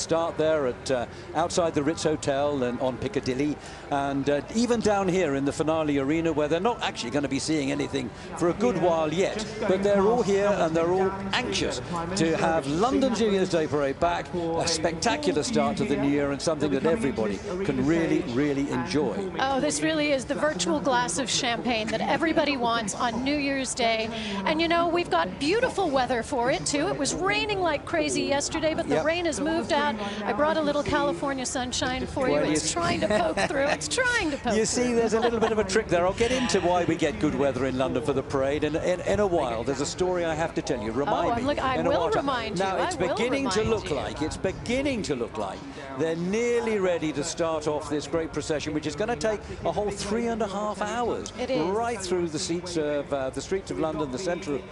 start there at outside the Ritz Hotel and on Piccadilly, and even down here in the finale arena, where they're not actually going to be seeing anything for a good while yet, but they're all here and they're all anxious to have London's New Year's Day parade back, a spectacular start to the new year, and something that everybody can really, really enjoy. Oh, this really is the virtual glass of champagne that everybody wants on New Year's Day. And you know, we've got beautiful weather for it too. It was raining like crazy yesterday, but the rain has moved out. I brought a little California sunshine for you. It's trying to poke through. It's trying to poke through. You see, there's a little bit of a trick there. I'll get into why we get good weather in London for the parade in a while. There's a story I have to tell you. Remind me. I will remind you. Now, it's beginning to look like they're nearly ready to start off this great procession, which is going to take a whole 3.5 hours. It is. Right through the streets of London, the centre of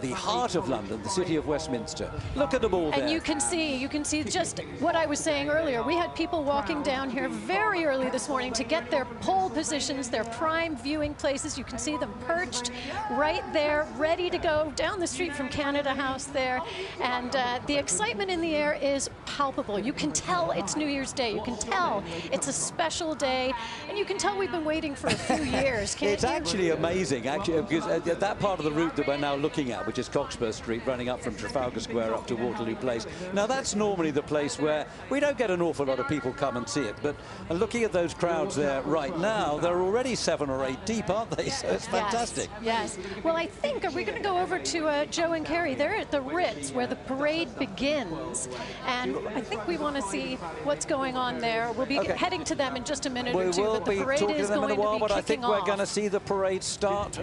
the heart of London, the city of Westminster. Look at them all there. And you can see just what I was saying earlier. We had people walking down here very early this morning to get their pole positions, their prime viewing places. You can see them perched right there, ready to go down the street from Canada House there. And the excitement in the air is palpable. You can tell it's New Year's Day. You can tell it's a special day. And you can tell we've been waiting for a few years, can't It's you? actually amazing, because that part of the route that we're now looking at, which is Cockspur Street, running up from Trafalgar Square up to Waterloo Place. Now, that's normally the place where we don't get an awful lot of people come and see it. But looking at those crowds there right now, they're already 7 or 8 deep, aren't they? So it's fantastic. Yes. Well, I think, are we going to go over to Joe and Carrie? They're at the Ritz, where the parade begins. And I think we want to see what's going on there. We'll be heading to them in just a minute or two. We'll but the parade talking is to them in a while, but I think we're going to off. see the parade start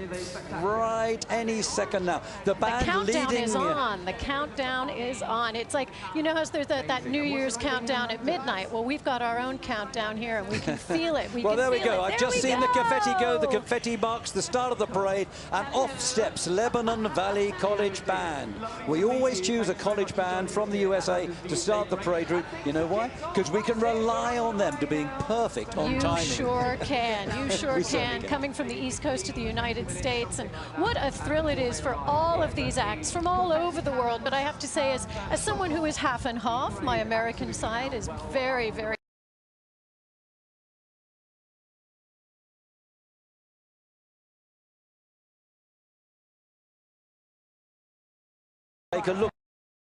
right any second now. The band countdown leading is on. The countdown is on. It's like, you know, as there's that New Year's countdown at midnight. Well, we've got our own countdown here, and we can feel it. Well, there we go. I've just seen the confetti go. The confetti marks the start of the parade, and off steps Lebanon Valley College Band. We always choose a college band from the USA to start the parade route. You know why? Because we can rely on them to being perfect on timing. You sure can. You sure can. Coming from the East Coast of the United States, and what a thrill it is for all of these acts from all over the world. But I have to say, as someone who is half and half, my American side is very, very take a look.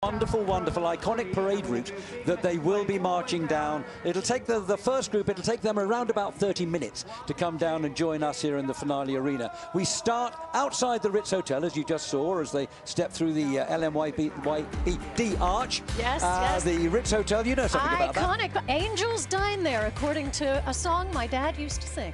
Wonderful, wonderful, iconic parade route that they will be marching down. It'll take the first group, it'll take them around about 30 minutes to come down and join us here in the finale arena. We start outside the Ritz Hotel, as you just saw, as they step through the LMYBD arch. Yes. The Ritz Hotel, you know something about that. Iconic. Angels dine there, according to a song my dad used to sing.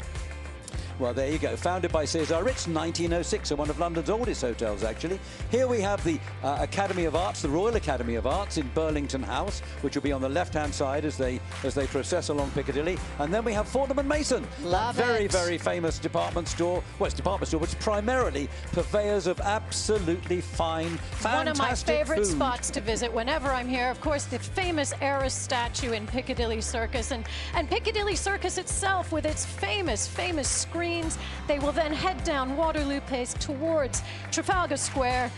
Well, there you go. Founded by Cesar Ritz, 1906, so one of London's oldest hotels, actually. Here we have the Academy of Arts, the Royal Academy of Arts in Burlington House, which will be on the left-hand side as they process along Piccadilly. And then we have Fortnum & Mason, very famous department store. Well, it's a department store, but it's primarily purveyors of absolutely fine, fantastic One of my favorite food. spots to visit whenever I'm here. Of course, the famous Eris statue in Piccadilly Circus, and Piccadilly Circus itself with its famous screen. They will then head down Waterloo Place towards Trafalgar Square.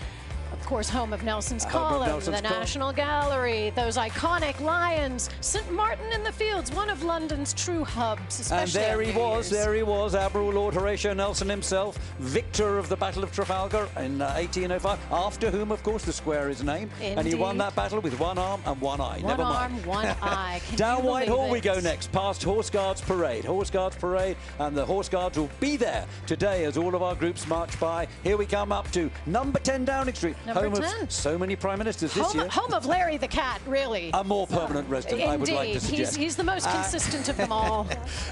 Of course, home of Nelson's Column, the National Gallery, those iconic lions, St. Martin in the Fields, one of London's true hubs, especially. And there he was, Admiral Lord Horatio Nelson himself, victor of the Battle of Trafalgar in 1805, after whom, of course, the square is named. Indeed. And he won that battle with one arm and one eye. Never mind. One arm, one eye. Down Whitehall we go next, past Horse Guards Parade. Horse Guards Parade, and the Horse Guards will be there today as all of our groups march by. Here we come up to number 10 Downing Street. Home of so many prime ministers this year. Home of Larry the Cat, really. A more permanent resident, I would like to suggest. He's the most consistent of them all.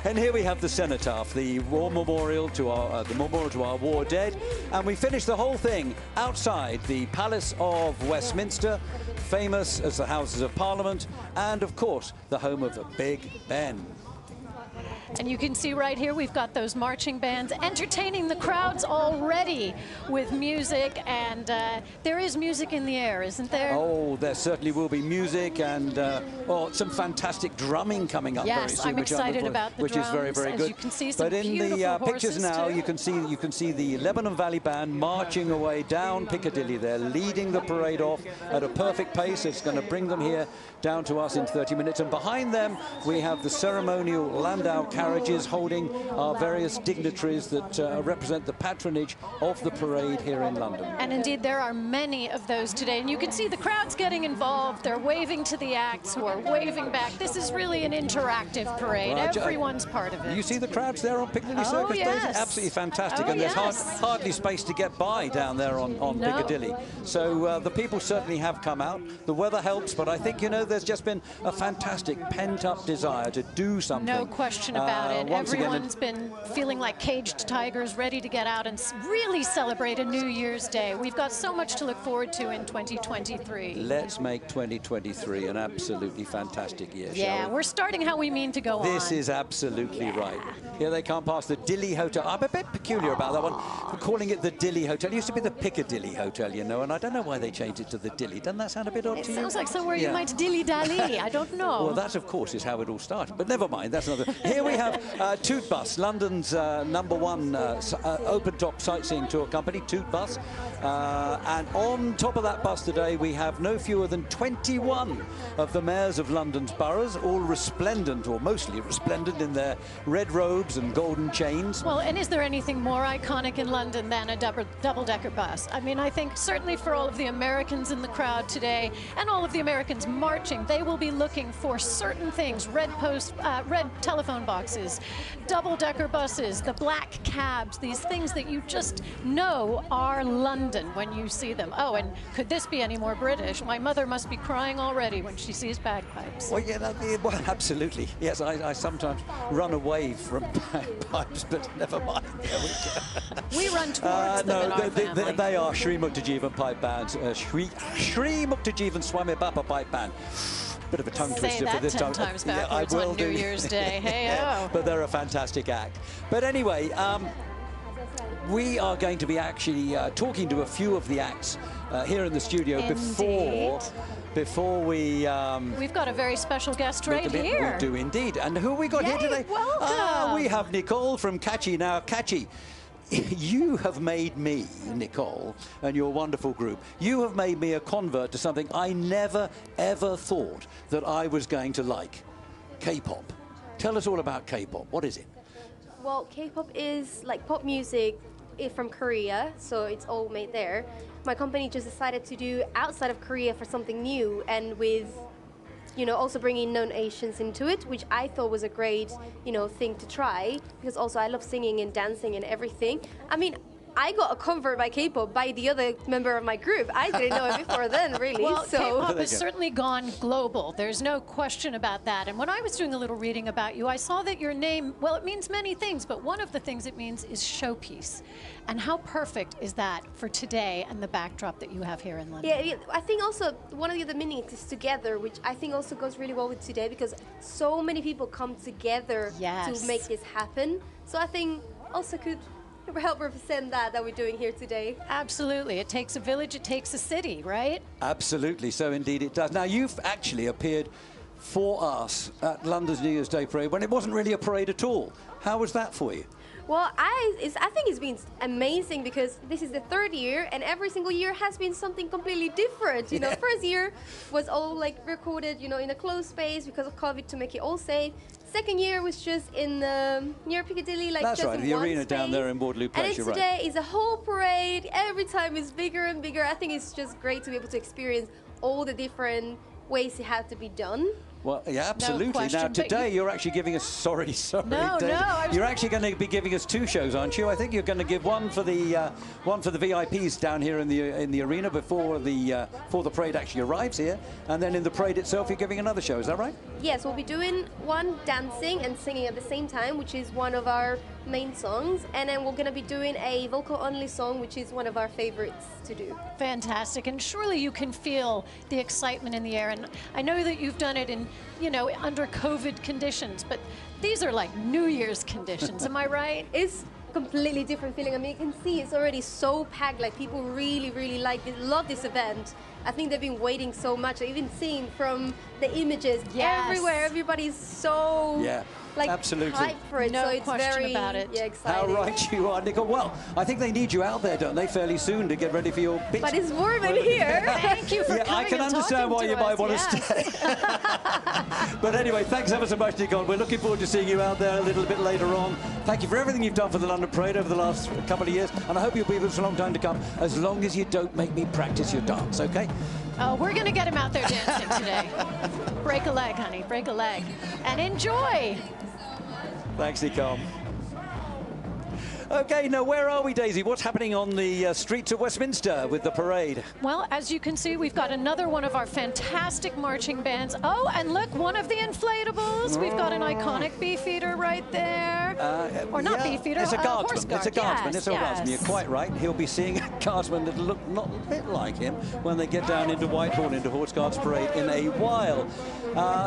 And here we have the cenotaph, the war memorial to our war dead, and we finish the whole thing outside the Palace of Westminster, famous as the Houses of Parliament, and of course the home of Big Ben. And you can see right here, we've got those marching bands entertaining the crowds already with music. And there is music in the air, isn't there? Oh, there certainly will be music and some fantastic drumming coming up very soon. Yes, I'm excited about the drums, which is very, very good. As you can see some but in the pictures now, too. you can see the Lebanon Valley Band marching away down Piccadilly. They're leading the parade off at a perfect pace. It's going to bring them here down to us in 30 minutes. And behind them, we have the ceremonial landau carriages holding our various dignitaries that represent the patronage of the parade here in London. And indeed, there are many of those today. And you can see the crowds getting involved. They're waving to the acts who are waving back. This is really an interactive parade. Right. Everyone's part of it. You see the crowds there on Piccadilly Circus Days? Absolutely fantastic. And there's hardly space to get by down there on Piccadilly. So the people certainly have come out. The weather helps, but I think, you know, there's just been a fantastic pent-up desire to do something. No question about it. Everyone's been feeling like caged tigers, ready to get out and really celebrate a New Year's Day. We've got so much to look forward to in 2023. Let's make 2023 an absolutely fantastic year, shall we? We're starting how we mean to go on. This is absolutely right. Here they come past the Dilly Hotel. I'm a bit peculiar about that one. I'm calling it the Dilly Hotel. It used to be the Piccadilly Hotel, you know, and I don't know why they changed it to the Dilly. Doesn't that sound a bit odd to you? It sounds like somewhere you might dilly-dally. I don't know. Well, that, of course, is how it all started. But never mind, that's another. Here we have Toot Bus, London's #1 open-top sightseeing tour company, Toot Bus. And on top of that bus today, we have no fewer than 21 of the mayors of London's boroughs, all resplendent, or mostly resplendent, in their red robes and golden chains. Well, and is there anything more iconic in London than a double-decker bus? I mean, I think certainly for all of the Americans in the crowd today, and all of the Americans marching, they will be looking for certain things: red telephone boxes, double-decker buses, the black cabs, these things that you just know are London when you see them. Oh, and could this be any more British? My mother must be crying already when she sees bagpipes. Well, yeah, well, absolutely. Yes, I sometimes run away from bagpipes, but never mind. We run towards them in our family. They are Shri Muktajivan pipe bands, Shri Muktajivan Swami Bappa pipe band. Bit of a tongue twister for this time. Say that 10 times backwards on New Year's Day. Hey-oh. But they're a fantastic act. But anyway, we are going to be actually talking to a few of the acts here in the studio before we... We've got a very special guest right here. We do indeed. And who have we got here today? Welcome. We have Nicole from Catchy. Now, Catchy, you have made me, Nicole, and your wonderful group, you have made me a convert to something I never, ever thought that I was going to like: K-pop. Tell us all about K-pop. What is it? Well, K-pop is like pop music from Korea, so it's all made there. My company just decided to do outside of Korea for something new, and with, you know, also bringing known Asians into it, which I thought was a great, you know, thing to try, because also I love singing and dancing and everything. I mean, I got a convert by K-pop by the other member of my group. I didn't know it before then, really. Well, so K-pop has certainly gone global. There's no question about that. And when I was doing a little reading about you, I saw that your name, well, it means many things, but one of the things it means is showpiece. And how perfect is that for today and the backdrop that you have here in London? Yeah, I think also one of the other meanings is together, which I think also goes really well with today, because so many people come together to make this happen. So I think also could help represent that we're doing here today. Absolutely. It takes a village, it takes a city, right? Absolutely. So indeed it does. Now, you've actually appeared for us at London's New Year's Day parade when it wasn't really a parade at all. How was that for you? Well, I think it's been amazing, because this is the third year, and every single year has been something completely different. You know, first year was all like recorded, you know, in a closed space because of COVID to make it all safe. Second year was just in near Piccadilly, like that's just right, in the one arena space. down there in Waterloo Place. And then today is a whole parade. Every time it's bigger and bigger. I think it's just great to be able to experience all the different ways it has to be done. Well, yeah, absolutely. No question, now, today you're actually giving us... Sorry. No, you're actually going to be giving us two shows, aren't you? I think you're going to give one for the VIPs down here in the arena before the parade actually arrives here, and then in the parade itself you're giving another show. Is that right? Yes, we'll be doing one dancing and singing at the same time, which is one of our main songs, and then we're going to be doing a vocal-only song, which is one of our favorites to do. Fantastic, and surely you can feel the excitement in the air, and I know that you've done it in you know, under COVID conditions, but these are like New Year's conditions, am I right? It's completely different feeling. I mean, you can see it's already so packed. Like, people really, really like this, love this event. I think they've been waiting so much. I've even seen from the images everywhere. Everybody's so like absolutely hyped for it. No so it's question very about it. exciting. How right you are, Nicole. Well, I think they need you out there, don't they, fairly soon to get ready for your pitch. But it's warm in here. Thank you for coming. I can understand why you might want to stay. But anyway, thanks ever so much, Nicole. We're looking forward to seeing you out there a little bit later on. Thank you for everything you've done for the London Parade over the last couple of years, and I hope you'll be with us for a long time to come, as long as you don't make me practice your dance, okay? Oh, we're going to get him out there dancing today. Break a leg, honey, break a leg. And enjoy. Thanks, Nicole. Okay, now where are we, Daisy? What's happening on the streets of Westminster with the parade? Well, as you can see, we've got another one of our fantastic marching bands. Oh, and look, one of the inflatables. We've got an iconic beefeater right there. Or not beefeater, it's a guardsman. horse guard. It's a guardsman. Yes, it's a guardsman. You're quite right. He'll be seeing a guardsman that'll look not a bit like him when they get down into Whitehall, into Horse Guards Parade in a while.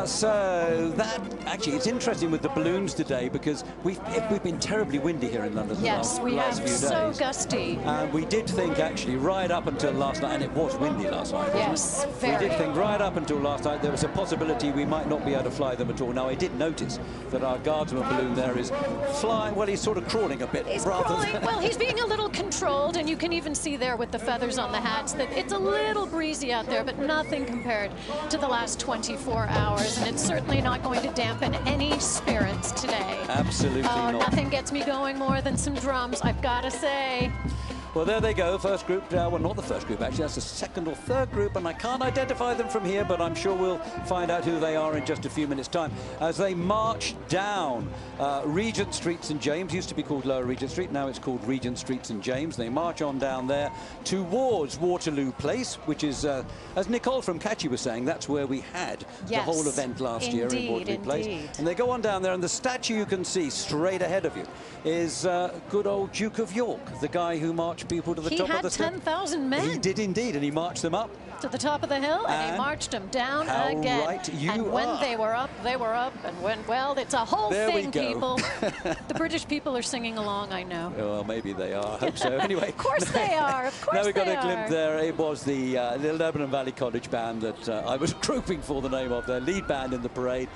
So that, actually, it's interesting with the balloons today, because we've been terribly windy here in London. Yes, we have. So gusty. And we did think, actually, right up until last night, and it was windy last night, wasn't yes, it? very. We did think right up until last night there was a possibility we might not be able to fly them at all. Now, I did notice that our guardsman balloon there is flying, well, he's sort of crawling a bit. He's crawling. Well, he's being a little controlled, and you can even see there with the feathers on the hats that it's a little breezy out there, but nothing compared to the last 24 hours, and it's certainly not going to dampen any spirits today. Absolutely not. Nothing gets me going more than some drums, I've got to say. Well, there they go, first group. Well, not the first group, actually. That's the second or third group, and I can't identify them from here, but I'm sure we'll find out who they are in just a few minutes' time. As they march down Regent Street, St James, used to be called Lower Regent Street, now it's called Regent Street, St James. They march on down there towards Waterloo Place, which is, as Nicole from Catchy was saying, that's where we had the whole event last year in Waterloo Place. And they go on down there, and the statue you can see straight ahead of you is good old Duke of York, the guy who marched people to the top of the He had 10,000 men. He did indeed, and he marched them up to the top of the hill, and he marched them down again. Right you and when are. they were up, and when, well, it's a whole thing, people. The British people are singing along, I know. Well, maybe they are. I hope so. Anyway. Of course they are. Of course now we got they a glimpse there. It was the Lebanon Valley College band that I was groping for the name of, their lead band in the parade,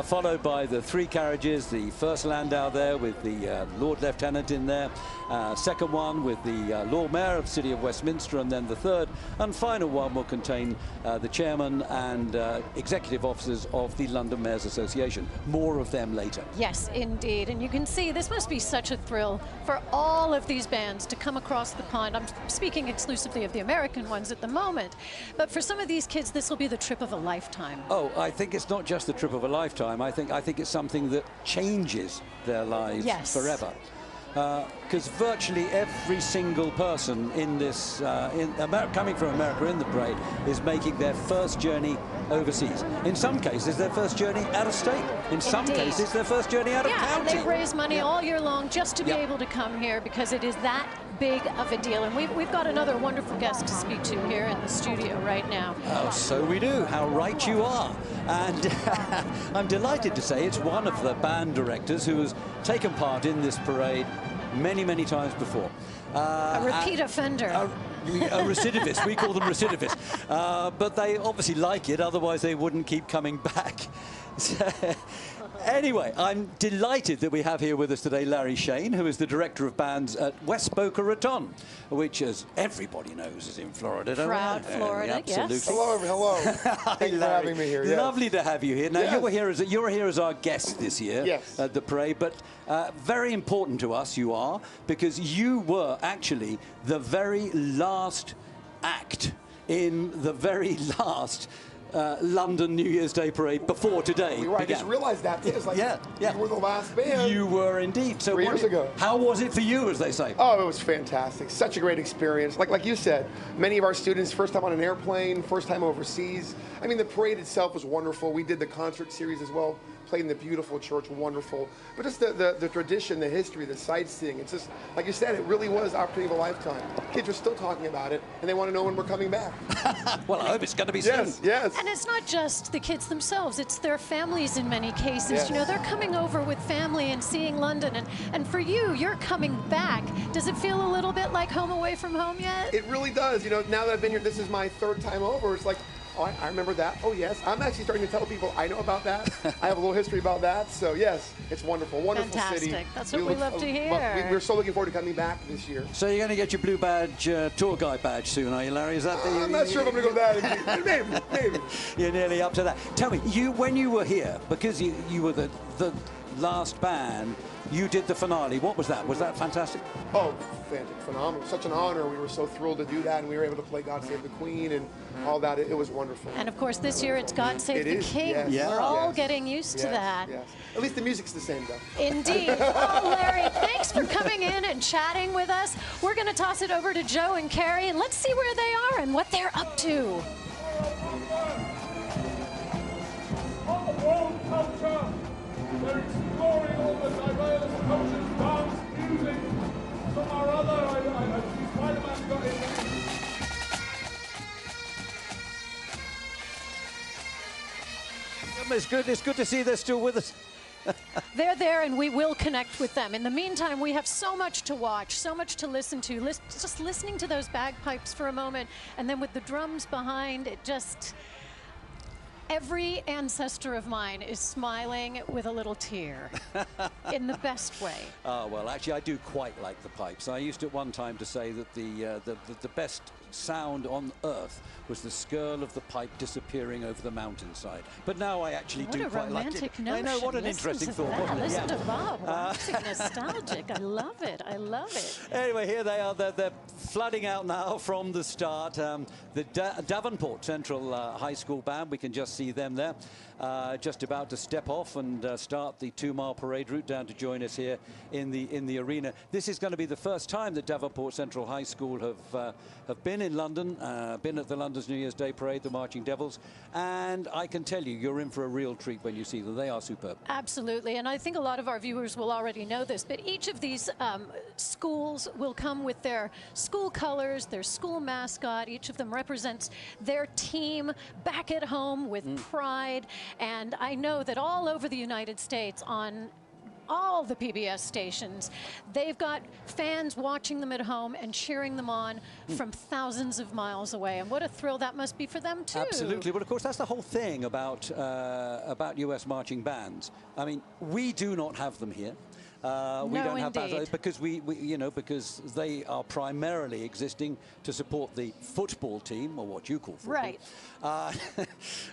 followed by the three carriages, the first landau there with the Lord Lieutenant in there, second one with the Lord Mayor of the City of Westminster, and then the third and final one will contain the chairman and executive officers of the London Mayors Association. More of them later. Yes, indeed. And you can see this must be such a thrill for all of these bands to come across the pond. I'm speaking exclusively of the American ones at the moment. But for some of these kids, this will be the trip of a lifetime. Oh, I think it's not just the trip of a lifetime. I think it's something that changes their lives forever. Because virtually every single person in this, coming from America in the parade, is making their first journey overseas. In some cases, their first journey out of state. In some cases, their first journey out of county. And they raise money all year long just to be able to come here, because it is that big of a deal. And we've got another wonderful guest to speak to here in the studio right now. Oh, so we do. How right you are. And I'm delighted to say it's one of the band directors who has taken part in this parade many, many times before. A repeat offender. A recidivist. We call them recidivists. But they obviously like it, otherwise they wouldn't keep coming back. Anyway, I'm delighted that we have here with us today Larry Shane, who is the Director of Bands at West Boca Raton, which, as everybody knows, is in Florida. Proud Florida, absolutely. yes. Hello. Thank you for having me here. Yes. Lovely to have you here. Now, you're here as our guest this year at the parade, but very important to us you are, because you were actually the very last act in the very last London New Year's Day parade before today You're right. began. I just realized that. It's like you were the last band. You were indeed. So 3 years ago. How was it for you, as they say? Oh, it was fantastic. Such a great experience. Like you said, many of our students, first time on an airplane, first time overseas. I mean, the parade itself was wonderful. We did the concert series as well. played in the beautiful church, wonderful. But just the tradition, the history, the sightseeing, it's just, like you said, it really was the opportunity of a lifetime. Kids are still talking about it, and they want to know when we're coming back. Well, I hope it's going to be soon. Yes, yes. And it's not just the kids themselves, it's their families in many cases. Yes. You know, they're coming over with family and seeing London. And for you, you're coming back. Does it feel a little bit like home away from home yet? It really does. You know, now that I've been here, this is my third time over. It's like, oh, I remember that. Oh, yes. I'm actually starting to tell people I know about that. I have a little history about that. So, yes, it's wonderful. Wonderful Fantastic. city. That's what we love to hear. We're so looking forward to coming back this year. So you're going to get your blue badge, tour guide badge soon, are you, Larry? Is that I'm not sure if I'm going to go that. Maybe. You're nearly up to that. Tell me, when you were here, because you were the last band, you did the finale. What was that? Was that fantastic? Oh, phenomenal. Such an honor. We were so thrilled to do that, and we were able to play God Save the Queen and all that. It was wonderful. And of course, this year it's God Save the King. Yes. Yeah. We're all getting used to that. Yes. At least the music's the same, though. Indeed. Oh, Larry, thanks for coming in and chatting with us. We're going to toss it over to Joe and Carrie, and let's see where they are and what they're up to. World culture. They're exploring all the diverse cultures, dance, music. Some or other, I see Spider-Man got in there. It's good to see they're still with us. They're there, and we will connect with them. In the meantime, we have so much to watch, so much to listen to. Just listening to those bagpipes for a moment, and then with the drums behind, it just... Every ancestor of mine is smiling with a little tear in the best way. Oh, well, actually, I do quite like the pipes. I used at one time to say that the best sound on earth was the skirl of the pipe disappearing over the mountainside. But now I actually do quite like it. What a romantic notion. I know, what an interesting thought, wasn't it? Listen to Bob, waxing nostalgic. I love it. I love it. Anyway, here they are. They're flooding out now from the start. The Davenport Central High School Band, we can just see them there, just about to step off and start the 2-mile parade route down to join us here in the arena. This is going to be the first time that Davenport Central High School have been in London, been at the London's New Year's Day Parade, the Marching Devils, and I can tell you, you're in for a real treat when you see them. They are superb. Absolutely, and I think a lot of our viewers will already know this, but each of these schools will come with their school colors, their school mascot. Each of them represents their team back at home with pride, and I know that all over the United States on all the PBS stations, they've got fans watching them at home and cheering them on from thousands of miles away. And what a thrill that must be for them, too. Absolutely. Well, of course, that's the whole thing about US marching bands. I mean, we do not have them here. We don't have bands because because they are primarily existing to support the football team, or what you call football. Right.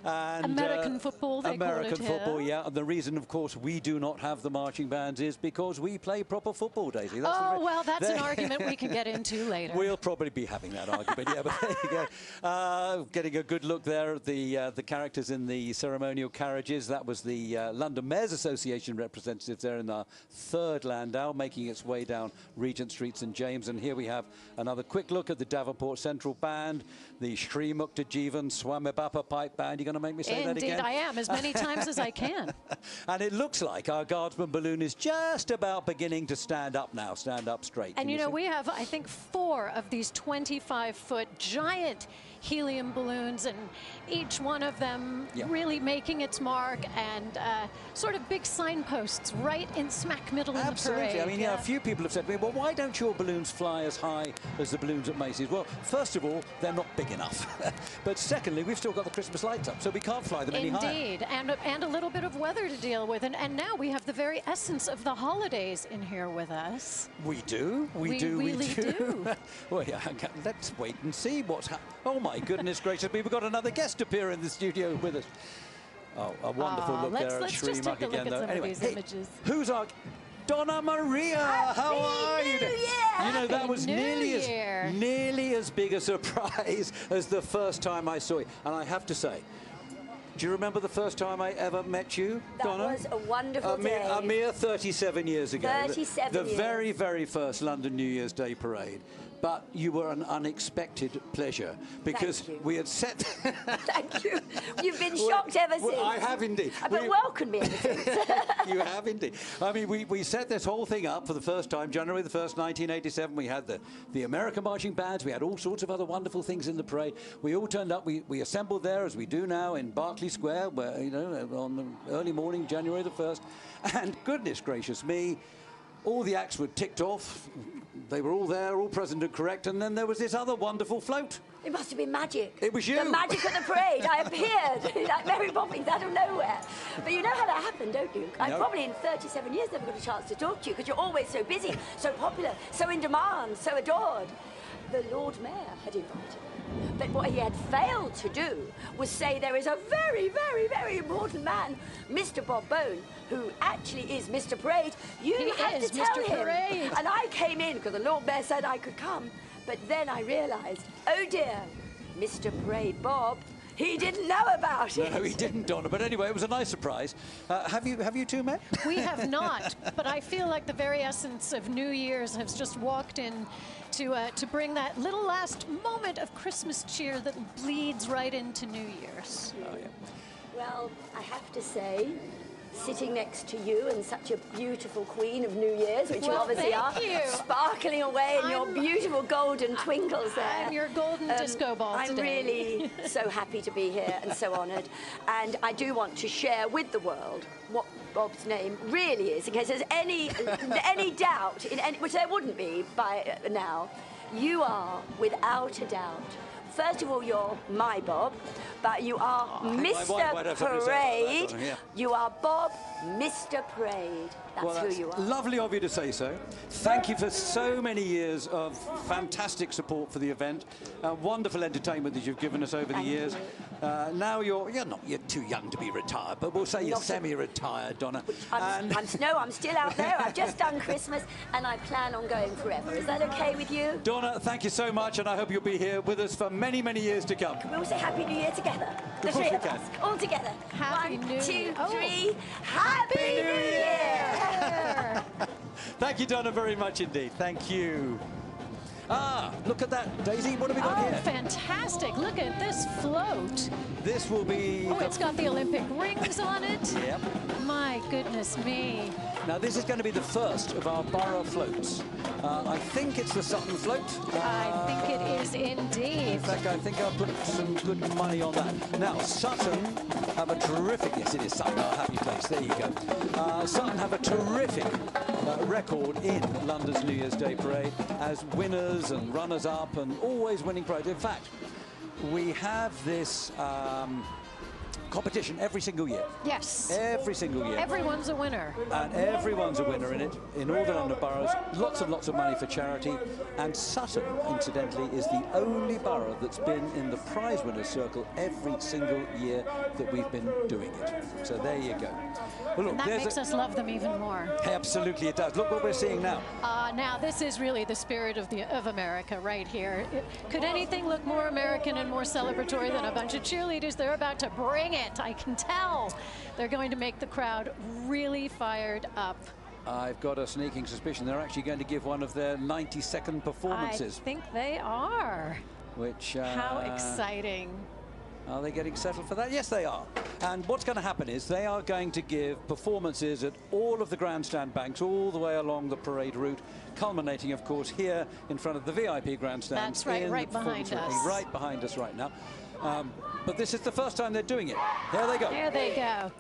And, American football, they American call it football, here. yeah. And the reason, of course, we do not have the marching bands is because we play proper football, Daisy. That's well, that's an argument we can get into later. We'll probably be having that argument, yeah. But there you go. Getting a good look there at the characters in the ceremonial carriages. That was the London Mayors Association representatives there in the third landau, making its way down Regent Street, St James. And here we have another quick look at the Davenport Central Band, the Shri Mukta Jivan Swamibapa Pipe Band. You're going to make me say that again? Indeed, I am, as many times as I can. And it looks like our Guardsman balloon is just about beginning to stand up now, stand up straight. And you know, we have, I think, 4 of these 25-foot giant helium balloons, and each one of them really making its mark, and sort of big signposts right in smack middle in the parade. Absolutely. I mean, a few people have said to me, well, why don't your balloons fly as high as the balloons at Macy's? Well, first of all, they're not big enough. But secondly, we've still got the Christmas lights up, so we can't fly them any higher. Indeed, and a little bit of weather to deal with. And now we have the very essence of the holidays in here with us. We do. We really do. Well, yeah, let's wait and see what's happening. Oh, my goodness gracious me, we've got another guest appear in the studio with us. Oh, a wonderful look there at Shri Muk again, though. Anyway, images. Who's our... Donna Maria, how are you? You know, that was nearly as big a surprise as the first time I saw you. And I have to say, do you remember the first time I ever met you, Donna? That was a wonderful day. A mere 37 years ago. 37 the years. very, very first London New Year's Day parade. but you were an unexpected pleasure because we had set. Thank you. You've been shocked ever since. I have indeed. But welcomed me ever since. You have indeed. I mean, we set this whole thing up for the first time, January the 1st, 1987. We had the American marching bands. We had all sorts of other wonderful things in the parade. We all turned up. We assembled there, as we do now, in Berkeley Square, where, you know, on the early morning, January the 1st. And goodness gracious me, all the acts were ticked off. They were all there, all present and correct. And then there was this other wonderful float. It must have been magic. It was you. The magic of the parade. I appeared like Mary Poppins out of nowhere. But you know how that happened, don't you? I probably in 37 years never got a chance to talk to you because you're always so busy, so popular, so in demand, so adored. The Lord Mayor had invited me. But what he had failed to do was say there is a very, very, very important man, Mr. Bob Bone, who actually is Mr. Parade. You had to tell him. Parade. And I came in because the Lord Mayor said I could come. But then I realised, oh dear, Mr. Parade Bob, he didn't know about it. No, he didn't, Donna. But anyway, it was a nice surprise. Have you two met? We have not, but I feel like the very essence of New Year's has just walked in to bring that little last moment of Christmas cheer that bleeds right into New Year's. Oh, yeah. Well, I have to say, sitting next to you and such a beautiful queen of New Year's, which you obviously are, sparkling away in your beautiful golden twinkles there. I'm your golden disco ball I'm today. really so happy to be here and so honoured. And I do want to share with the world what Bob's name really is, in case there's any doubt, which there wouldn't be by now. You are, without a doubt, first of all, you're my Bob, but you are Mr. Parade. Yeah. You are Bob, Mr. Parade. That's who you are. Lovely of you to say so. Thank you for so many years of fantastic support for the event, wonderful entertainment that you've given us over the years. Now you're too young to be retired, but we'll say you're semi-retired, Donna. I'm still out there. I've just done Christmas, and I plan on going forever. Is that okay with you? Donna, thank you so much, and I hope you'll be here with us for many, many years to come. Can we all say Happy New Year together? The three of us, all together. Happy New Year. 1, 2, 3. Happy New Year! Thank you, Donna, very much indeed. Thank you. Look at that, Daisy. What have we got here? Fantastic. Look at this float. This will be... it's got the Olympic rings on it. Yep. My goodness me. Now, this is going to be the first of our borough floats. I think it's the Sutton float. I think it is indeed. In fact, I think I'll put some good money on that. Now, Sutton have a terrific... Yes, it is Sutton, our happy place. There you go. Sutton have a terrific record in London's New Year's Day parade as winners and runners-up and always winning parade. In fact, we have this competition every single year. Yes. Every single year. Everyone's a winner. And everyone's a winner in it, in all the London boroughs. Lots and lots of money for charity. And Sutton, incidentally, is the only borough that's been in the prize winners' circle every single year that we've been doing it. So there you go. Well, look, and that makes us love them even more. Absolutely it does. Look what we're seeing now. Now, this is really the spirit of America right here. Could anything look more American and more celebratory than a bunch of cheerleaders? They're about to bring it. I can tell. They're going to make the crowd really fired up. I've got a sneaking suspicion they're actually going to give one of their 90-second performances. I think they are. Which... How exciting. Are they getting settled for that? Yes, they are. And what's going to happen is they are going to give performances at all of the grandstand banks all the way along the parade route, culminating, of course, here in front of the VIP grandstand. That's right, right behind us. Right behind us right now. But this is the first time they're doing it. There they go. There they go.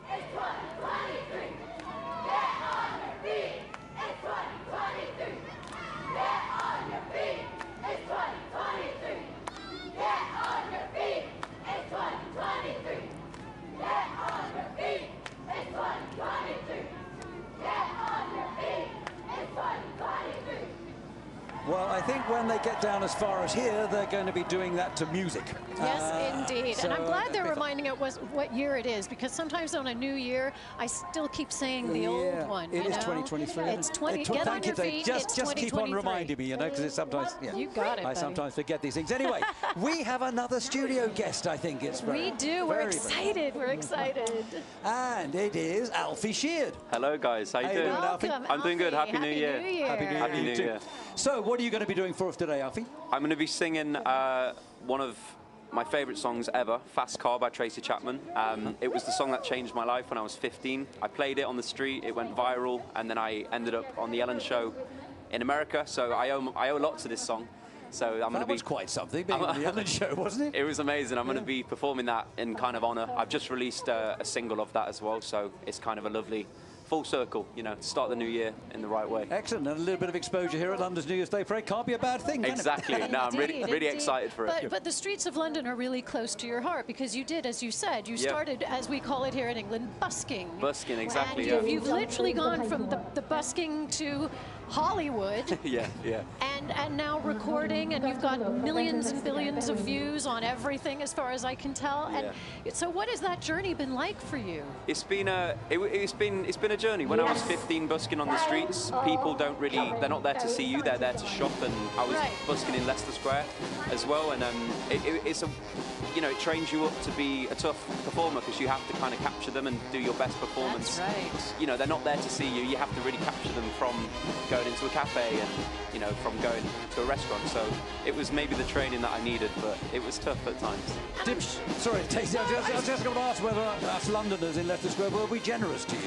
Well, I think when they get down as far as here, they're going to be doing that to music. Yes, indeed. And I'm glad they're reminding us what year it is, because sometimes on a new year, I still keep saying the old one. It is 2023. It's 20. Get on your feet. Just keep on reminding me, you know, because it's sometimes. Yeah, you got it. I sometimes forget these things. Anyway, we have another studio guest. I think it's we do. We're excited. We're excited. And it is Alfie Sheard. Hello, guys. How you doing? Welcome, I'm doing good. Happy New Year. Happy New Year. Happy New Year. So, what are you going to be be doing for us today, Alfie? I'm going to be singing one of my favourite songs ever, Fast Car by Tracy Chapman. It was the song that changed my life when I was 15. I played it on the street, it went viral, and then I ended up on the Ellen Show in America, so I owe a lot to this song. So I'm going to be... That was quite something, being on the Ellen Show, wasn't it? It was amazing. I'm going to be performing that in kind of honour. I've just released a single of that as well, so it's kind of a lovely full circle, you know, to start the new year in the right way. Excellent, and a little bit of exposure here at London's New Year's Day Parade can't be a bad thing, can Exactly. it? No, I'm really excited for it. But the streets of London are really close to your heart because you did, as you said, you started, as we call it here in England, busking. Busking, exactly. And you've literally gone from the busking to Hollywood. Yeah. And now recording, and you've got millions and billions of views on everything, as far as I can tell. And so, what has that journey been like for you? It's been a journey. When I was 15, busking on the streets, people they're not there to see you, they're there to shop. And I was busking in Leicester Square as well. And it trains you up to be a tough performer because you have to kind of capture them and do your best performance. That's right. You know, they're not there to see you. You have to really capture them from going into a cafe and, you know, from going to a restaurant. So it was maybe the training that I needed, but it was tough at times. Sorry, Stacey, I was just going to ask whether us Londoners in Leicester Square, were we generous to you?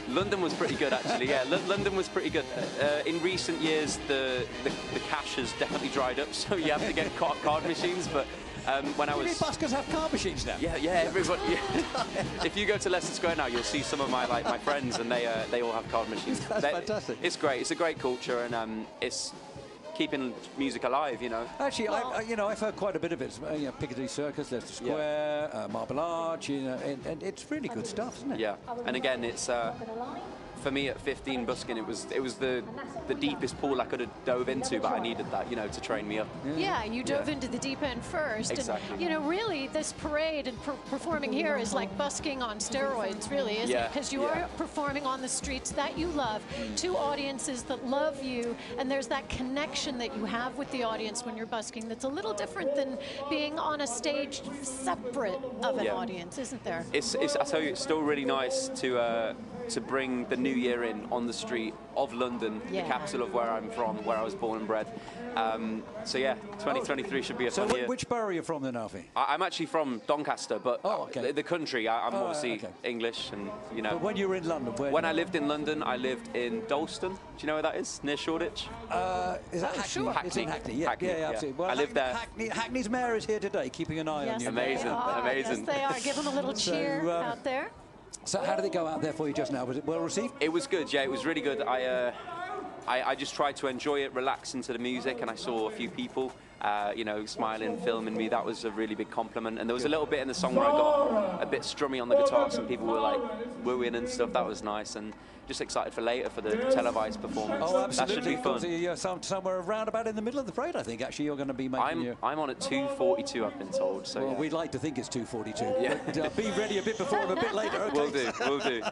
London was pretty good, actually, yeah. London was pretty good. In recent years, the cash has definitely dried up, so you have to get card machines, but when I was... buskers have card machines now? Yeah, everybody... Yeah. If you go to Leicester Square now, you'll see some of my friends, and they all have card machines. That's fantastic. It's great. It's a great culture, and it's keeping music alive, you know. Actually, I've heard quite a bit of it. You know, Piccadilly Circus, Leicester Square, Marble Arch, you know, and it's really good stuff, isn't it? Yeah, and again, it's... for me at 15 busking, it was the deepest pool I could have dove into, but I needed that, you know, to train me up. Yeah, you dove into the deep end first. Exactly. And, you know, really, this parade and performing here is like busking on steroids, really, isn't it? Because you are performing on the streets that you love, to audiences that love you, and there's that connection that you have with the audience when you're busking that's a little different than being on a stage separate of an audience, isn't there? I tell you, it's still really nice to bring the new year in on the street of London, the capital of where I'm from, where I was born and bred. So yeah, 2023 should be a fun year. Which borough are you from then, Alfie? I'm actually from Doncaster, but the country. I'm obviously English, and you know. But when you were in London, when I lived in London, I lived in Dalston. Do you know where that is? Near Shoreditch. Is that Hackney? Sure. It's in Hackney. Yeah, Hackney, absolutely. Well, I live there. Hackney's mayor is here today, keeping an eye on you. Amazing, amazing. Yes, they are. Give them a little cheer out there. So how did it go out there for you just now? Was it well received? It was good, yeah, it was really good. I just tried to enjoy it, relax into the music, and I saw a few people, you know, smiling, filming me. That was a really big compliment. And there was a little bit in the song where I got a bit strummy on the guitar. Some people were like wooing and stuff. That was nice. And just excited for later for the televised performance. Oh, absolutely. That should be fun. You're somewhere around about in the middle of the parade, I think. Actually, you're going to be making I'm on at 2:42, I've been told. So well, we'd like to think it's 2:42. Yeah. But, be ready a bit before and a bit later. Okay? We'll do.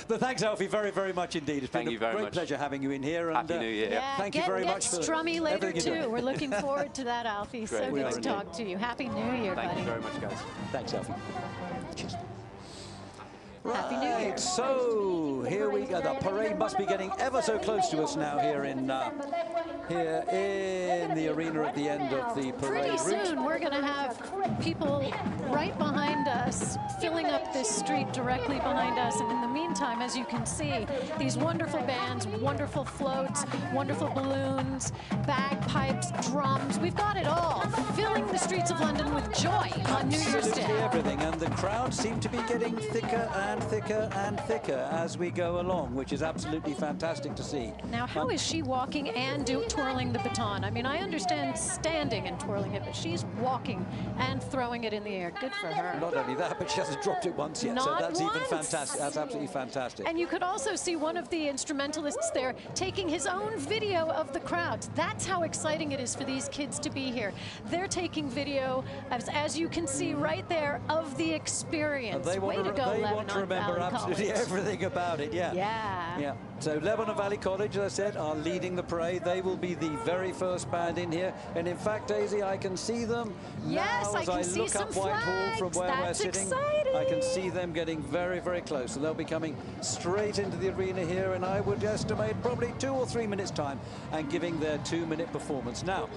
But thanks, Alfie, very, very much indeed. It's been a great pleasure having you in here. And, Happy New Year. Yeah, thank you very much for strummy later too. We're looking forward to that, Alfie. Great. So good to talk to you. Happy New Year, buddy. Thank you very much, guys. Thanks, Alfie. Cheers. Happy New Year. So here we go. The parade must be getting ever so close to us now here in the arena at the end of the parade. Pretty soon we're going to have people right behind us filling up this street directly behind us. And in the meantime, as you can see, these wonderful bands, wonderful floats, wonderful balloons, bagpipes, drums. We've got it all, filling the streets of London with joy on New Year's Day. Everything, and the crowds seem to be getting thicker and thicker and thicker as we go along, which is absolutely fantastic to see. Now, how is she walking and twirling the baton? I mean, I understand standing and twirling it, but she's walking and throwing it in the air. Good for her. Not only that, but she hasn't dropped it once yet, so that's even fantastic. That's absolutely fantastic. And you could also see one of the instrumentalists there taking his own video of the crowds. That's how exciting it is for these kids to be here. They're taking video, as you can see right there, of the experience. Way to go, Lebanon remember Valley absolutely College. everything about it, yeah. So Lebanon Valley College, as I said, are leading the parade. They will be the very first band in here. And in fact, Daisy, I can see them yes, now as I can see look some up Whitehall from where That's we're sitting. Exciting. I can see them getting very, very close. And they'll be coming straight into the arena here, and I would estimate probably 2 or 3 minutes time and giving their 2-minute performance. Now,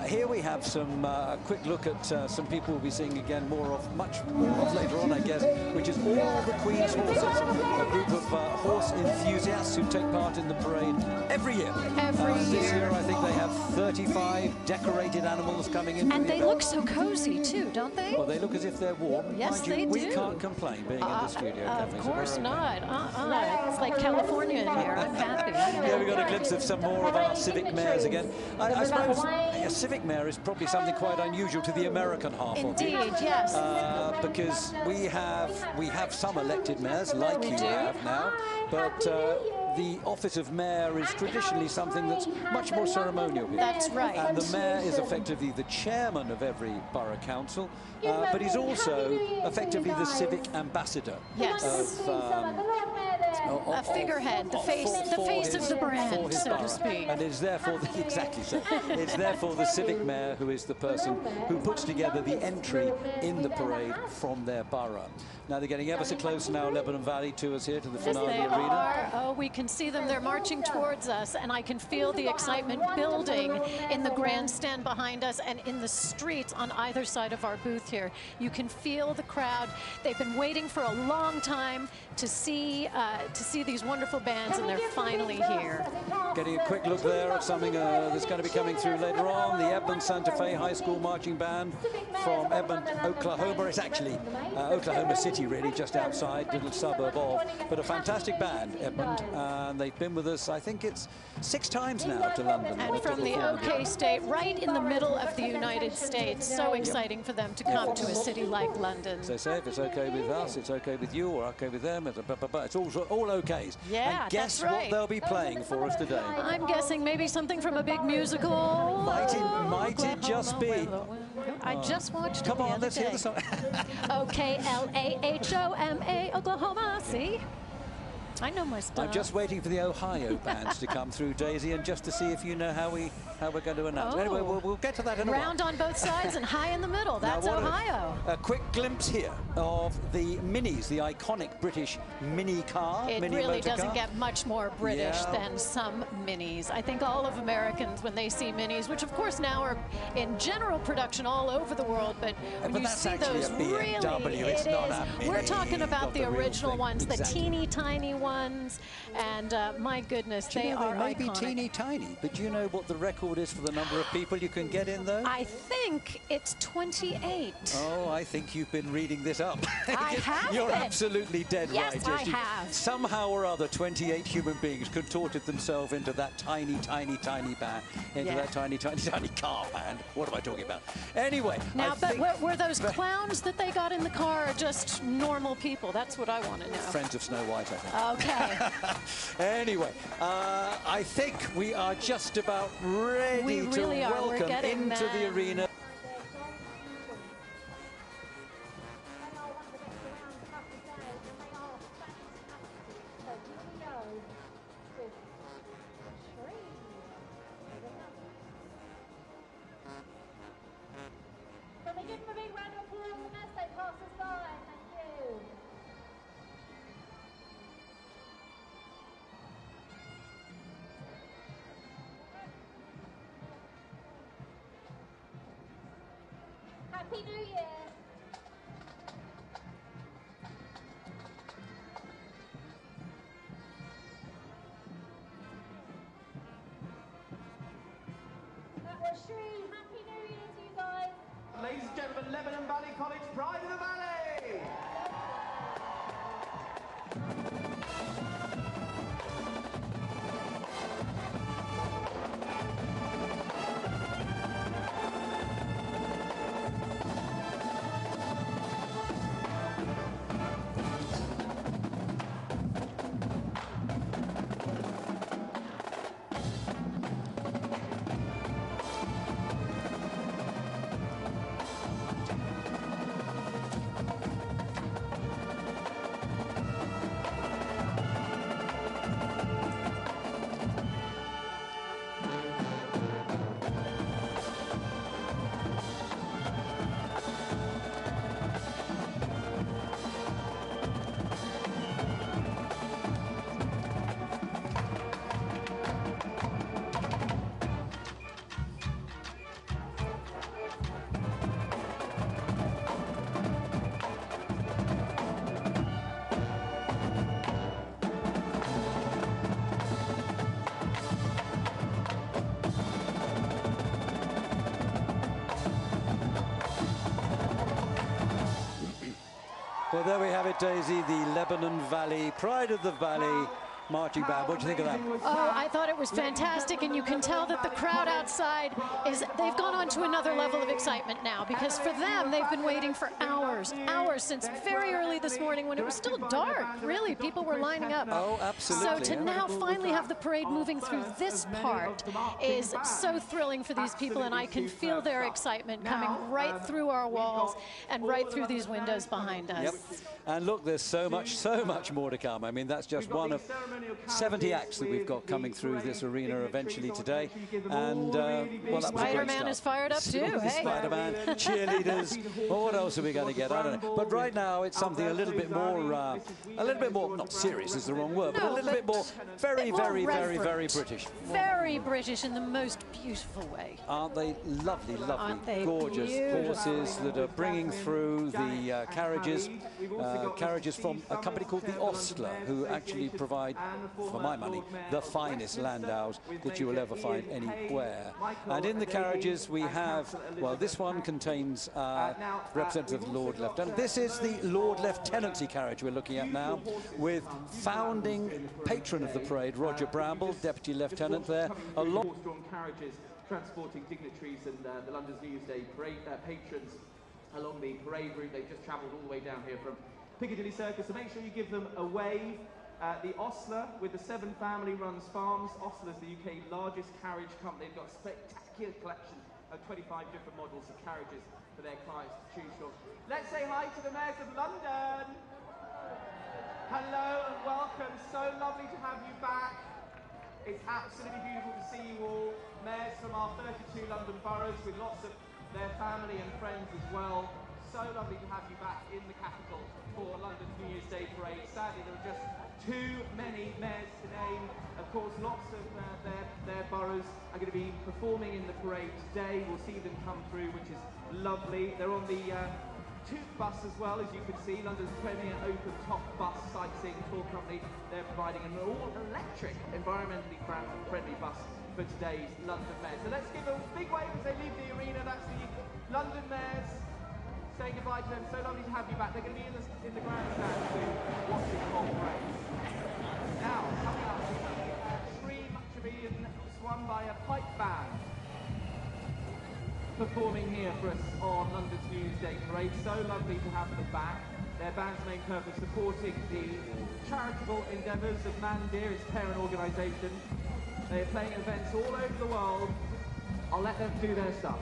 here we have some quick look at some people we'll be seeing again much more of later on, I guess, which is all the Queen's horses, a group of horse enthusiasts who take part in the parade every year. This year, I think they have 35 decorated animals coming in. And they look so cozy too, don't they? Well, they look as if they're warm. Yes, Mind you, they do. We can't complain being in the studio. Of course not. It's like California in here. I'm happy. Yeah, we got a glimpse of some more of our civic mayors again. I suppose a civic mayor is probably something quite unusual to the American half of it. Indeed, yes. Because we have some elected mayors, like you have now, but the office of mayor is traditionally something that's much more ceremonial here. That's right. And the mayor is effectively the chairman of every borough council, but he's also effectively the civic ambassador. Yes. A figurehead, the face of the brand, so to speak. And it's therefore exactly so. It's therefore the civic mayor who is the person who puts together the entry in the parade from their borough. Now they're getting ever so close now, Lebanon Valley, to us here, to the finale Yes, they arena. are. Oh, we can see them. They're marching towards us, and I can feel the excitement building in the grandstand behind us and in the streets on either side of our booth here. You can feel the crowd. They've been waiting for a long time to see these wonderful bands, and they're finally here. Getting a quick look there at something that's going to be coming through later on. The Edmond Santa Fe High School Marching Band from Edmond, Oklahoma. It's actually Oklahoma City, really, just outside, little suburb of. But a fantastic band, Edmond. And they've been with us, I think it's 6 times now to London. And from the OK State, right in the middle of the United States. So exciting for them to come to a city like London. As they say, if it's okay with us, it's okay with you, or okay with them. It's all okays. Yeah, and guess that's right. what they'll be playing for us today? I'm guessing maybe something from a big musical. Might it just be? I just watched Come it on, let's hear the song. Oklahoma, Oklahoma, see? I know my stuff. I'm just waiting for the Ohio bands to come through, Daisy, and just to see if you know how we're going to announce. Anyway, we'll get to that in a while. Round on both sides and high in the middle. That's Ohio. A quick glimpse here of the Minis, the iconic British mini car. It mini really motor doesn't car. get much more British than some Minis. I think all of Americans, when they see Minis, which of course now are in general production all over the world, but when you see those, really, it's not a Mini. We're talking about the original ones, exactly. the teeny tiny ones, and my goodness, they are may be iconic. teeny tiny, but do you know what the record is for the number of people you can get in, though? I think it's 28. Oh, I think you've been reading this up. I have You're been. Absolutely dead Yes, right. I have. Somehow or other, 28 human beings contorted themselves into that tiny band, into that tiny car band. What am I talking about? Anyway. Now, were those clowns that they got in the car or just normal people? That's what I want to know. Friends of Snow White, I think. Okay. Anyway, I think we are just about ready to welcome into the arena. Can we give them a big round of applause as they pass us by? Thank you. Happy New Year. That was Shri. Happy New Year to you guys. Ladies and gentlemen, Lebanon Valley College, Pride of the Valley! Well, there we have it, Daisy, the Lebanon Valley, Pride of the Valley marching band. What do you think of that? Oh, I thought it was fantastic, and you can tell that the crowd outside they've gone on to another level of excitement now, because for them, they've been waiting for hours since very early this morning when it was still dark. Really, people were lining up. Oh, absolutely. So to now finally have the parade moving through this part is so thrilling for these people, and I can feel their excitement coming right through our walls and right through these windows behind us. Yep. And look, there's so much more to come. I mean, that's just one of 70 acts that we've got coming through this arena eventually today. And, well, that was a great Spider-Man is fired up too, hey? Spider-Man, cheerleaders. Well, what else are we going to get? I don't know. But right now, it's something a little bit more, not serious is the wrong word, but a little bit more, very British. Very British in the most beautiful way. Aren't they lovely, Aren't they gorgeous beautiful? horses that are bringing through the carriages from a company called the Ostler, who actually provide, for my money, the finest landaus that you will ever find anywhere. And in the carriages we have, well, this one contains representative Lord Lieutenant. This is the Lord Lieutenancy carriage we're looking at now, with founding patron of the parade, Roger Bramble, Deputy Lieutenant there, along Horse-drawn carriages transporting dignitaries and the London's New Year's Day parade patrons along the parade route. They've just travelled all the way down here from Piccadilly Circus, so make sure you give them a wave. The Ostler with the 7 family-runs farms. Ostler's the UK's largest carriage company. They've got a spectacular collection of 25 different models of carriages for their clients to choose from. Let's say hi to the mayors of London. Hello and welcome. So lovely to have you back. It's absolutely beautiful to see you all. Mayors from our 32 London boroughs with lots of their family and friends as well. So lovely to have you back in the capital for London's New Year's Day parade. Sadly, there are just too many mayors to name. Of course, lots of their boroughs are going to be performing in the parade today. We'll see them come through, which is lovely. They're on the Toot bus as well, as you can see, London's premier open-top bus sightseeing tour company. They're providing an all-electric, environmentally friendly bus for today's London Mayors. So let's give a big wave as they leave the arena. That's the London Mayors saying goodbye to them. So lovely to have you back. They're going to be in the grandstand too, watching the whole parade. Now, coming up, Tree Muckabean swung by a pipe band, performing here for us on London's New Year's Day parade. So lovely to have them back. Their band's main purpose supporting the charitable endeavours of Mandir, its parent organisation. They are playing events all over the world. I'll let them do their stuff.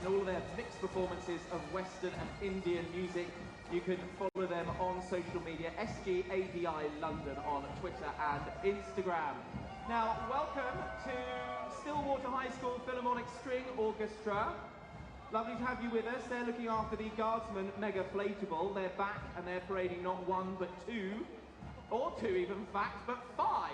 In all of their mixed performances of Western and Indian music. You can follow them on social media, SGADI London on Twitter and Instagram. Now, welcome to Stillwater High School Philharmonic String Orchestra. Lovely to have you with us. They're looking after the Guardsman Mega Flatable. They're back and they're parading not 1 but 2, or 2 even in fact, but 5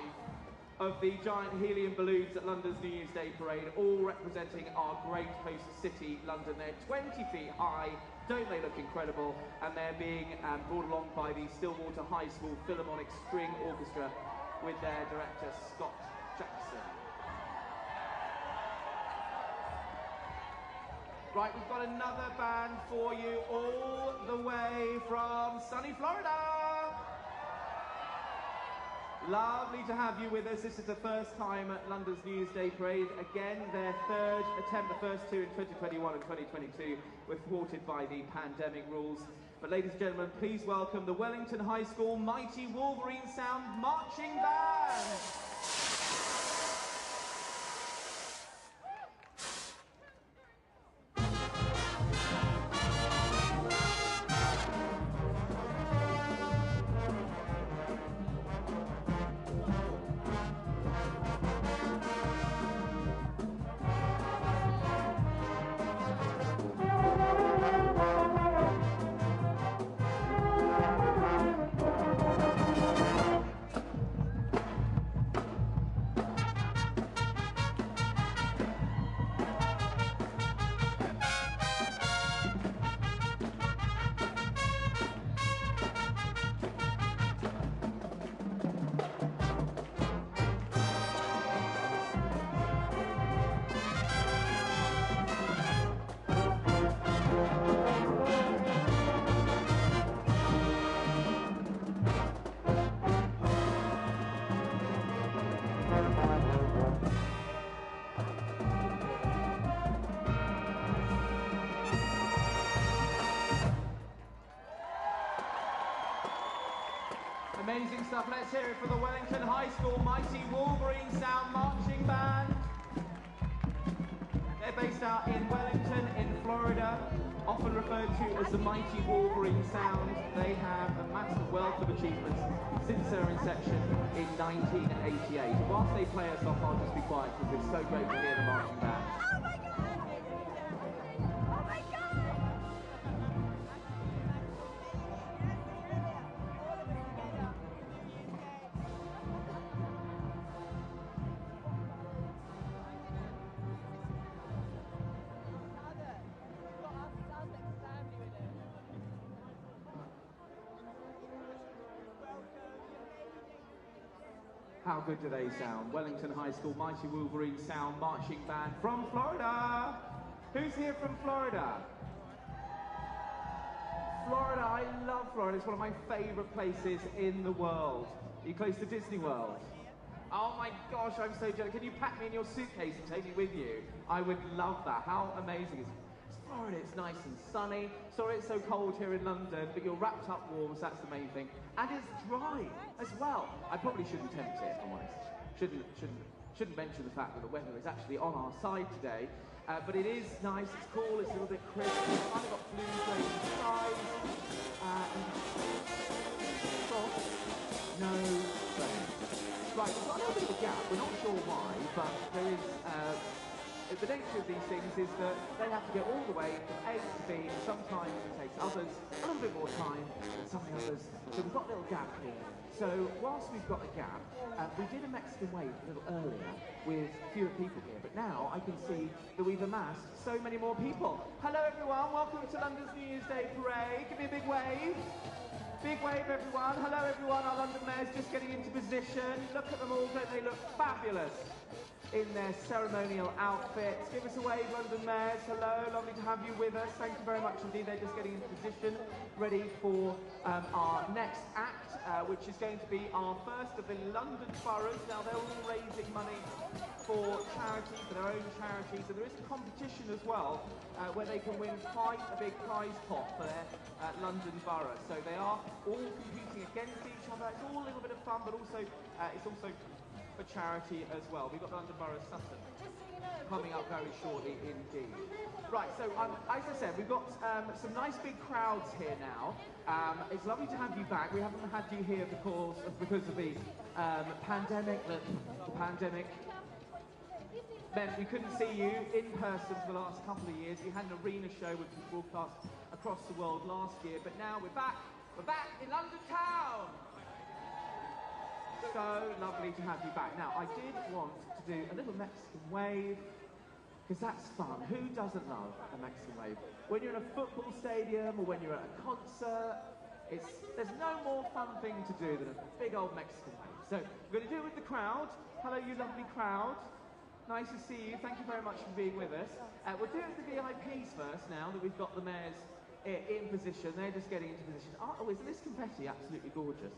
of the giant helium balloons at London's New Year's Day parade, all representing our great host city, London. They're 20 feet high, don't they look incredible? And they're being brought along by the Stillwater High School Philharmonic String Orchestra with their director, Scott Jackson. Right, we've got another band for you all the way from sunny Florida. Lovely to have you with us. This is the first time at London's New Year's Day Parade. Again, their third attempt. The first two in 2021 and 2022 were thwarted by the pandemic rules. But ladies and gentlemen, please welcome the Wellington High School Mighty Wolverine Sound Marching Band. Amazing stuff. Let's hear it for the Wellington High School Mighty Wolverine Sound Marching Band. They're based out in Wellington in Florida, often referred to as the Mighty Wolverine Sound. They have a massive wealth of achievements since their inception in 1988. Whilst they play us off, I'll just be quiet because it's so great to hear the marching band. Oh my God! Oh my God! How good do they sound? Wellington High School Mighty Wolverine Sound Marching Band from Florida. Who's here from Florida? Florida, I love Florida. It's one of my favorite places in the world. Are you close to Disney World? Oh my gosh, I'm so jealous. Can you pack me in your suitcase and take me with you? I would love that. How amazing is it? Florida, it's nice and sunny. Sorry it's so cold here in London, but you're wrapped up warm, so that's the main thing. And it's dry as well. I probably shouldn't tempt it, if I'm honest. Shouldn't mention the fact that the weather is actually on our side today. But it is nice, it's cool, it's a little bit crisp. We've kind of got blue grey skies. And soft, no rain. Right, we've got a little bit of a gap. We're not sure why, but there is... the nature of these things is that they have to get all the way from A to B. Sometimes it takes others a little bit more time than some of the others. So we've got a little gap here. So whilst we've got a gap, we did a Mexican wave a little earlier with fewer people here. But now I can see that we've amassed so many more people. Hello everyone, welcome to London's New Year's Day Parade. Give me a big wave. Big wave everyone. Hello everyone, our London Mayor's just getting into position. Look at them all, don't they look fabulous in their ceremonial outfits. Give us a wave, London Mayors. Hello, lovely to have you with us. Thank you very much indeed. They're just getting into position, ready for our next act, which is going to be our first of the London boroughs. Now, they're all raising money for charity, for their own charities, and there is a competition as well, where they can win quite a big prize pot for their London borough. So they are all competing against each other. It's all a little bit of fun, but also it's also for charity as well. We've got London Borough of Sutton coming up very shortly indeed. Right, so as I said, we've got some nice big crowds here now. It's lovely to have you back. We haven't had you here because of the pandemic. The pandemic meant we couldn't see you in person for the last couple of years. We had an arena show which was broadcast across the world last year, but now we're back. We're back in London town. So lovely to have you back. Now, I did want to do a little Mexican wave, because that's fun. Who doesn't love a Mexican wave? When you're in a football stadium or when you're at a concert, there's no more fun thing to do than a big old Mexican wave. So we're going to do it with the crowd. Hello, you lovely crowd. Nice to see you. Thank you very much for being with us. We'll do it with the VIPs first now that we've got the mayors in position. They're just getting into position. Oh, isn't this confetti absolutely gorgeous?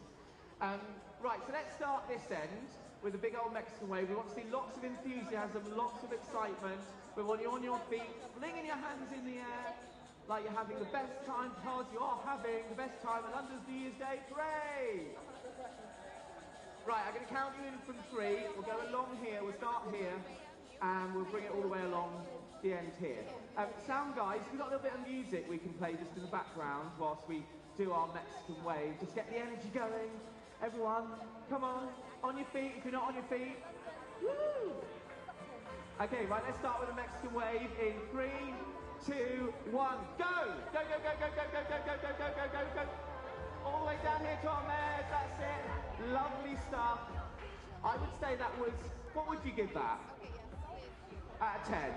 Right, so let's start this end with a big old Mexican wave. We want to see lots of enthusiasm, lots of excitement. We want you on your feet, flinging your hands in the air, like you're having the best time, because you are having the best time at London's New Year's Day Parade. Right, I'm going to count you in from 3. We'll go along here, we'll start here, and we'll bring it all the way along the end here. Sound guys, if we've got a little bit of music we can play just in the background whilst we do our Mexican wave. Just get the energy going. Everyone, come on your feet if you're not on your feet. Woo! Okay, right, let's start with the Mexican wave in 3, 2, 1, go! Go, go, go, go, go, go, go, go, go, go, go, go, go. All the way down here to our mares, that's it. Lovely stuff. I would say that was, what would you give that? Out of 10?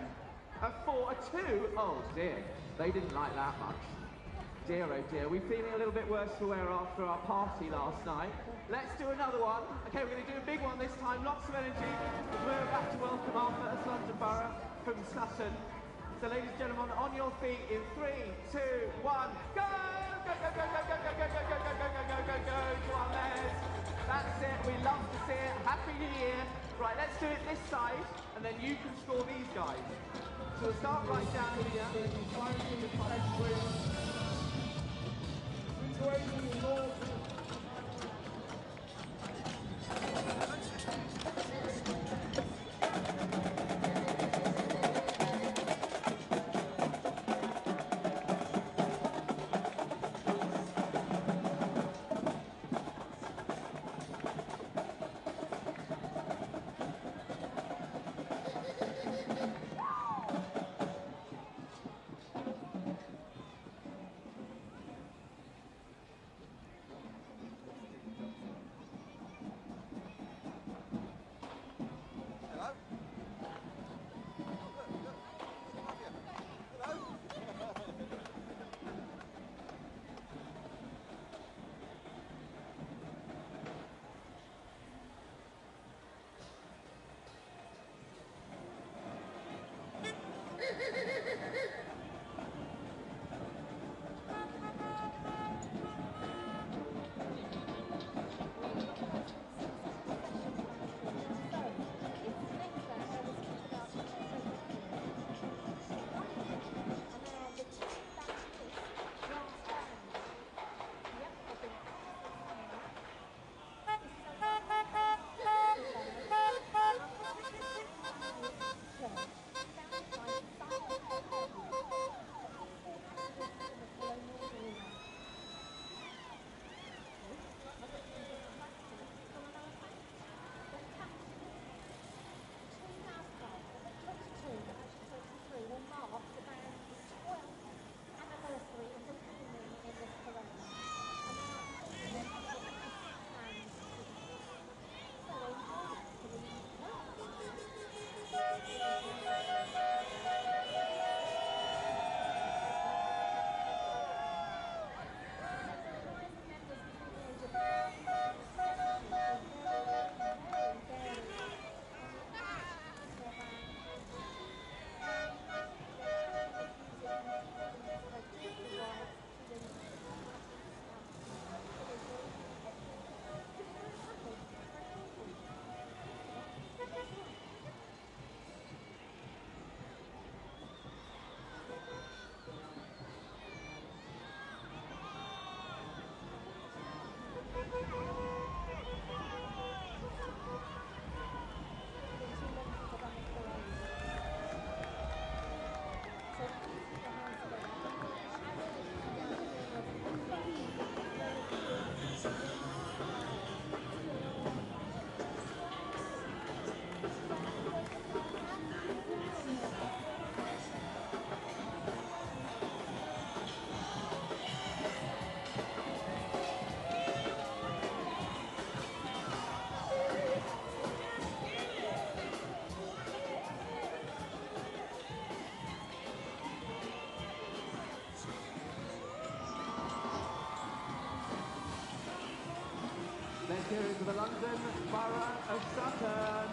A 4, a 2? Oh dear, they didn't like that much. Dear, oh dear, we're feeling a little bit worse for wear after our party last night. Let's do another one. Okay, we're going to do a big one this time, lots of energy. We're about to welcome our first London Borough from Sutton. So ladies and gentlemen, on your feet in 3, 2, 1, go! Go, go, go, go, go, go, go, go, go, go, go, go, go, go, to our mares. That's it, we love to see it. Happy New Year. Right, let's do it this side, and then you can score these guys. So we'll start right down here. Let's go to the London Borough of Sutton.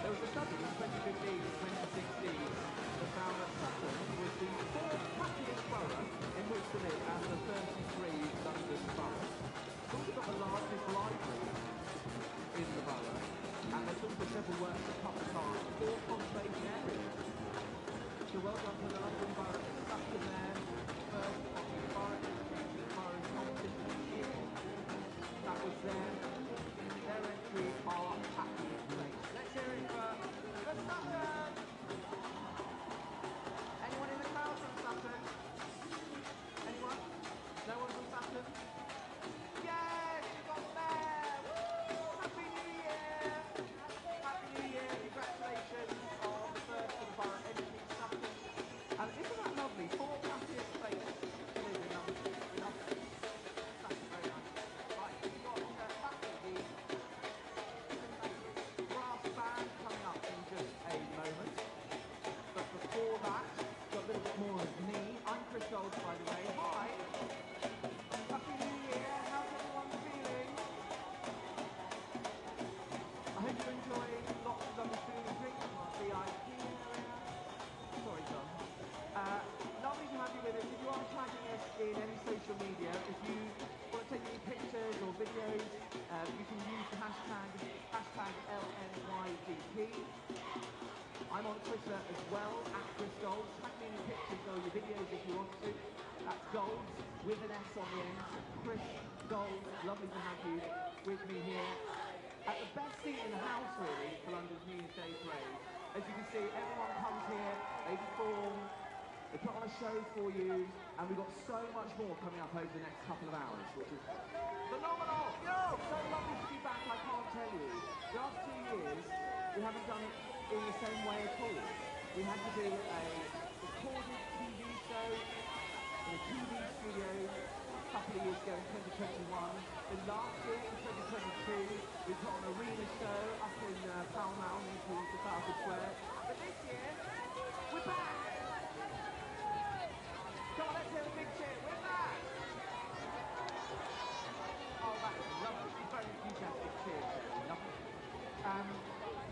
There was a study in 2015 and 2016 that found that Sutton was the fourth happiest borough in which to live out of the 33 well done to the London Borough of Sutton there. First of the borough competition this year. That was them. Their entry are happy place. Let's hear it for Sutton. Anyone in the crowd from Sutton? Anyone? No one from Sutton? Yes, you got there! Woo! Happy New Year! Happy New Year! Congratulations on the first of the borough entry, Sutton. And isn't that lovely? 4 happiest places to live in London. That's very nice. Right, we've got Sutton, the brass band coming up in just a moment. But before that, got a little bit more of me. I'm Chris Gold, by the way. Hi. Happy New Year. How's everyone feeling? I hope you're enjoying lots of lovely food and drink from our VIP area. Sorry, John. Lovely to have you with us. If you are tagging us in any social media, if you want to take any pictures or videos, you can use the hashtag LNYDP. I'm on Twitter as well, @ChrisGold. Tag me in your pictures or your videos if you want to. That's Gold with an S on the end. Chris Gold, lovely to have you with me here. At the best seat in the house, really, for London's New Year's Day parade. As you can see, everyone comes here, they perform, they put on a show for you, and we've got so much more coming up over the next couple of hours, which is phenomenal! Yo! So lovely to be back, I can't tell you. The last 2 years, we haven't done it in the same way at all. We had to do a recorded TV show in a TV studio a couple of years ago in 2021. Then last year, in 2022, we put on an arena show up in Pall Mall towards the Trafalgar Square. But this year, we're back! Come on, let's hear a big cheer. We're back! Oh, that's lovely. Very enthusiastic cheers there. Lovely.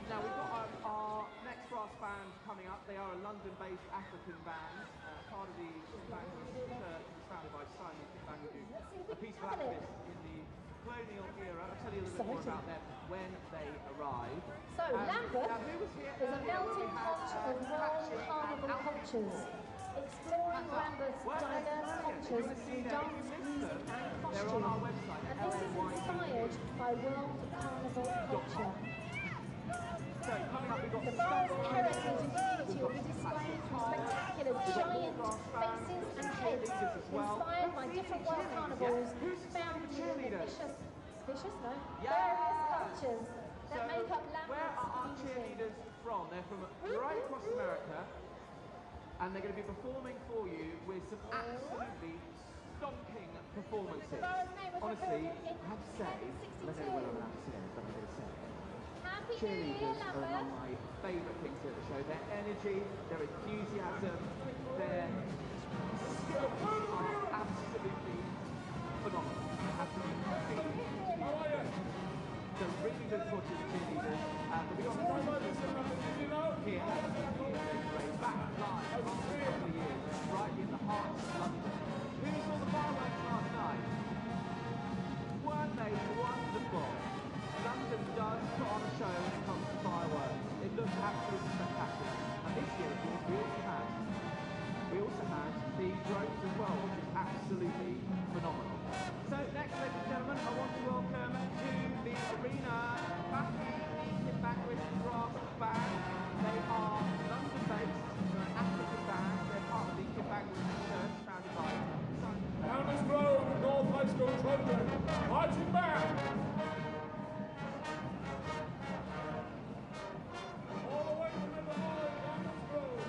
Now we've got our next brass band coming up. They are a London-based African band, part of the Kimbangles Church, founded by Simon Kimbangu, a peaceful activist in the colonial era. I'll tell you a little bit more about them when they arrive. So Lambeth now, who was here is a earlier? melting pot of world carnival cultures. Exploring Lambeth's diverse cultures through dance, music and They're on our costume. website, And this is inspired by world carnival culture. So coming up, we've got The borough's heritage and unity will be displayed through spectacular giant faces and heads inspired by different world carnivals found within the various cultures that make up where are our Lambeth's cheerleaders from? They're from right across America, and they're going to be performing for you with some absolutely stonking performances. Honestly, I have to say, I don't know what I'm allowed to say, but I'm going to say it. Cheerleaders are one of my favourite things at the show. Their energy, their enthusiasm, their skills are absolutely phenomenal. So really good footage of cheerleaders. But we got here at the parade, back live after a couple of years, right in the heart of London. Who saw the fireworks last night? Weren't they wonderful? London does put on a show when it comes to fireworks. It looks absolutely spectacular. And this year, of course, we also had the drones as well, which is absolutely phenomenal. So next, ladies and gentlemen, I want to welcome to the arena Backy Kimbangles Brass Band. They are London-based, they're an African band. They're part of the Kimbangles Church, founded by Simon. Downers Road, North High School children, marching back! All the way to River High, Downers Road.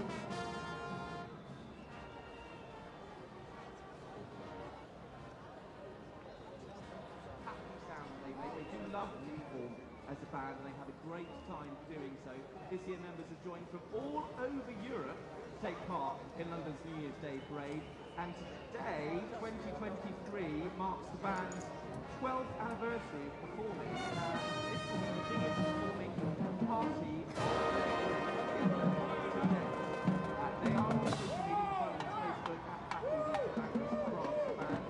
Happy sound they make. They do love to perform as a band, and they have a great time doing so. This year, members have joined from all over Europe to take part in London's New Year's Day parade. And today, 2023, marks the band's 12th anniversary of performing. This will be the biggest performing party today. They are on social media, on Facebook at Happy Brass Band.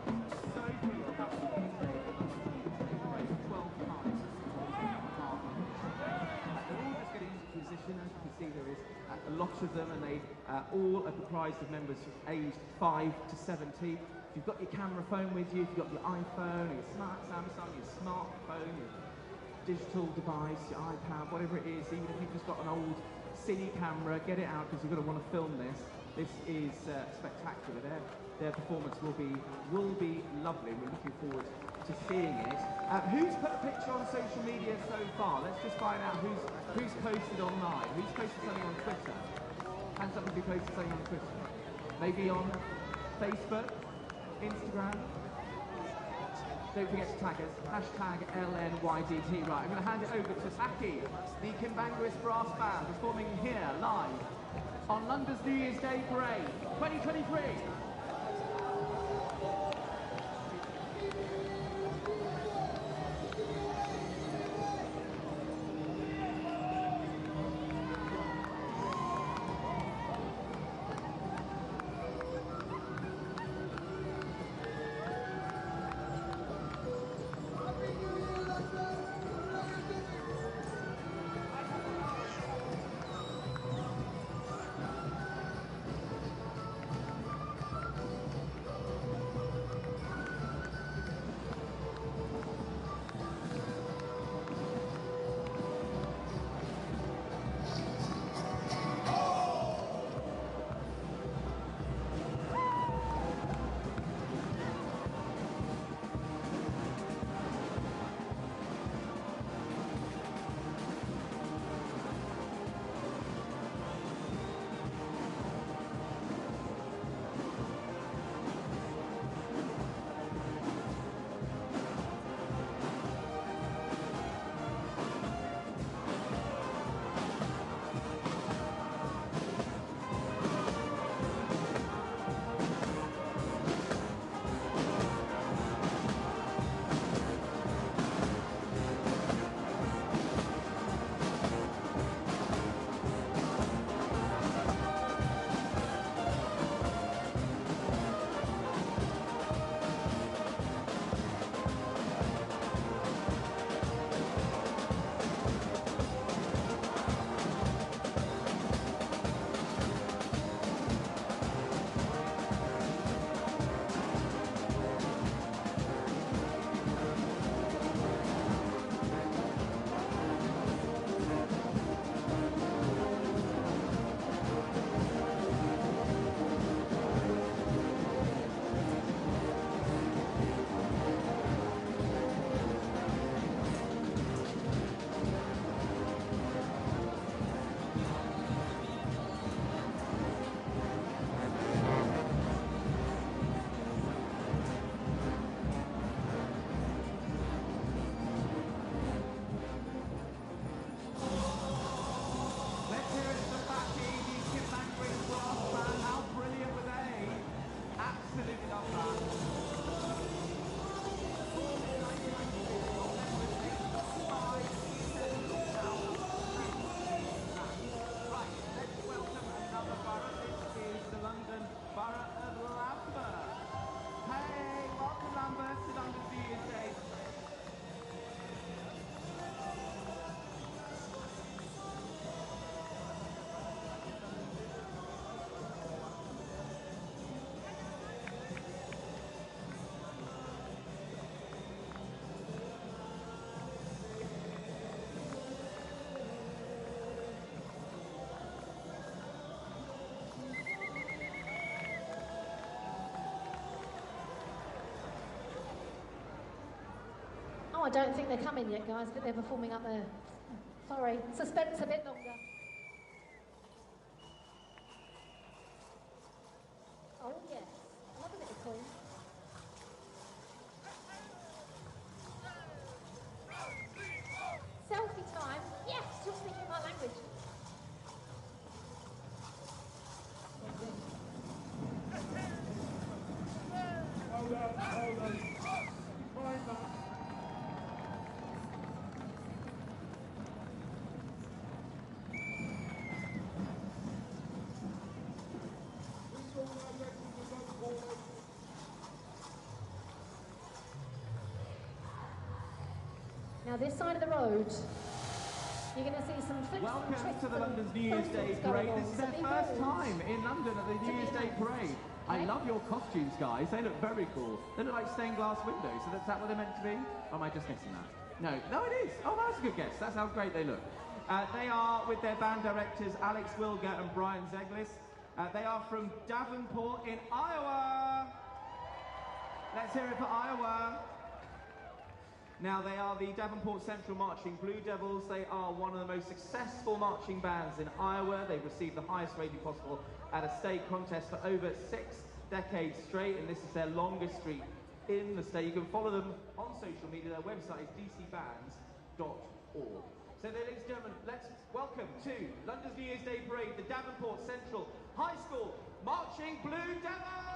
So pleased to have them here today for London's New Year's Day parade 12 times. They're all just getting into position. As you can see, there is a a lot of them, and they all are comprised of members aged 5 to 70. If you've got your camera phone with you, if you've got your iPhone, your smart Samsung, your smartphone, your digital device, your iPad, whatever it is, even if you've just got an old cine camera, get it out because you're going to want to film this. This is spectacular. Their performance will be lovely. We're looking forward to seeing it. Who's put a picture on social media so far? Let's just find out who's posted online. Who's posted something on Twitter? Hands up if you posted something on Twitter. Maybe on Facebook? Instagram. Don't forget to tag us. Hashtag LNYDT. Right, I'm going to hand it over to Saki, the Kimbanguist Brass Band, performing here live on London's New Year's Day Parade 2023. Oh, I don't think they're coming yet, guys. I think they're performing up there. Sorry, suspense a bit longer. Oh, yes. Love a bit of Queen. Selfie time. Yes, you're speaking my language. Hold on. Right back. Now this side of the road You're going to see some flips Welcome and tricks to the and London's New Year's Day photos Parade. going This is on. their So be first bold time in London at the New to Year's be Day nice. Parade. I Okay. love your costumes, guys. They look very cool. They look like stained glass windows. So that's that what they're meant to be? Or am I just guessing that? No, it is. Oh, that's a good guess. That's how great they look. They are with their band directors Alex Wilger and Brian Zeglis. They are from Davenport in Iowa. Let's hear it for Iowa. Now, they are the Davenport Central Marching Blue Devils. They are one of the most successful marching bands in Iowa. They've received the highest rating possible at a state contest for over 6 decades straight, and this is their longest streak in the state. You can follow them on social media. Their website is dcbands.org. So, ladies and gentlemen, let's welcome to London's New Year's Day Parade, the Davenport Central High School Marching Blue Devils!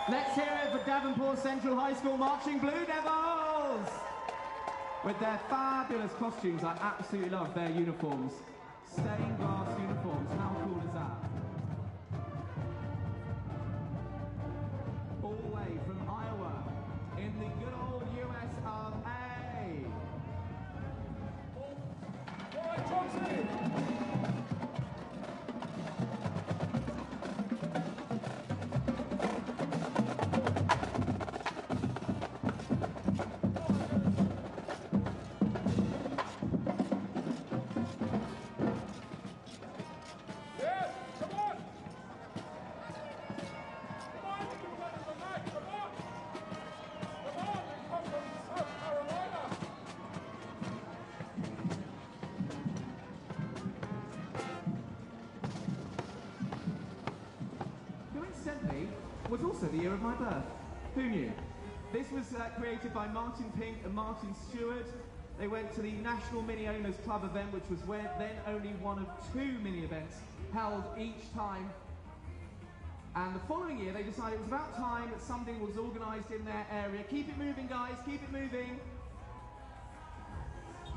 Let's hear it for Davenport Central High School Marching Blue Devils! With their fabulous costumes, I absolutely love their uniforms. Stained glass uniforms, how cool is that? All the way from Iowa, in the good old US of A. All right, Chauncey! Yes, come on! Come on, you can run the night, come on! Come on, they come from South Carolina! Coincidentally, was also the year of my birth. Who knew? This was created by Martin Pink and Martin Stewart. They went to the National Mini Owners Club event, which was where then only one of 2 mini events held each time. And the following year, they decided it was about time that something was organised in their area. Keep it moving, guys, keep it moving.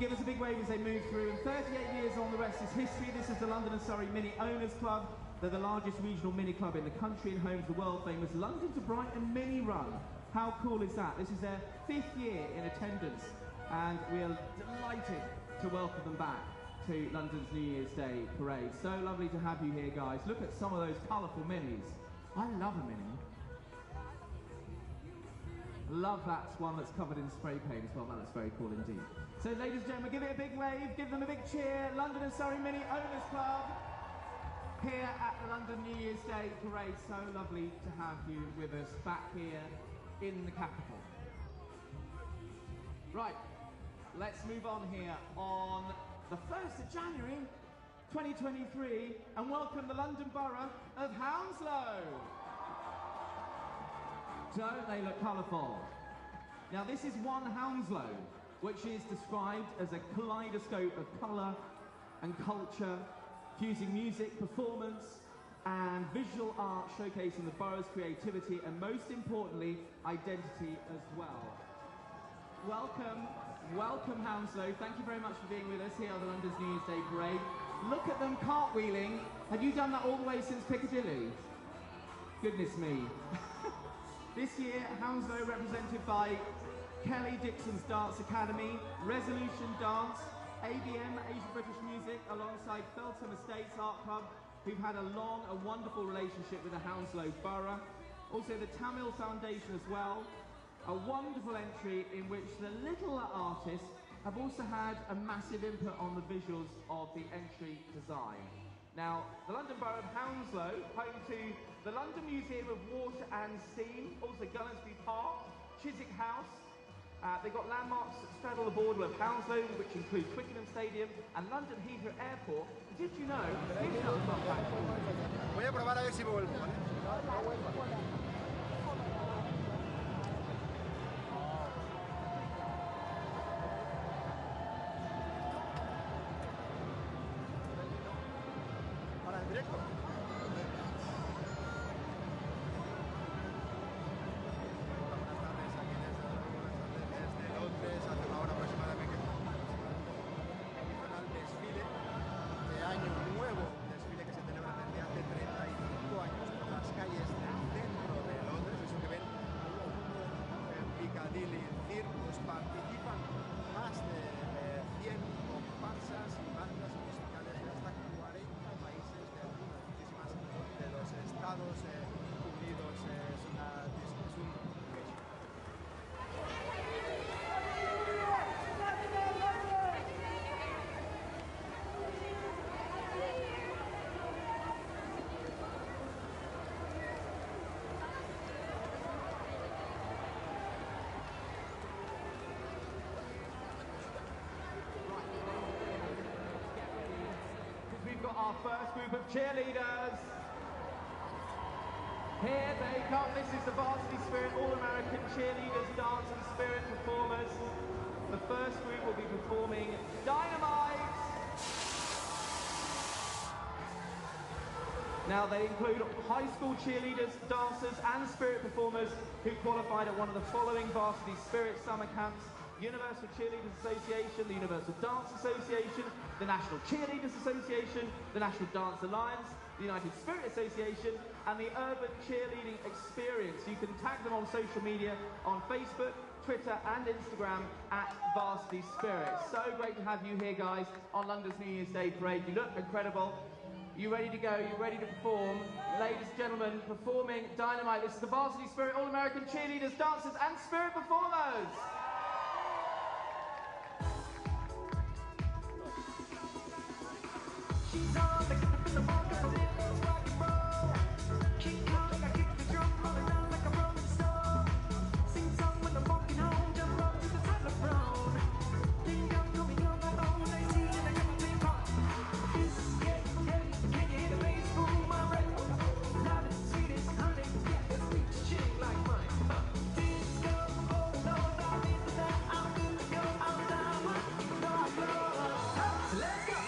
Give us a big wave as they move through. And 38 years on, the rest is history. This is the London and Surrey Mini Owners Club. They're the largest regional mini club in the country and home to the world-famous London to Brighton Mini Run. How cool is that? This is their 5th year in attendance, and we are delighted to welcome them back to London's New Year's Day Parade. So lovely to have you here, guys. Look at some of those colourful minis. I love a mini. Love that one that's covered in spray paint as well. That looks very cool indeed. So, ladies and gentlemen, give it a big wave, give them a big cheer. London and Surrey Mini Owners Club here at the London New Year's Day Parade. So lovely to have you with us back here in the capital. Right, let's move on here on the 1st of January 2023 and welcome the London Borough of Hounslow. Don't they look colourful? Now this is one Hounslow, which is described as a kaleidoscope of colour and culture, fusing music, performance and visual art, showcasing the borough's creativity and most importantly, identity as well. Welcome Hounslow. Thank you very much for being with us here on the London's New Year's Day Parade. Look at them cartwheeling. Have you done that all the way since Piccadilly? Goodness me. This year, Hounslow represented by Kelly Dixon's Dance Academy, Resolution Dance, ABM, Asian British Music, alongside Feltham Estates Art Club, who've had a long and wonderful relationship with the Hounslow Borough. Also the Tamil Foundation as well. A wonderful entry in which the little artists have also had a massive input on the visuals of the entry design. Now, the London Borough of Hounslow, home to the London Museum of Water and Steam, also Gunnersbury Park, Chiswick House. They've got landmarks that straddle the border of Hounslow, which include Twickenham Stadium and London Heathrow Airport. Did you know? Here's another fun fact. Voy a probar a ver si vuelvo, ¿vale? Para el directo. Buenas tardes, aquí desde Londres, hace una hora aproximadamente. Empieza el desfile de Año Nuevo, un desfile que se celebra desde hace 35 años por las calles del centro de Londres. Eso que ven en Piccadilly Circus. Participan más de 100 comparsas y bandas musicales de hasta 40 países de muchísimas de los Estados Unidos. Es un We've got our first group of cheerleaders. Here they come. This is the Varsity Spirit All-American Cheerleaders Dance and Spirit Performers. The first group will be performing Dynamite. Now they include high school cheerleaders, dancers and spirit performers who qualified at one of the following Varsity Spirit summer camps: Universal Cheerleaders Association, the Universal Dance Association, the National Cheerleaders Association, the National Dance Alliance, the United Spirit Association, and the Urban Cheerleading Experience. You can tag them on social media on Facebook, Twitter and Instagram at Varsity Spirit. So great to have you here, guys, on London's New Year's Day parade. You look incredible. You ready to go? You ready to perform? Ladies and gentlemen, performing Dynamite. This is the Varsity Spirit All-American Cheerleaders, Dancers and Spirit Performers. She's on the clip in the market for little rock and roll. Keep calling, I kick the drum, roll it down like a rolling stone. Sing song when I'm walking home, jump up to the telephone. Ding dong, coming on my own, I see and I got my big heart. Can you hear the bass boom, my red? Loud and sweet as honey, the sweet chilling like mine. Disco, oh Lord, I'm into that, I'm good to go, I'm down, you know I blow. So let's go.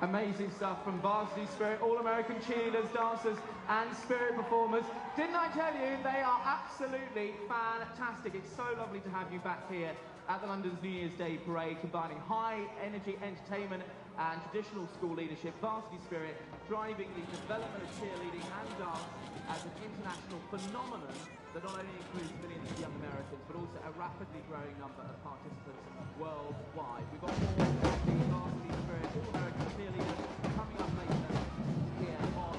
Amazing stuff from Varsity Spirit, All-American Cheerleaders, Dancers and Spirit Performers. Didn't I tell you, they are absolutely fantastic. It's so lovely to have you back here at the London's New Year's Day Parade, combining high-energy entertainment and traditional school leadership. Varsity Spirit driving the development of cheerleading and dance as an international phenomenon that not only includes millions of young Americans, but also a rapidly growing number of participants worldwide. We've got more of the Varsity Spirit All-American Cheerleaders coming up later here on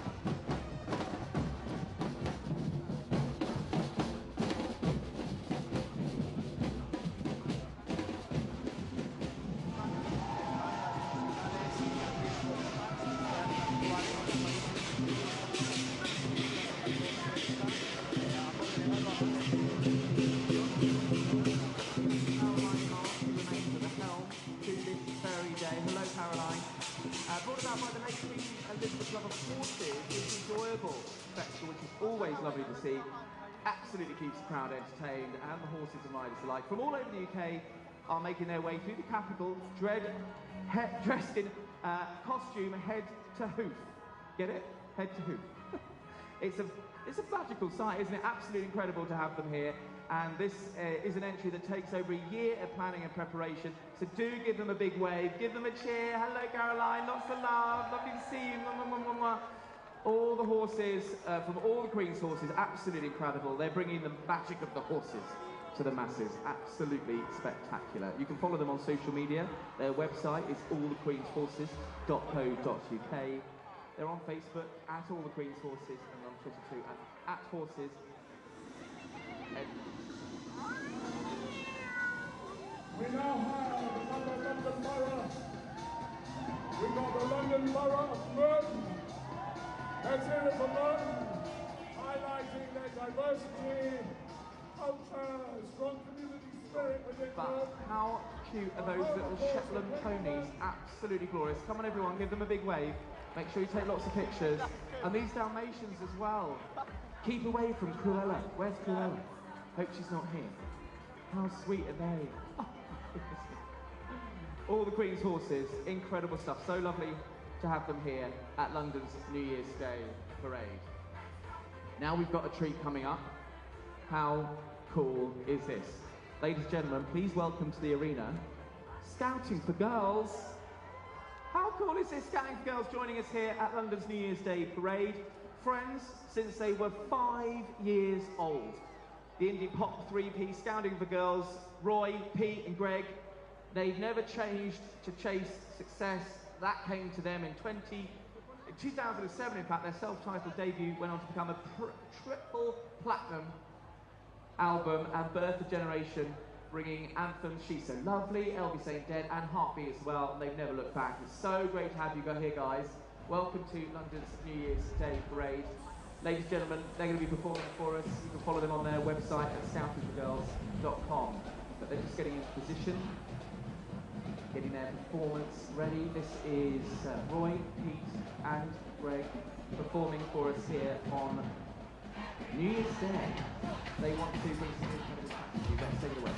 always lovely to see. Absolutely keeps the crowd entertained, and the horses and riders alike from all over the UK are making their way through the capital, dressed in costume head to hoof. Get it? Head to hoof. It's a magical sight, isn't it? Absolutely incredible to have them here. And this is an entry that takes over a year of planning and preparation. So do give them a big wave, give them a cheer. Hello, Caroline, lots of love, lovely to see you. Mwah, mwah, mwah, mwah. All the horses, from all the Queen's horses, absolutely incredible. They're bringing the magic of the horses to the masses. Absolutely spectacular. You can follow them on social media. Their website is allthequeenshorses.co.uk. They're on Facebook at All the Queen's Horses, and on Twitter too at Horses. We now have another London Borough. We've got the London Borough of Merton. Let's hear it from Merton, highlighting their diversity, culture, strong community spirit within But Merton. how cute are those little Shetland ponies? Absolutely glorious. Come on everyone, give them a big wave. Make sure you take lots of pictures. And these Dalmatians as well. Keep away from Cruella. Where's Cruella? Hope she's not here. How sweet are they? Oh, all the Queen's horses, incredible stuff. So lovely to have them here at London's New Year's Day parade. Now we've got a treat coming up. How cool is this? Ladies and gentlemen, please welcome to the arena, Scouting for Girls. How cool is this? Scouting for Girls joining us here at London's New Year's Day parade. Friends since they were 5 years old. The indie pop three-piece Scouting for Girls, Roy, Pete and Greg, they've never changed to chase success. That came to them in 2007, in fact, their self-titled debut went on to become a triple platinum album and birth a generation, bringing anthems She's So Lovely, Elvis Ain't Dead and Heartbeat as well, and they've never looked back. It's so great to have you here, guys. Welcome to London's New Year's Day parade. Ladies and gentlemen, they're going to be performing for us. You can follow them on their website at scoutingforgirls.com. But they're just getting into position, getting their performance ready. This is Roy, Pete and Greg performing for us here on New Year's Day. They want to bring some incredible tracks to you. Let's take it away.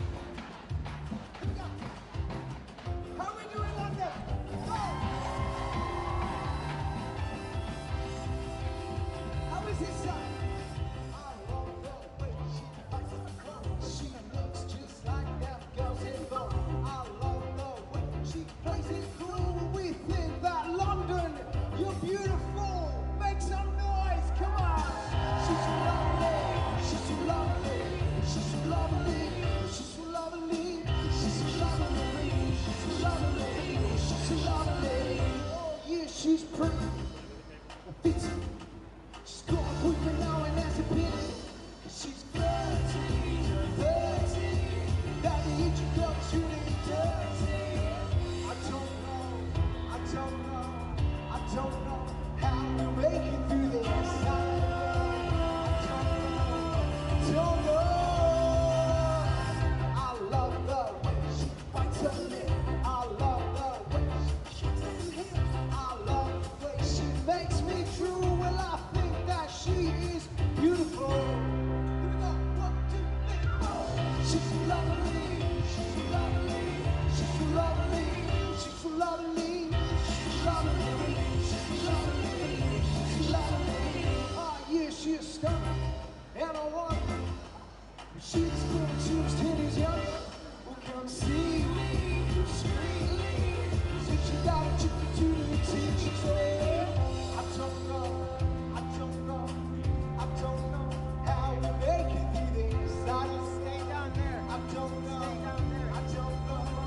How are we doing, London? How is this song? I love the way she fights the clock. She looks just like that girl's in vogue. I love the way she plays it cool. We think that London, you're beautiful. Make some noise, come on. She's so lovely, she's so lovely, she's so lovely, she's so lovely, she's so lovely, she's so lovely, she's so lovely. Oh yeah, she's pretty. Fits it. She's got a boyfriend now and that's a pity. She's 30, 30. That the age of girls really dirty. I don't know how we'll make it through this time. I don't know. I love the way she bites her lip. I love the way she kicks her hips. I love the way she makes me true. Well, I think that she is beautiful. Here we go. 1, 2, 3, 4. She's so lovely. She's so lovely. She's so lovely. She's so lovely. She's so lovely. She's so lovely. She's so lovely. Oh yeah, she's stunning. And I want her. She's good. She was 10 years younger. Well, come see me. You scream. Since she got a chicken to the teacher. I don't know how we make it through this. I just stay down there. I don't know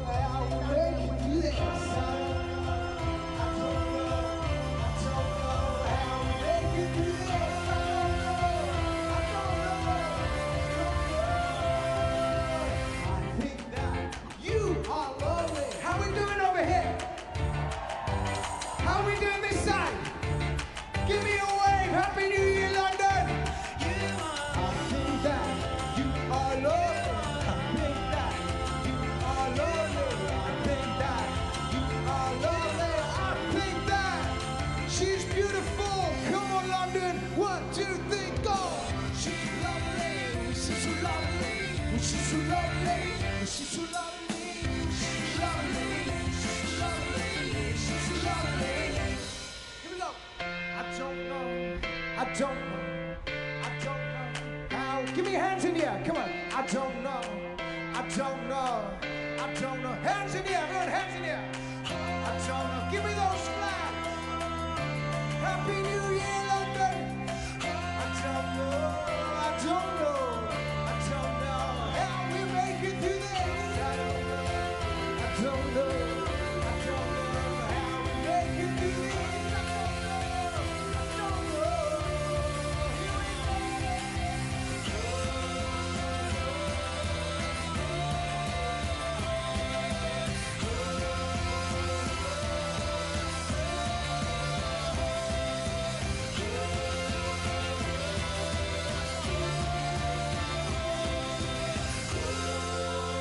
how we make it through this. I don't know how we make it through this. I think that you are lovely. How we doing over here? How we doing this side? Give me Hands in the air, come on. I don't know, I don't know, I don't know. Hands in the air, everyone, hands in the air. I don't know, give me those flags. Happy New Year, London. I don't know, I don't know, I don't know how we make it through this. I don't know, I don't know, I don't know how we make it through this.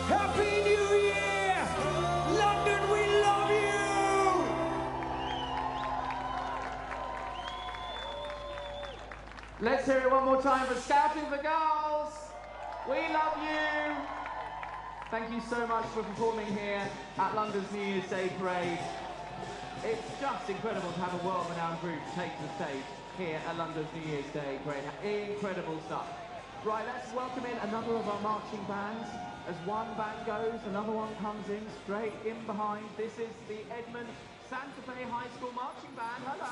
Happy New Year! London, we love you! Let's hear it one more time for Scouting for Girls. We love you. Thank you so much for performing here at London's New Year's Day Parade. It's just incredible to have a world-renowned group take the stage here at London's New Year's Day Parade. Incredible stuff. Right, let's welcome in another of our marching bands. As one band goes, another one comes in straight in behind. This is the Edmund Santa Fe High School Marching Band. Hello.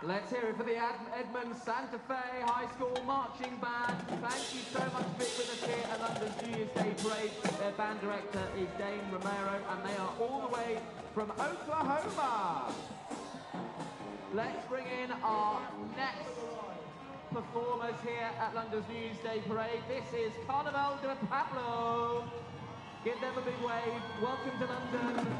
Let's hear it for the Edmund Santa Fe High School Marching Band. Thank you so much for being with us here at London's New Year's Day Parade. Their band director is Dane Romero, and they are all the way from Oklahoma. Let's bring in our next performers here at London's New Year's Day Parade. This is Carnaval de Pablo. Give them a big wave. Welcome to London.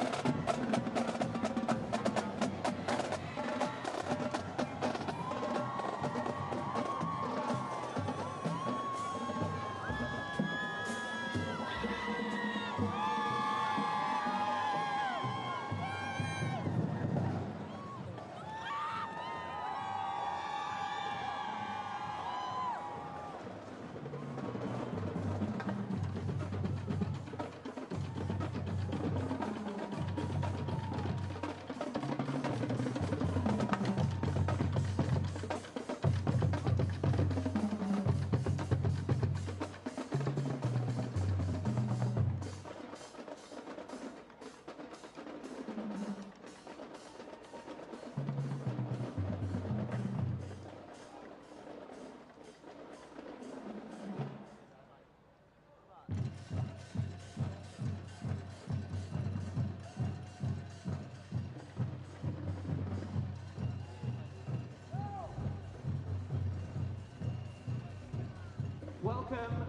Welcome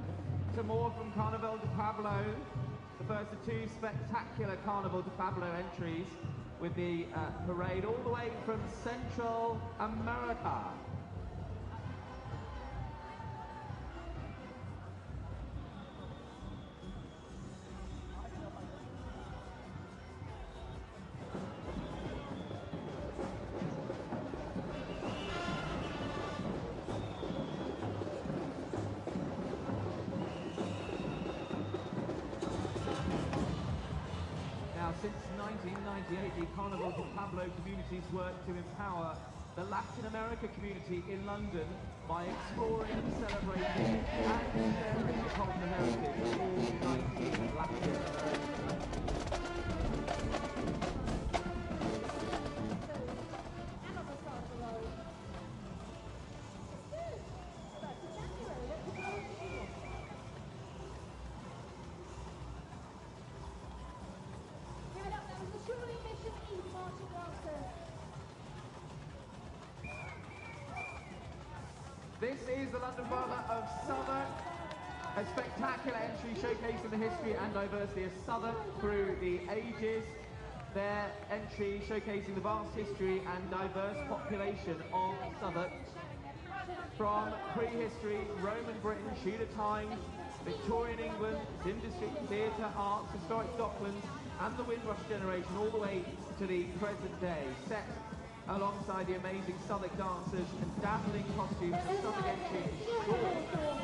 to more from Carnaval de Pablo, the first of two spectacular Carnaval de Pablo entries with the parade all the way from Central America. since 1998, the Carnival de Pablo community's worked to empower the Latin America community in London by exploring, celebrating, and sharing the cultural heritage of all 19 Latin American. This is the London Borough of Southwark, a spectacular entry showcasing the history and diversity of Southwark through the ages. Their entry showcasing the vast history and diverse population of Southwark, from prehistory, Roman Britain, Tudor times, Victorian England, industry, theatre, arts, historic Docklands, and the Windrush generation, all the way to the present day, set alongside the amazing Southwark dancers and dazzling costumes. The Southwark entry is sure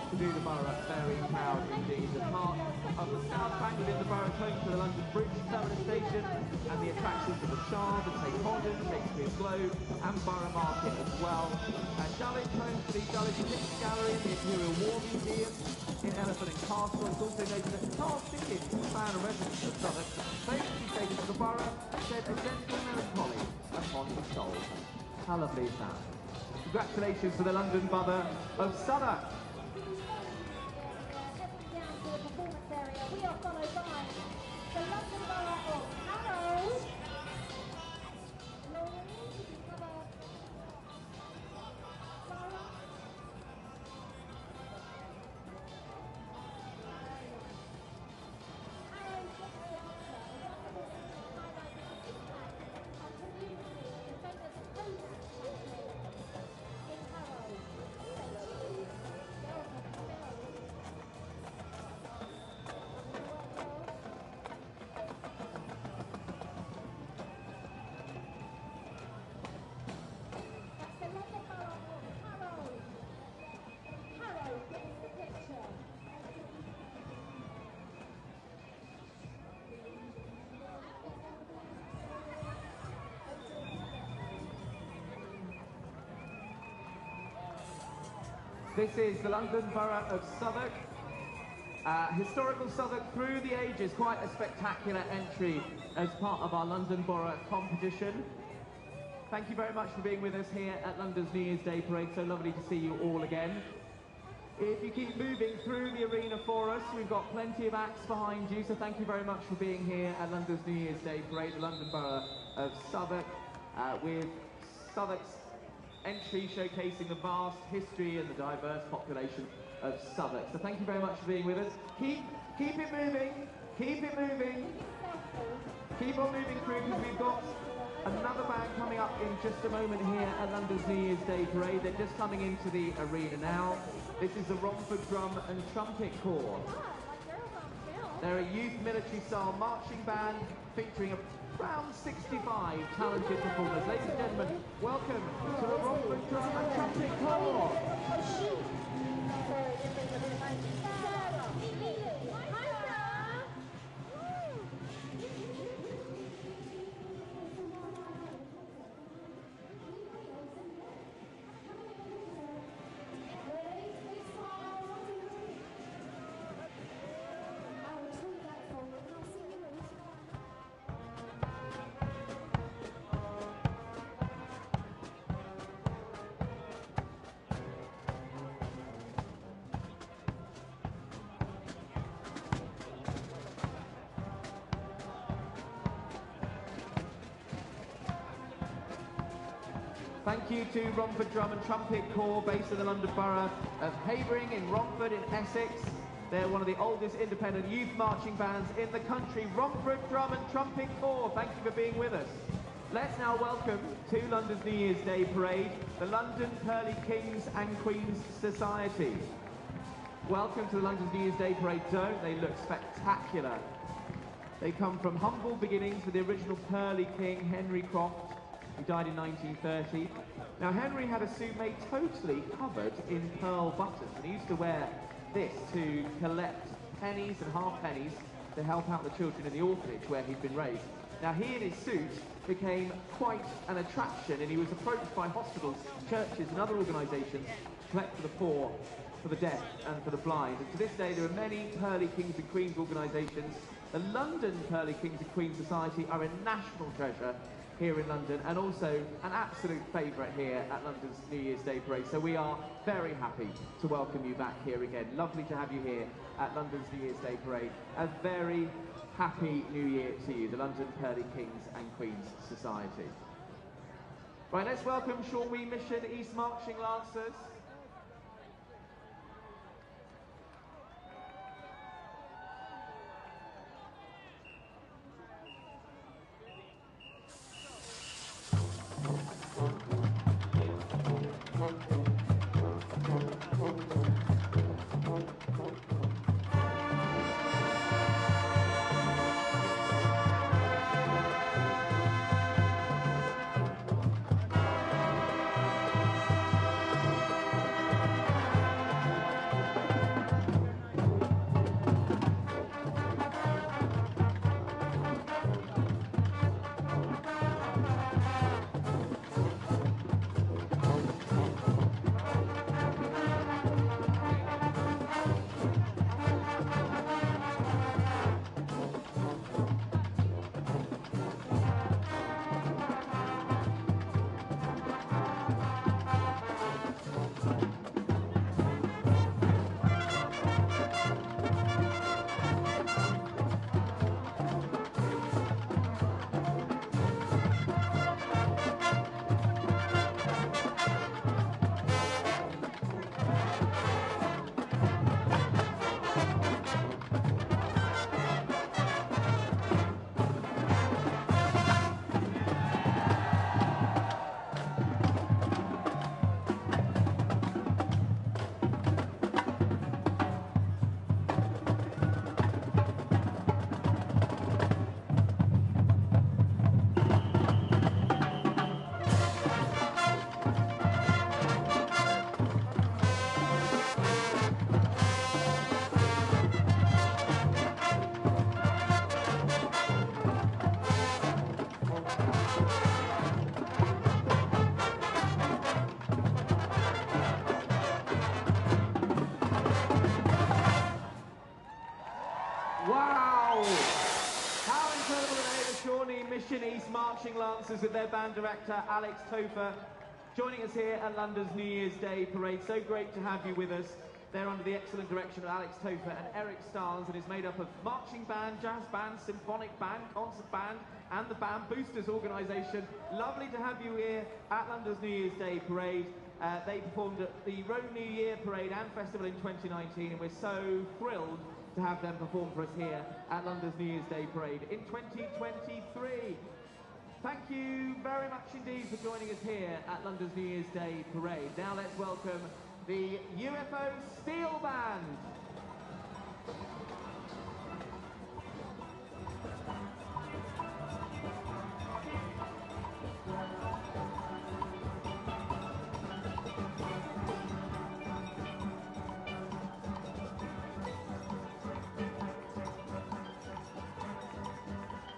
to do the borough very proud indeed. As part of the South Bank within the borough, home to the London Bridge Terminus Station and the attractions of the Shard, the St Holden, Shakespeare's Globe and Borough Market as well. Dulwich, home to the Dulwich Picture Gallery, the Imperial War Museum in Elephant and Castle. It's also noted that Charles Dickens, the fan and resident of Southwark, famously stated to the borough, said a gentle melancholy upon his soul. How lovely is that? Congratulations to the London Borough of Southwark. We are followed by the London Borough of Harrow. This is the London Borough of Southwark. Historical Southwark through the ages, quite a spectacular entry as part of our London Borough competition. Thank you very much for being with us here at London's New Year's Day Parade. So lovely to see you all again. If you keep moving through the arena for us, we've got plenty of acts behind you, so thank you very much for being here at London's New Year's Day Parade, the London Borough of Southwark, with Southwark's entry showcasing the vast history and the diverse population of Southwark. So thank you very much for being with us. Keep it moving, keep it moving. Keep on moving through, because we've got another band coming up in just a moment here at London's New Year's Day Parade. They're just coming into the arena now. This is the Romford Drum and Trumpet Corps. They're a youth military-style marching band featuring around 65 talented performers. Ladies and gentlemen, welcome to the Romford Drum and Trumpet Corps. Thank you to Romford Drum and Trumpet Corps, based in the London Borough of Havering in Romford in Essex. They're one of the oldest independent youth marching bands in the country. Romford Drum and Trumpet Corps, thank you for being with us. Let's now welcome to London's New Year's Day Parade, the London Pearly Kings and Queens Society. Welcome to the London's New Year's Day Parade, don't they look spectacular? They come from humble beginnings with the original Pearly King, Henry Croft, who died in 1930. Now, Henry had a suit made totally covered in pearl buttons, and he used to wear this to collect pennies and half pennies to help out the children in the orphanage where he'd been raised. Now, he in his suit became quite an attraction, and he was approached by hospitals, churches and other organisations to collect for the poor, for the deaf and for the blind. And to this day, there are many Pearly Kings and Queens organisations. The London Pearly Kings and Queens Society are a national treasure here in London, and also an absolute favourite here at London's New Year's Day Parade. So we are very happy to welcome you back here again. Lovely to have you here at London's New Year's Day Parade. A very happy New Year to you, the London Pearly Kings and Queens Society. Right, let's welcome, shall we, Mission East Marching Lancers. Mission East Marching Lancers with their band director Alex Topher joining us here at London's New Year's Day Parade. So great to have you with us. They're under the excellent direction of Alex Topher and Eric Starnes, and is made up of marching band, jazz band, symphonic band, concert band and the Band Boosters organisation. Lovely to have you here at London's New Year's Day Parade. They performed at the Rome New Year Parade and Festival in 2019, and we're so thrilled to have them perform for us here at London's New Year's Day Parade in 2023. Thank you very much indeed for joining us here at London's New Year's Day Parade. Now let's welcome the UFO Steel Band.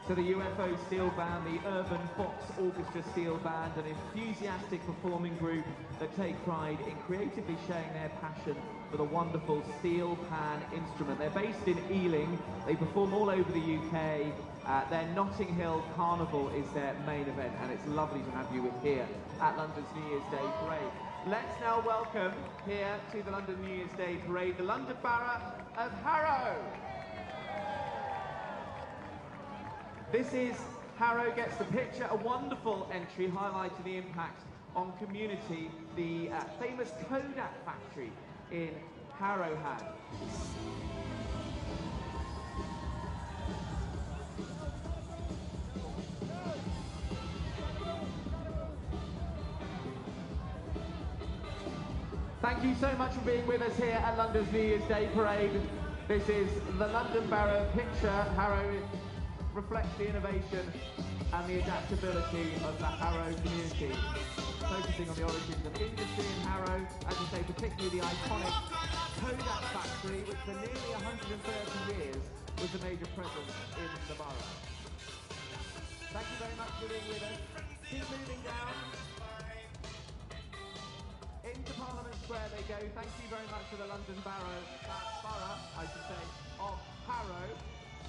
So the UFO Steel Band, the Urban Fox Orchestra Steel Band, an enthusiastic performing group that take pride in creatively sharing their passion for the wonderful steel pan instrument. They're based in Ealing. They perform all over the UK. Their Notting Hill Carnival is their main event, and it's lovely to have you here at London's New Year's Day Parade. Let's now welcome here to the London New Year's Day Parade the London Borough of Harrow. This is Harrow Gets the Picture, a wonderful entry highlighting the impact on community the famous Kodak factory in Harrow had. Thank you so much for being with us here at London's New Year's Day Parade. This is the London Borough Picture. Harrow reflects the innovation and the adaptability of the Harrow community, focusing on the origins of industry in Harrow, as I say, particularly the iconic Kodak factory, which for nearly 130 years was a major presence in the borough. very much for being with us. Keep moving down. Into Parliament Square they go. Thank you very much to the London Borough, I should say, of Harrow.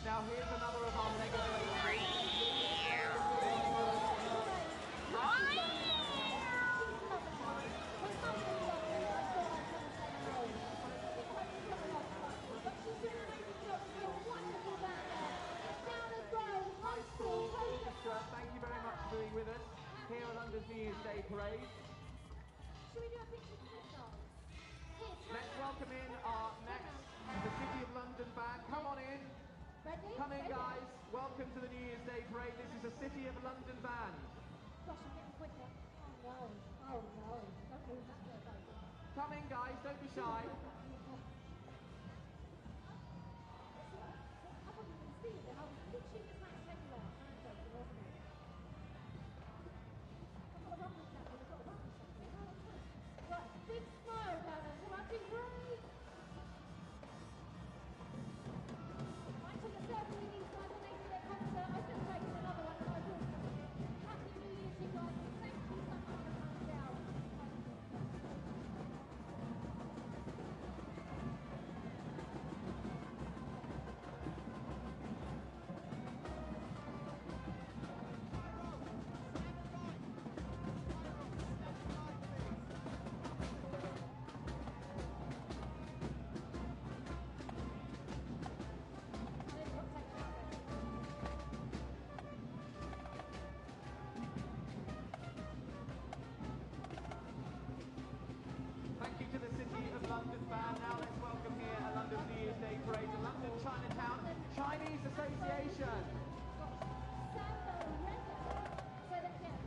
Now here's another of our mega Thank you very much for being with us here at London's New Year's Day Parade. Should we do a picture with this song? Let's welcome in our next, the City of London band. Come on in. Ready? Come in, guys. Welcome to the New Year's Day Parade. This is the City of London band. Gosh, I'm getting quicker. Oh no. Oh no. Don't move that way, baby. Come in, guys. Don't be shy. I wasn't even seeing it. I was literally just like taking that. Wasn't it? I've got a rubber jacket. I've got a rubber jacket. Right, big smile, guys. 1, 2, 3. Right to the circle with these guys when they do their concert. I've just taken another one and I will. Happy New Year to you guys. Thank you so much for coming down. Thank you to the City of London band. Now let's welcome here at London's New Year's Day Parade the London Chinatown Chinese Association. Sambo Reggae. Say that again.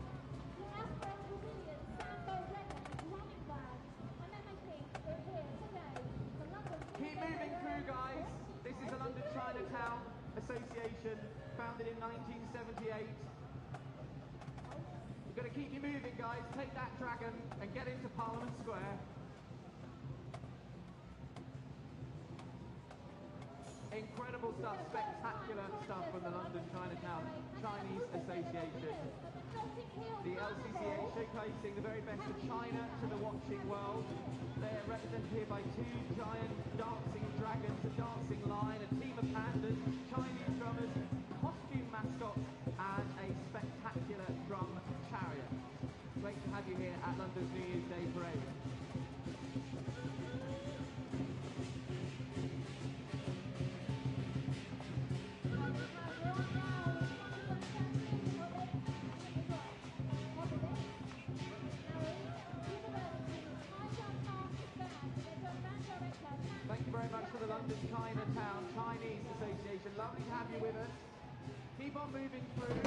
The Afro-Brazilian Sambo Reggae drumming band. And then they think they're here today. The London Keep moving through, guys. This is the London Chinatown Association, founded in 1978. We're going to keep you moving, guys. Take that dragon and get into Parliament Square. Incredible stuff, spectacular stuff from the London Chinatown Chinese Association. The LCCA showcasing the very best of China to the watching world. They're represented here by 2 giant dancing dragons, a dancing lion, a team of pandas, Chinese drummers, costume mascots, and a spectacular drum chariot. Great to have you here at London's New Year's Day Parade. Thank you very much for the London Chinatown Chinese Association. Lovely to have you with us. Keep on moving through.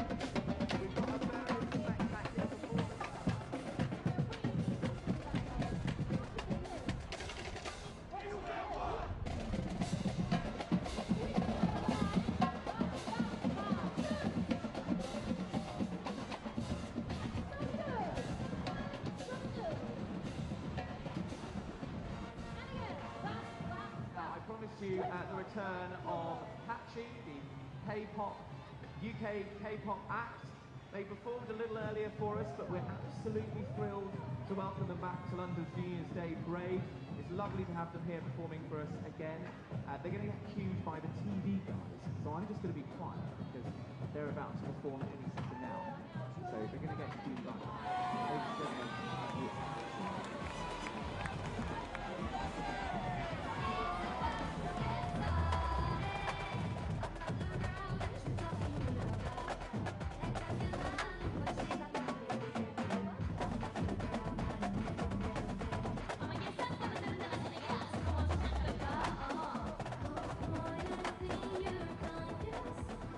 We've got a very spectacular performance. You at the return of Patchy, the K-pop, UK K-pop act. They performed a little earlier for us, but we're absolutely thrilled to welcome them back to London's New Year's Day Parade. It's lovely to have them here performing for us again. They're going to get cued by the TV guys, so I'm just going to be quiet because they're about to perform any second now. So they're going to get cued by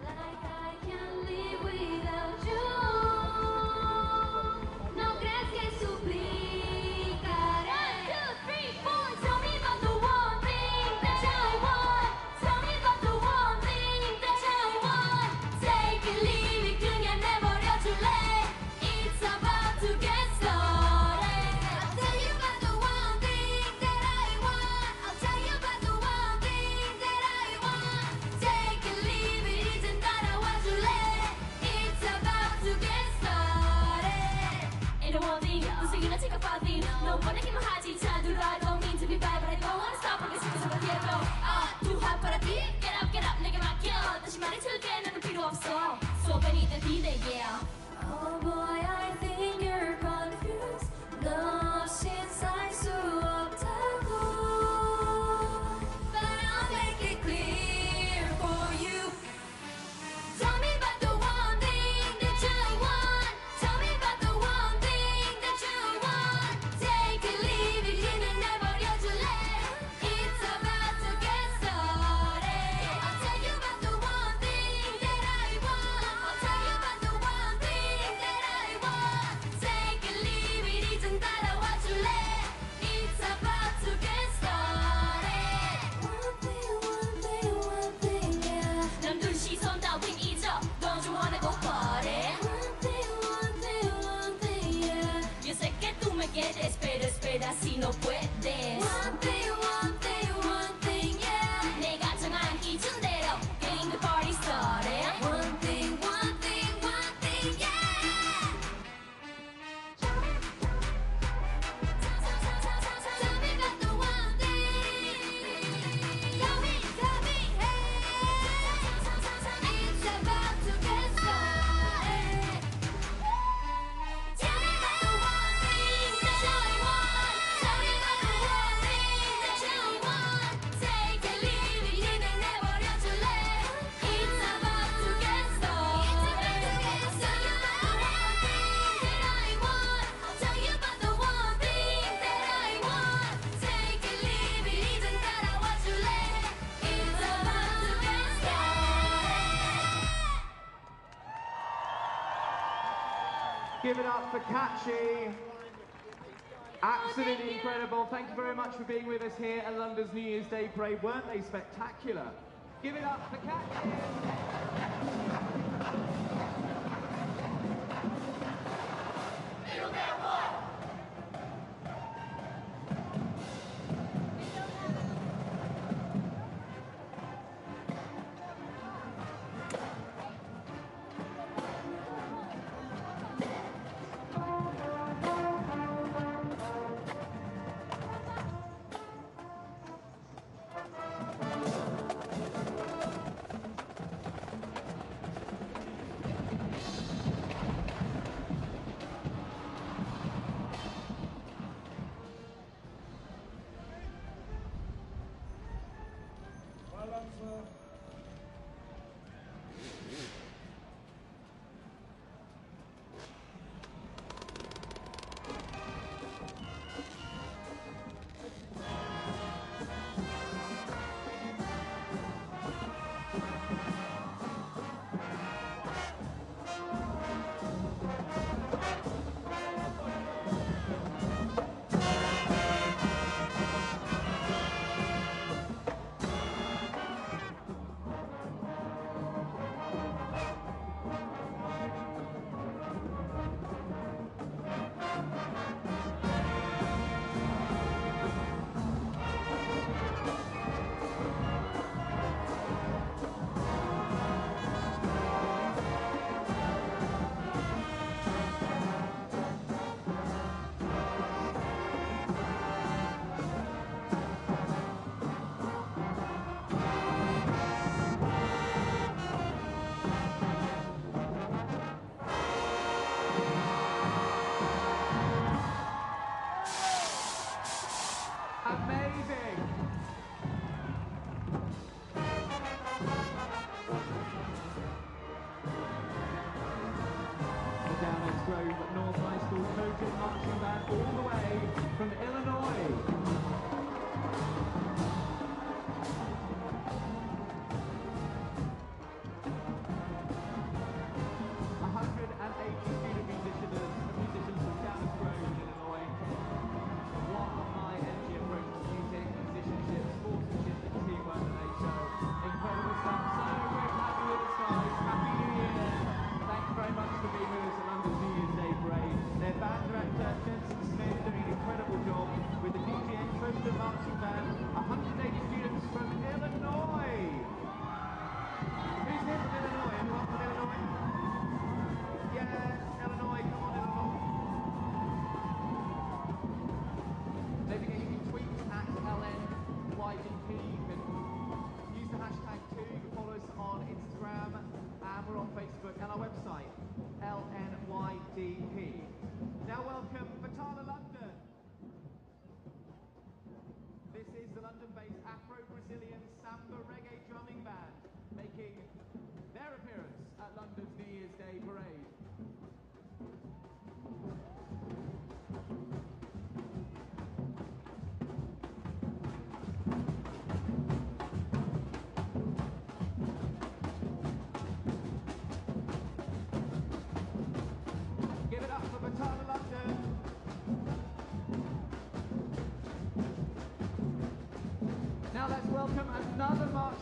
Like I can't live without you. desfile, yeah. Oh boy, I think you're confused. No, since I saw up but I'll make it clear for you. Tell me about the one thing that you want. Tell me about the one thing that you want. Take it, leave it, and never get too late. It's about to get started. I'll tell you about the one thing that I want. I'll tell you about the one thing that I want. Take it, leave it, 이젠 따라와 줄래? It's about to get started. One thing, yeah. 남들 시선 따윈 잊어. Don't you wanna go party? One thing, yeah. Yo sé que tú me quieres, pero espera si no puedes. One thing, yeah. 내가 정한 기준대로 getting the party started. One thing, yeah. Tell me about the one thing. Tell me, hey. It's about to get started. Tell me about the one thing that you want. Tell me about the one thing that you want. Take it, leave it, and never get too late. It's about to get started. Tell you about the one thing that I want. I'll tell you about the one thing that I want. Take it, leave it, 이젠 따라와 줄래? It's about to get started. Give it up for Catchy. Absolutely incredible. Thank you very much for being with us here at London's New Year's Day Parade. Weren't they spectacular? Give it up for Catchy. Well done, sir. Amazing. The Downers Grove North High School Trojan Marching Band all the way from Illinois. Student musicians from Downers Grove in Illinois. What a high energy approach to music, musicianship, sportsmanship, and teamwork that they show. Incredible stuff. So we're happy with us, guys. Happy New Year. Thank you very much for being with us at London's New Year's Day Parade. Their band director, Jensen Smith, doing an incredible job with the DJ and Trojan Marching Band.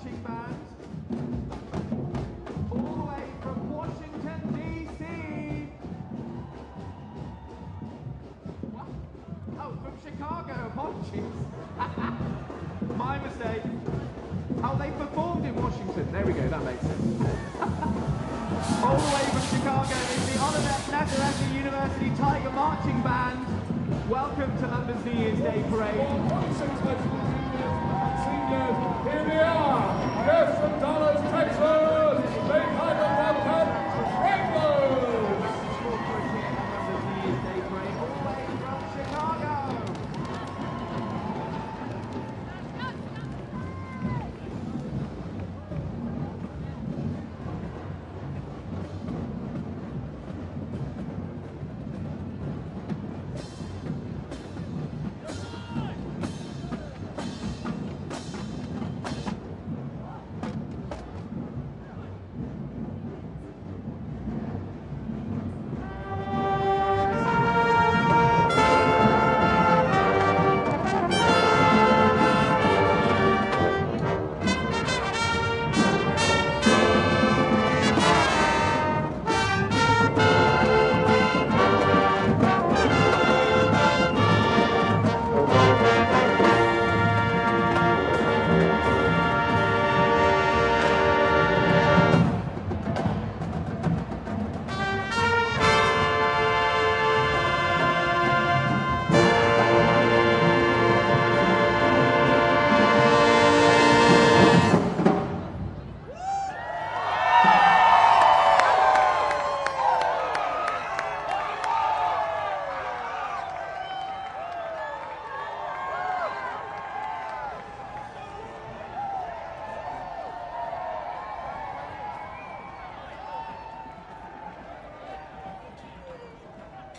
marching band. All the way from Washington, D.C. What? Oh, from Chicago, apologies. My mistake. Oh, they performed in Washington. There we go, that makes sense. All the way from Chicago is the Oliver Nazareth University Tiger Marching Band. Welcome to London's New Year's Day Parade. Here we are, yes, from Dallas, Texas, the Tiger Bobcat Wranglers. London's New Year's Day Parade, all the way from Chicago.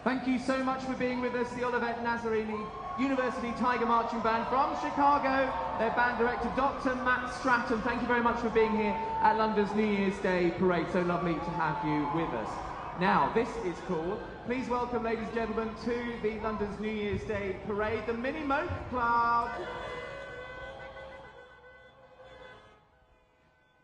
Thank you so much for being with us, the Olivet Nazarene University Tiger Marching Band from Chicago. Their band director, Dr. Matt Stratton. Thank you very much for being here at London's New Year's Day Parade. So lovely to have you with us. Now, this is cool. Please welcome, ladies and gentlemen, to the London's New Year's Day Parade, the Mini Moke Club.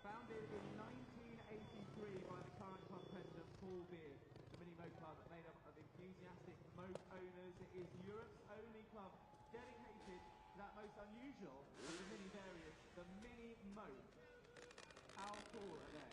Founded in 1983 by the current club president, Paul Beard, the Mini Moke Club made up of enthusiastic moke owners. It is Europe's only club dedicated to that most unusual of the mini variants, the Mini Moke. How cool are they?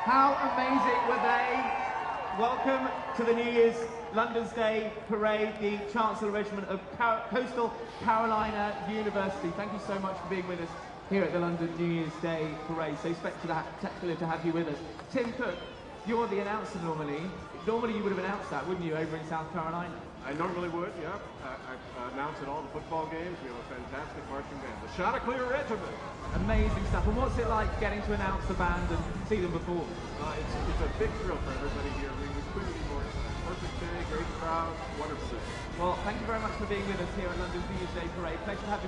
How amazing were they? Welcome to the New Year's London's Day Parade, the Chancellor Regiment of Coastal Carolina University. Thank you so much for being with us here at the London New Year's Day Parade. So spectacular to have you with us. Tim Cook, you're the announcer normally. Normally you would have announced that, wouldn't you, over in South Carolina? I normally would, yeah. I announce at all the football games. We have a fantastic marching band, the Chanticleer Regiment. Amazing stuff. And what's it like getting to announce the band and see them perform? It's a big thrill for everybody here. We couldn't be more excited. Perfect day, great crowd, wonderful day. Well, thank you very much for being with us here at London's New Year's Day Parade. Pleasure to have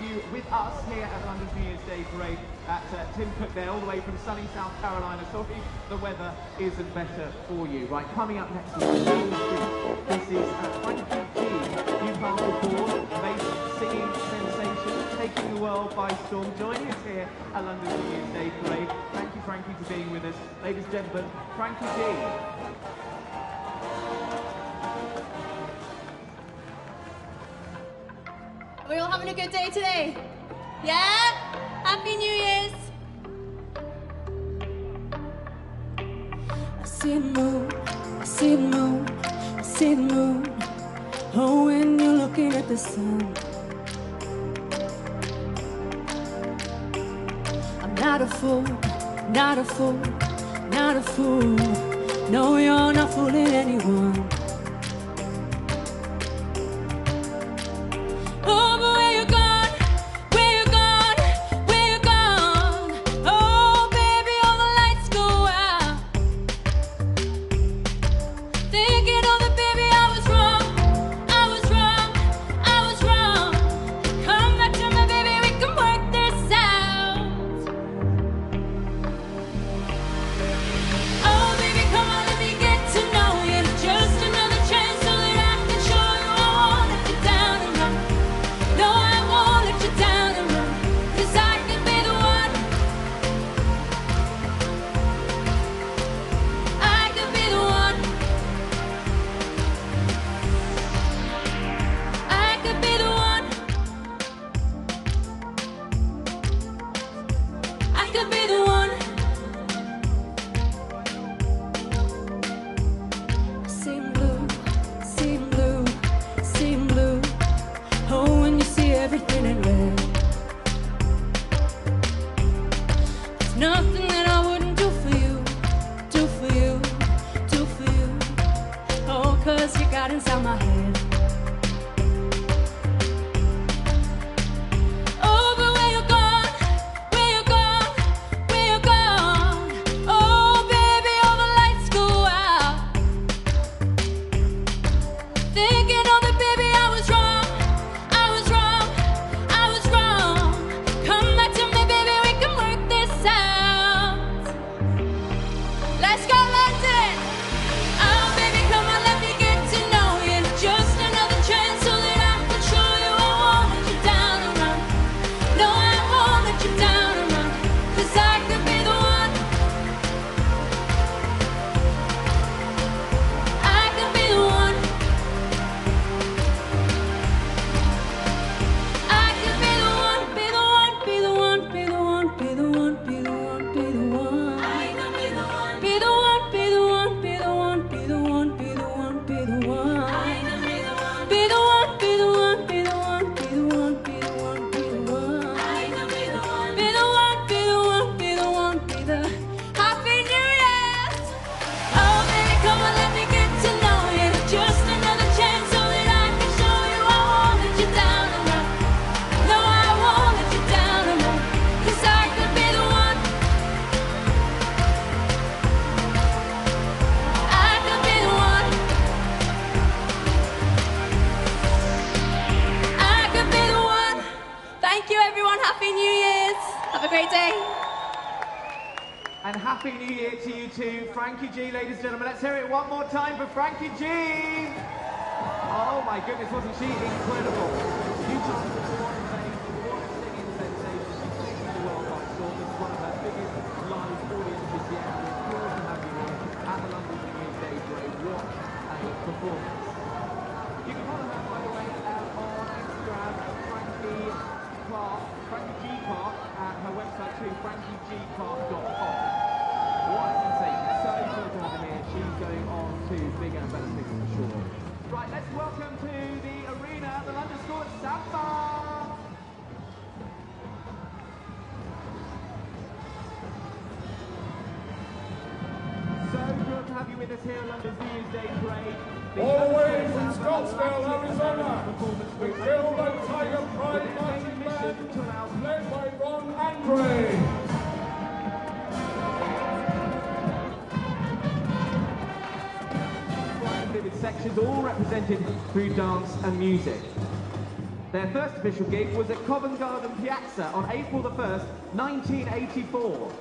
you with us here at London's New Year's Day Parade. At Tim Cook there, all the way from sunny South Carolina. Sorry, the weather isn't better for you. Right, coming up next is this is Frankie G, Newcastle born, bass singing sensation, taking the world by storm, joining us here at London's New Year's Day Parade. Thank you, Frankie, for being with us. Ladies and gentlemen, Frankie G. Are we all having a good day today? Yeah? Happy New Year's! I see the moon, I see the moon, I see the moon. Oh, when you're looking at the sun. I'm not a fool, not a fool, not a fool. No, you're not fooling anyone. Oh, but where you gone? Where you gone? Where you gone? Oh, baby, all the lights go out. Thinking of the baby, I was wrong. I was wrong. I was wrong. Come back to me, baby, we can work this out. Oh, baby, come on, let me get to know you. Just another chance so that I can show you I won't let you down and run. No, I won't let you down and run, 'cause I could be the one. I could be the one. I could be the one. I could be the one. Same blue, same blue, same blue. Oh, when you see everything in red. There's nothing that I wouldn't do for you, do for you, do for you. Oh, 'cause you got inside my head. Oh, but where you gone? Where you gone? Where you gone? Oh, baby, all the lights go out. Thinking of the baby, I was wrong. I was wrong. I was wrong. Come back to me, baby, we can work this out. Let's go, London. Oh, baby, come on, let me get to know you. Just another chance so that I can show you I won't let you down and run. No, I won't let you down and run, 'cause I could be the one. I could be the one. I could be the one, be the one, be the one, be the one, be the one, be the one, be the one. I could be the one. Be the one, be the one, be the one, be the one, be the one, be the one. I could be the one. Be the one, be the one, be the one, be the one, be the one, be the one. I could be the one. Be the one, be the one, be the one, be the Happy New Year's! Oh, baby, come on, let me get to know you. Just another chance so that I can show you I won't let you down and run. No, I won't let you down and run, 'cause I could be the one. I could be the one. I could be the one. Thank you, everyone. Happy New Year's. Have a great day. And Happy New Year to you too, Frankie G, ladies and gentlemen. Let's hear it one more time for Frankie G. Oh my goodness, wasn't she incredible? Beautiful performance, what a singing sensation. She's taking the world by storm. This is one of her biggest live audiences yet. We're thrilled to have you here at the London New Year's Day Parade. What a performance. You can follow her, by the way, on Instagram, Frankie G Clark, her website too, frankiegclark.com. with us here at London's New Year's Day Parade. All the way from Scottsdale, Arizona, we build a Tiger Pride marching band led by Ron Andre. With sections all represented through dance and music. Their first official gig was at Covent Garden Piazza on April the 1st, 1984.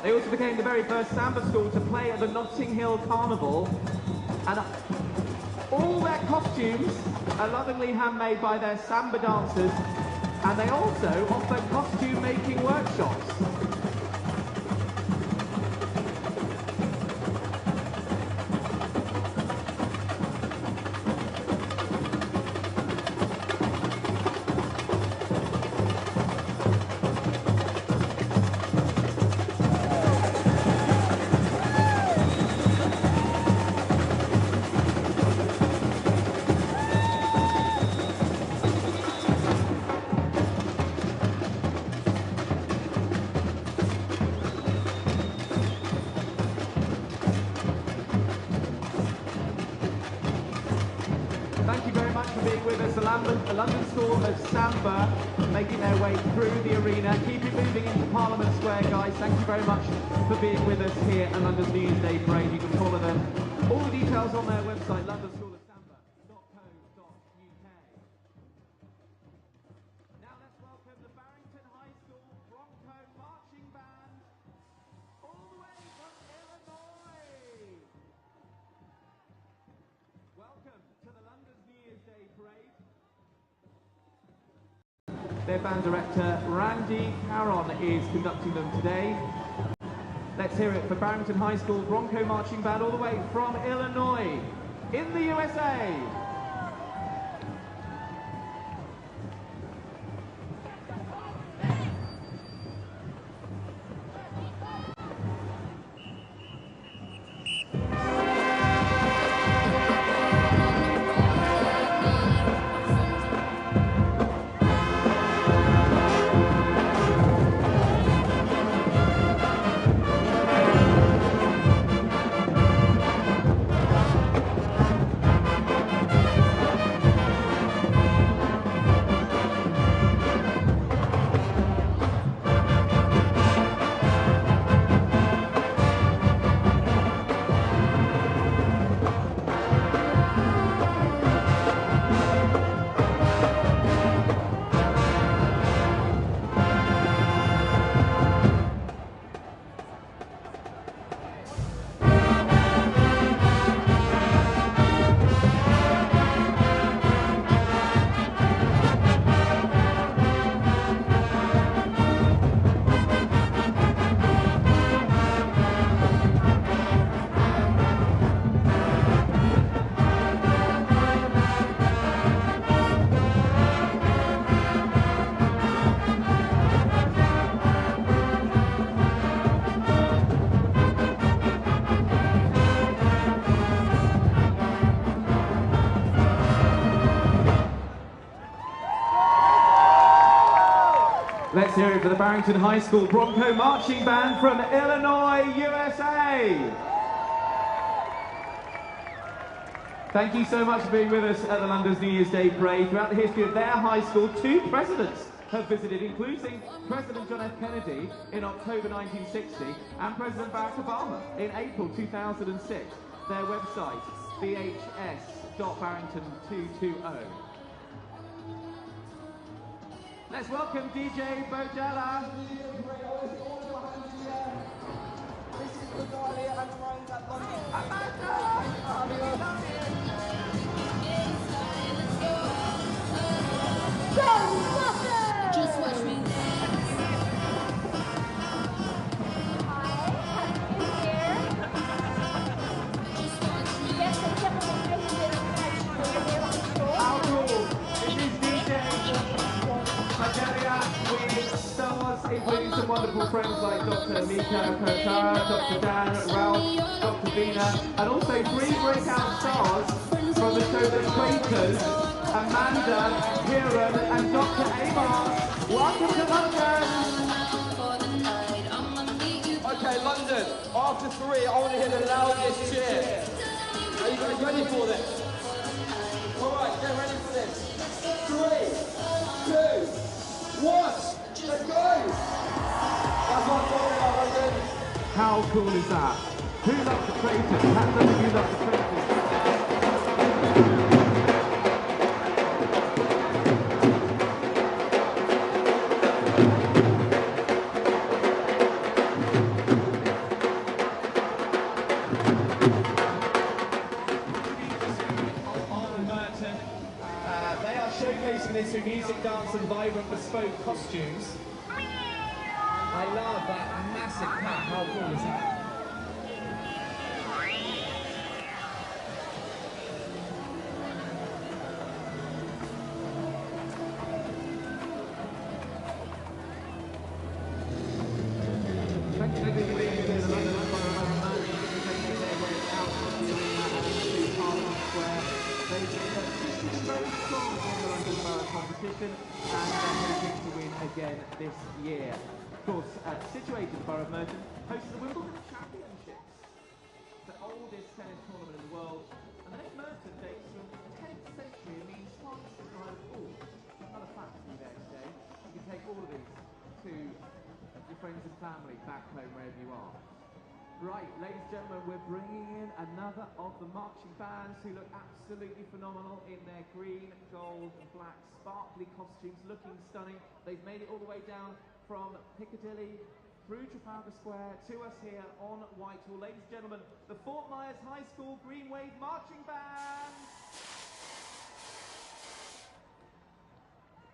They also became the very first samba school to play at the Notting Hill Carnival, and all their costumes are lovingly handmade by their samba dancers, and they also offer costume making workshops. Thank you very much for being with us. The London School of Samba making their way through the arena. Keep it moving into Parliament Square, guys. Thank you very much for being with us here at London's New Year's Day Parade. You can follow them. All the details on their website, londonschoolofsamba.co.uk. Now let's welcome the Barrington High School Bronco Marching Band, all the way from Illinois. Welcome to the London's New Year's Day Parade. Their band director, Randy Caron, is conducting them today. Let's hear it for Barrington High School Bronco Marching Band, all the way from Illinois, in the USA. Let's hear it for the Barrington High School Bronco Marching Band from Illinois, USA. Thank you so much for being with us at the London's New Year's Day Parade. Throughout the history of their high school, 2 presidents have visited, including President John F. Kennedy in October 1960 and President Barack Obama in April 2006. Their website, bhs.barrington220. Let's welcome DJ Bodella. This is the Dahlia and the Rose at London. Just watch me including some wonderful friends like Dr. Mika Kotara, Dr. Dan, Ralph, Dr. Vina, and also 3 breakout stars from the show The Quakers, Amanda, Kieran, and Dr. Amos. Welcome to London! Okay, London, I to 3, I want to hear the loudest cheer. Are you guys ready for this? All right, get ready for this. 3, 2, 1, let's go! That's what I'm talking about, London. How cool is that? Who loves the traitors? Hands up if you love the traitors. They are showcasing this through music, dance and vibrant bespoke costumes. I love that massive hat. How cool is that? Competition and they're hoping to win again this year. Of course, situated in the Borough of Merton, hosts the Wimbledon Championships, the oldest tennis tournament in the world. And the name Merton dates from the 10th century and means France is like, oh, another fact for you there today. You can take all of these to your friends and family back home wherever you are. Right, ladies and gentlemen, we're bringing in another of the marching bands who look absolutely phenomenal in their green, gold and black sparkly costumes, looking stunning. They've made it all the way down from Piccadilly through Trafalgar Square to us here on Whitehall. Ladies and gentlemen, the Fort Myers High School Green Wave Marching Band.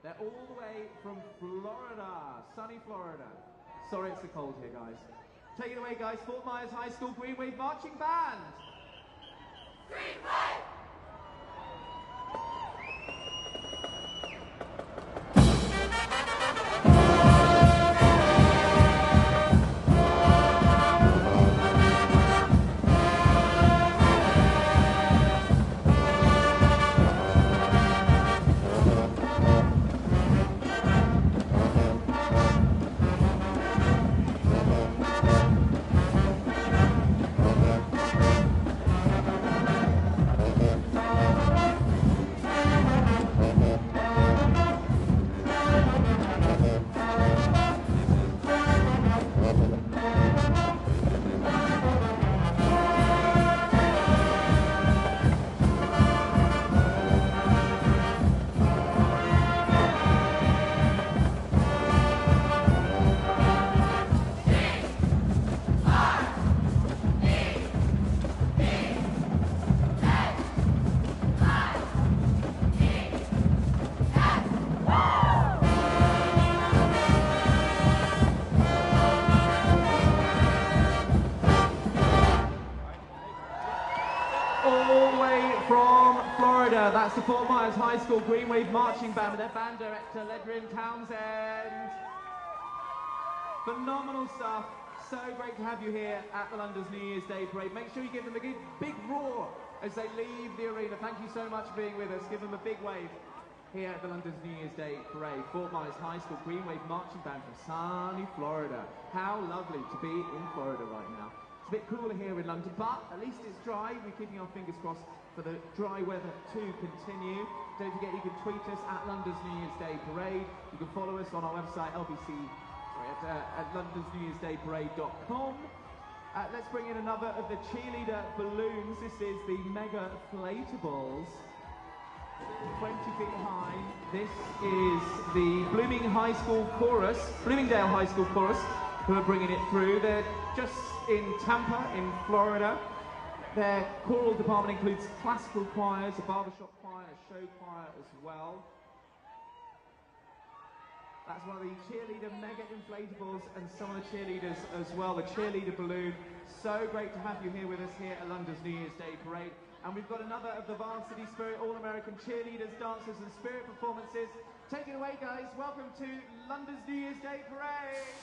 They're all the way from Florida, sunny Florida. Sorry it's so cold here, guys. Take it away, guys. Fort Myers High School Green Wave Marching Band. Green Wave! That's the Fort Myers High School Green Wave Marching Band with their band director, Ledrin Townsend. Phenomenal stuff. So great to have you here at the London's New Year's Day Parade. Make sure you give them a big roar as they leave the arena. Thank you so much for being with us. Give them a big wave here at the London's New Year's Day Parade. Fort Myers High School Green Wave Marching Band from sunny Florida. How lovely to be in Florida right now. It's a bit cooler here in London, but at least it's dry. We're keeping our fingers crossed for the dry weather to continue. Don't forget you can tweet us at London's New Year's Day Parade. You can follow us on our website at londonsnewyearsdayparade.com. Let's bring in another of the cheerleader balloons. This is the Mega Inflatables. 20 feet high. This is the Bloomingdale High School Chorus, who are bringing it through. They're just in Tampa, in Florida. Their choral department includes classical choirs, a barbershop choir, a show choir as well. That's one of the cheerleader mega inflatables and some of the cheerleaders as well, the cheerleader balloon. So great to have you here with us here at London's New Year's Day Parade. And we've got another of the Varsity Spirit All-American cheerleaders, dancers and spirit performances. Take it away, guys. Welcome to London's New Year's Day Parade.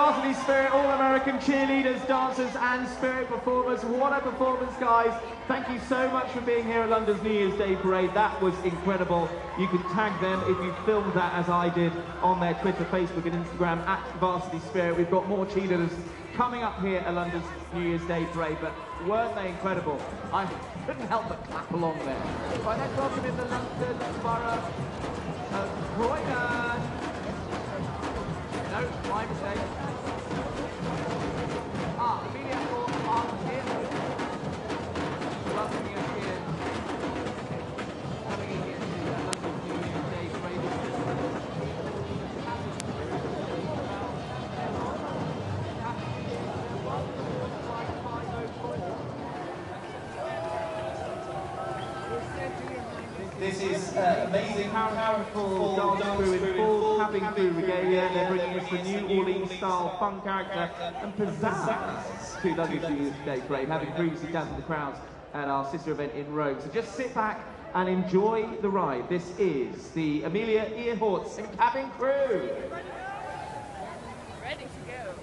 Varsity Spirit, All-American cheerleaders, dancers and spirit performers. What a performance, guys. Thank you so much for being here at London's New Year's Day Parade. That was incredible. You can tag them if you filmed that, as I did, on their Twitter, Facebook and Instagram at Varsity Spirit. We've got more cheerleaders coming up here at London's New Year's Day Parade, but weren't they incredible? I couldn't help but clap along there. Right, let's welcome in the London Borough of Croydon. No, my mistake. Amelia on here. Welcoming us here. Coming in here to London's New Year's Day Parade. This is amazing, powerful dance crew in full cabin crew regalia. They're bringing us the New Orleans-style fun character and pizzazz to London's New Year's Day Parade, having previously dazzled the crowds at our sister event in Rome. So just sit back and enjoy the ride. This is the Amelia Earhart and cabin crew. Ready to go.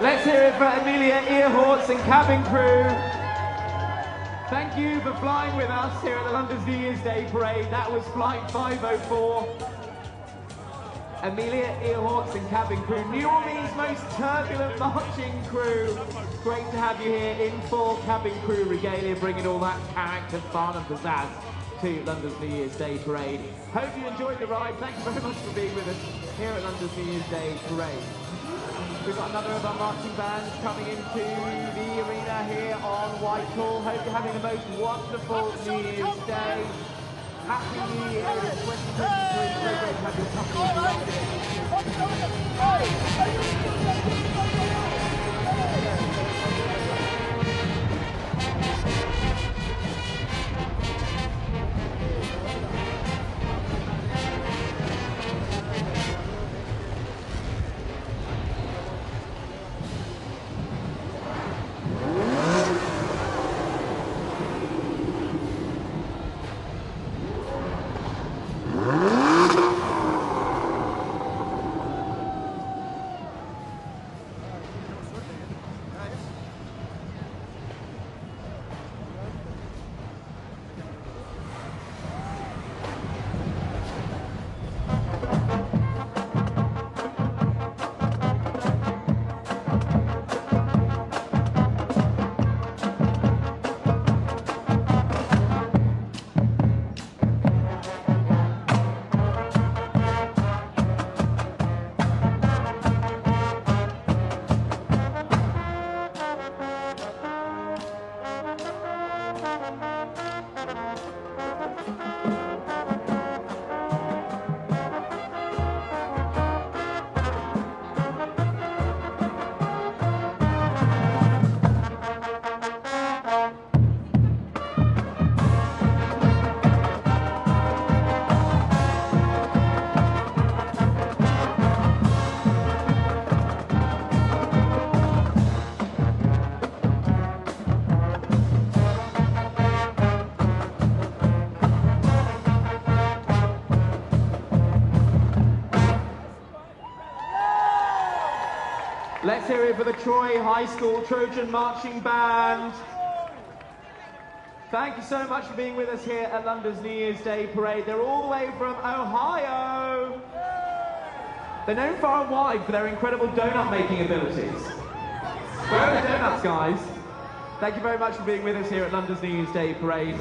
Let's hear it for Amelia Earhart and cabin crew. Thank you for flying with us here at the London's New Year's Day Parade. That was Flight 504. Amelia Earhart and cabin crew, New Orleans' most turbulent marching crew. Great to have you here in full cabin crew regalia, bringing all that character, fun and pizzazz to London's New Year's Day Parade. Hope you enjoyed the ride. Thank you very much for being with us here at London's New Year's Day Parade. We've got another of our marching bands coming into the arena here on Whitehall. Hope you're having the most wonderful New Year's Day. Happy New Year in 2023. So great to have your Let's hear it for the Troy High School Trojan Marching Band. Thank you so much for being with us here at London's New Year's Day Parade. They're all the way from Ohio. They're known far and wide for their incredible donut making abilities. Where are the donuts, guys? Thank you very much for being with us here at London's New Year's Day Parade.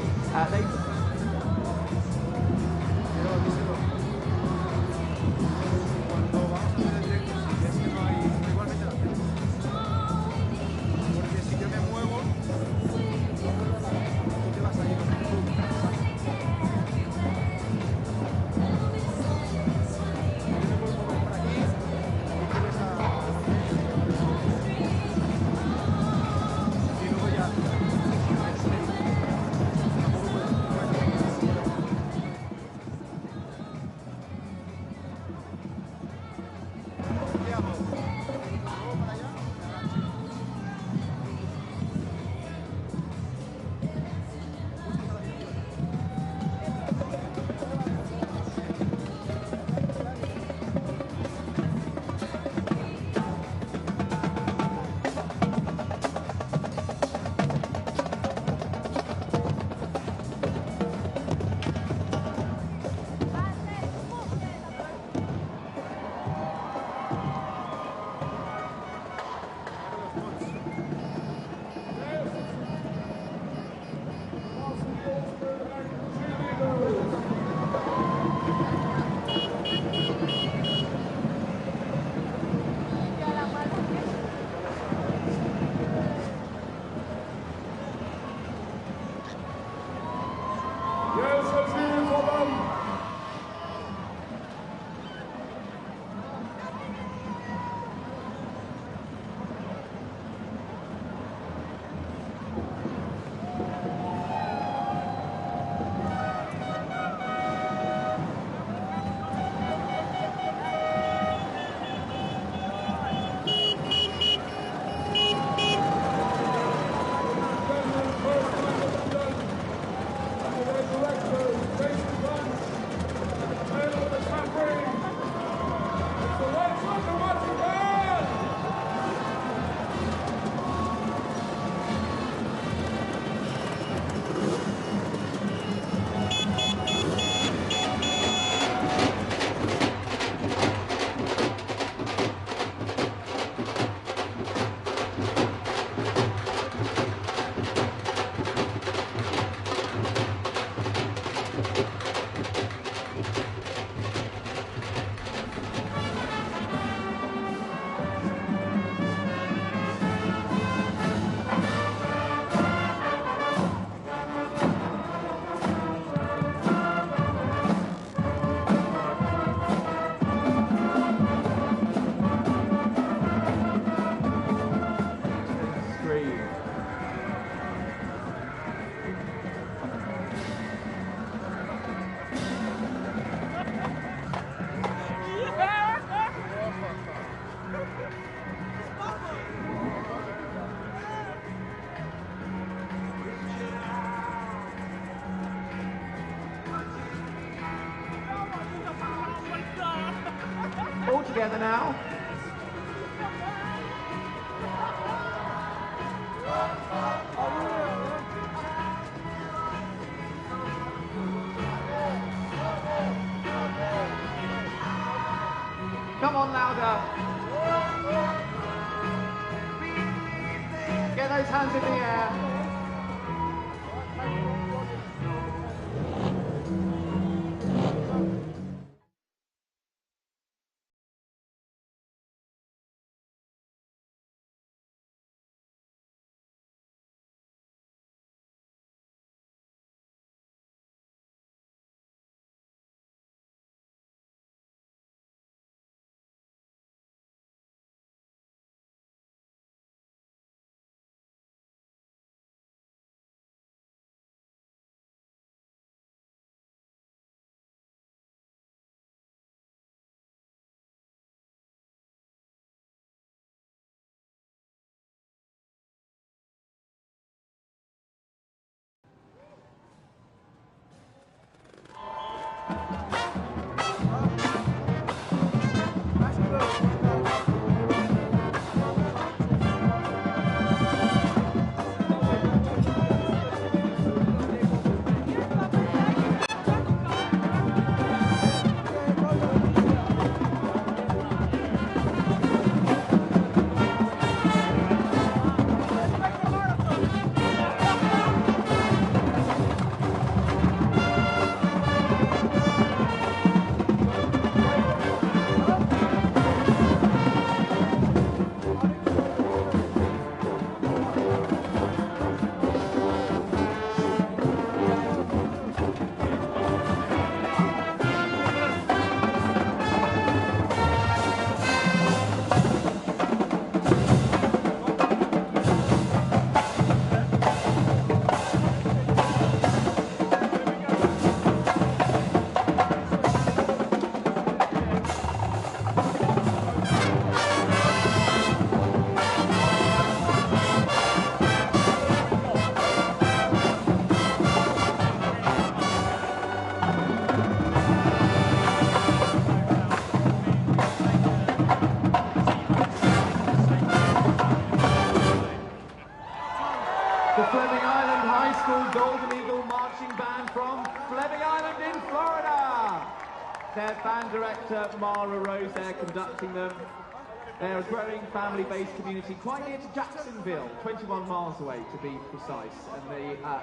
together now. Come on, louder. Get those hands in the air. The Fleming Island High School Golden Eagle Marching Band from Fleming Island in Florida. Their band director, Mara Rose, there conducting them. They're a growing family-based community quite near to Jacksonville, 21 miles away to be precise. And the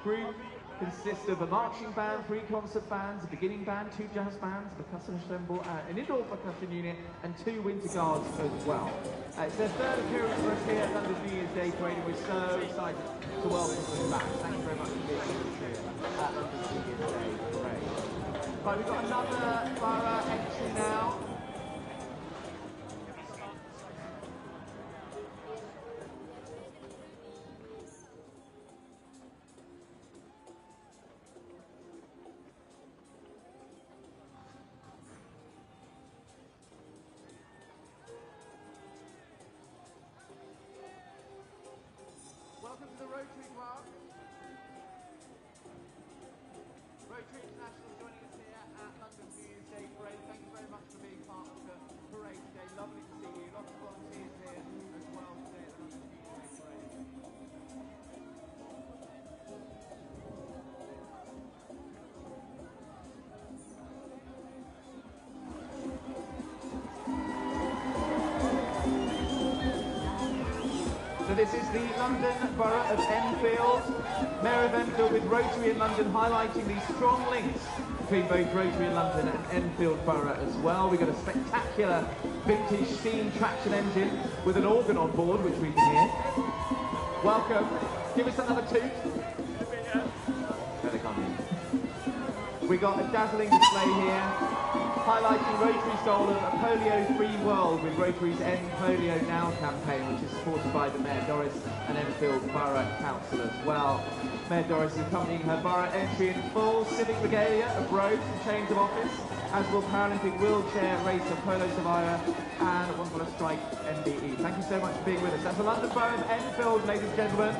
group consists of a marching band, 3 concert bands, a beginning band, 2 jazz bands, a percussion ensemble, an indoor percussion unit, and 2 winter guards as well. It's their 3rd appearance for us here at London's New Year's Day Parade, and we're so excited to welcome them back. Thank you very much for being with us here at London's New Year's Day Parade. Right, we've got another borough entry now. Welcome to the Rotary Club. Rotary International joining us here at London's New Year's Day Parade. Thank you very much for being part of the parade today. Lovely to see you. Lots of volunteers here as well today at the London's New Year's Day Parade. So this is the London Borough of Enfield. Mayor of Enfield with Rotary in London highlighting these strong links between both Rotary in London and Enfield Borough as well. We've got a spectacular vintage steam traction engine with an organ on board, which we can hear. Welcome. Give us another toot. No, they can't hear. We got a dazzling display here, highlighting Rotary's goal of a polio-free world with Rotary's End Polio Now campaign, which is supported by the Mayor Doris and Enfield Borough Council as well. Mayor Doris is accompanying her borough entry in full civic regalia of robes and chains of office, as will Paralympic wheelchair racer Polo Survivor and One Dollar Strike MBE. Thank you so much for being with us. That's the London Borough of Enfield, ladies and gentlemen.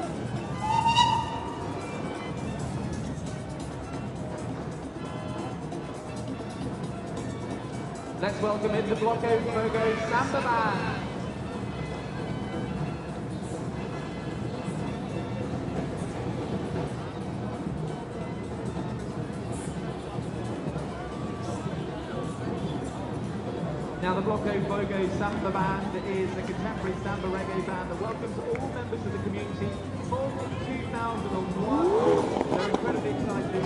Let's welcome in the Blocko Fogo Samba Band. Now the Blocko Fogo Samba Band is a contemporary samba reggae band that welcomes all members of the community, formed in 2001. They're incredibly excited.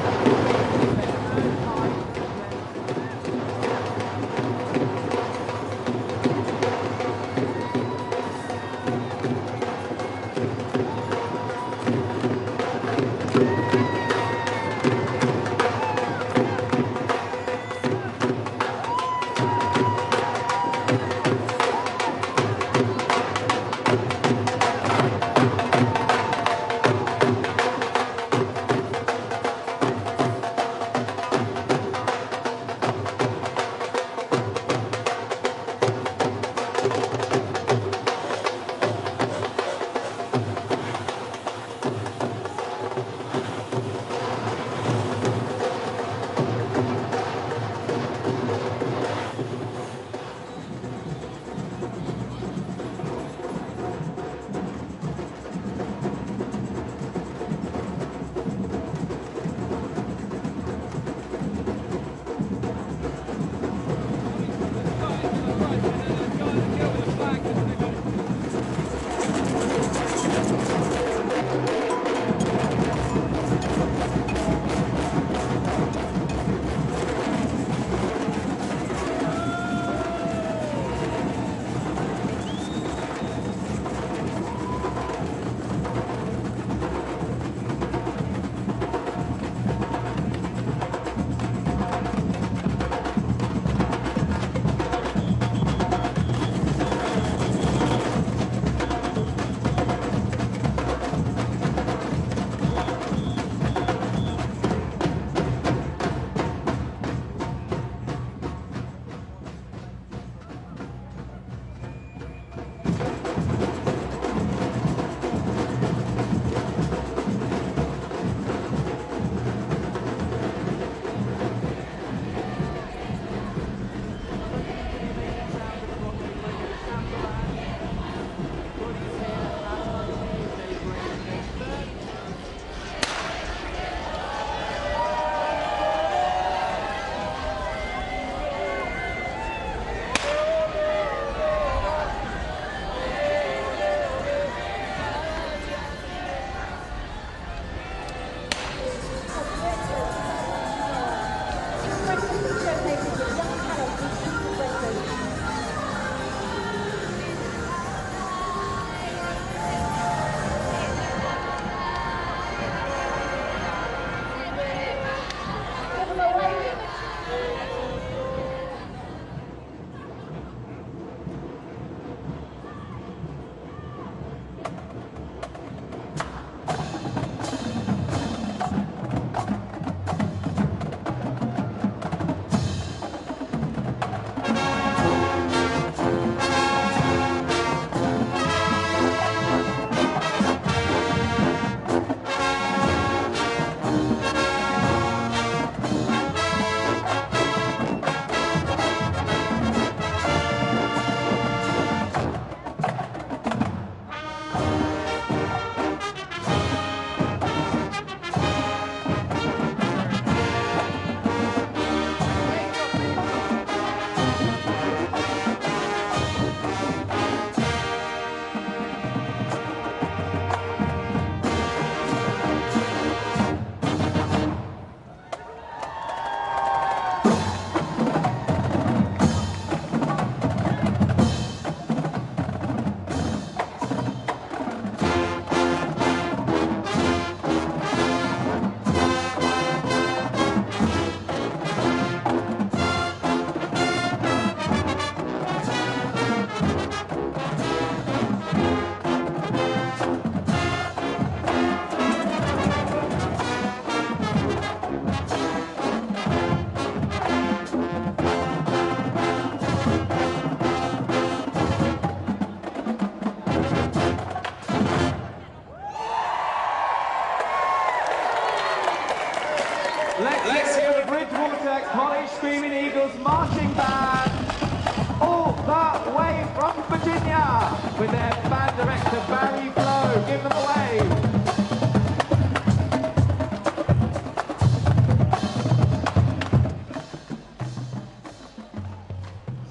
Let's hear the Bridgewater College Screaming Eagles marching band.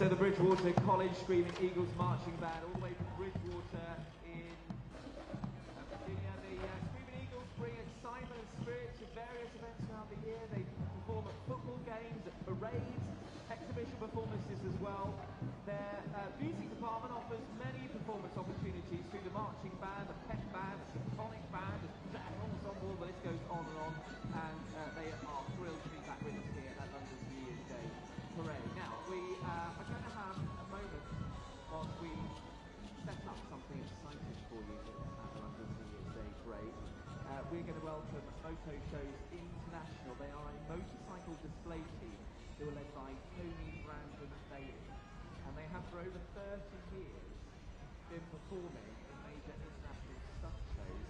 So the Bridgewater College Screaming Eagles Marching Band, all the way from Bridgewater in Virginia. The Screaming Eagles bring excitement and spirit to various events throughout the year. They perform at football games, at parades, exhibition performances as well. Their music department offers many performance opportunities through the marching band, the pep band, the symphonic band, the jazz ensemble, the list goes on. And they are thrilled to be back with us here at London's New Year's Day Parade. Now, we are going to have a moment whilst we set up something exciting for you here at the London New Year's Day Parade. We're going to welcome Moto Shows International. They are a motorcycle display team who are led by Tony Brandon Bailey. And they have for over 30 years been performing in major international stunt shows.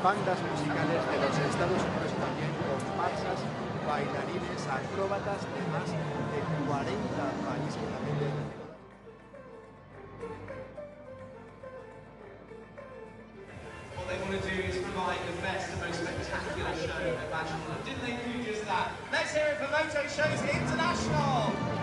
bandas musicales de los Estados Unidos y también comparsas, bailarines, acróbatas de más de 40 países también. What they want to do is provide the best and most spectacular show imaginable. Didn't they do just that? Let's hear it for Moto Shows International!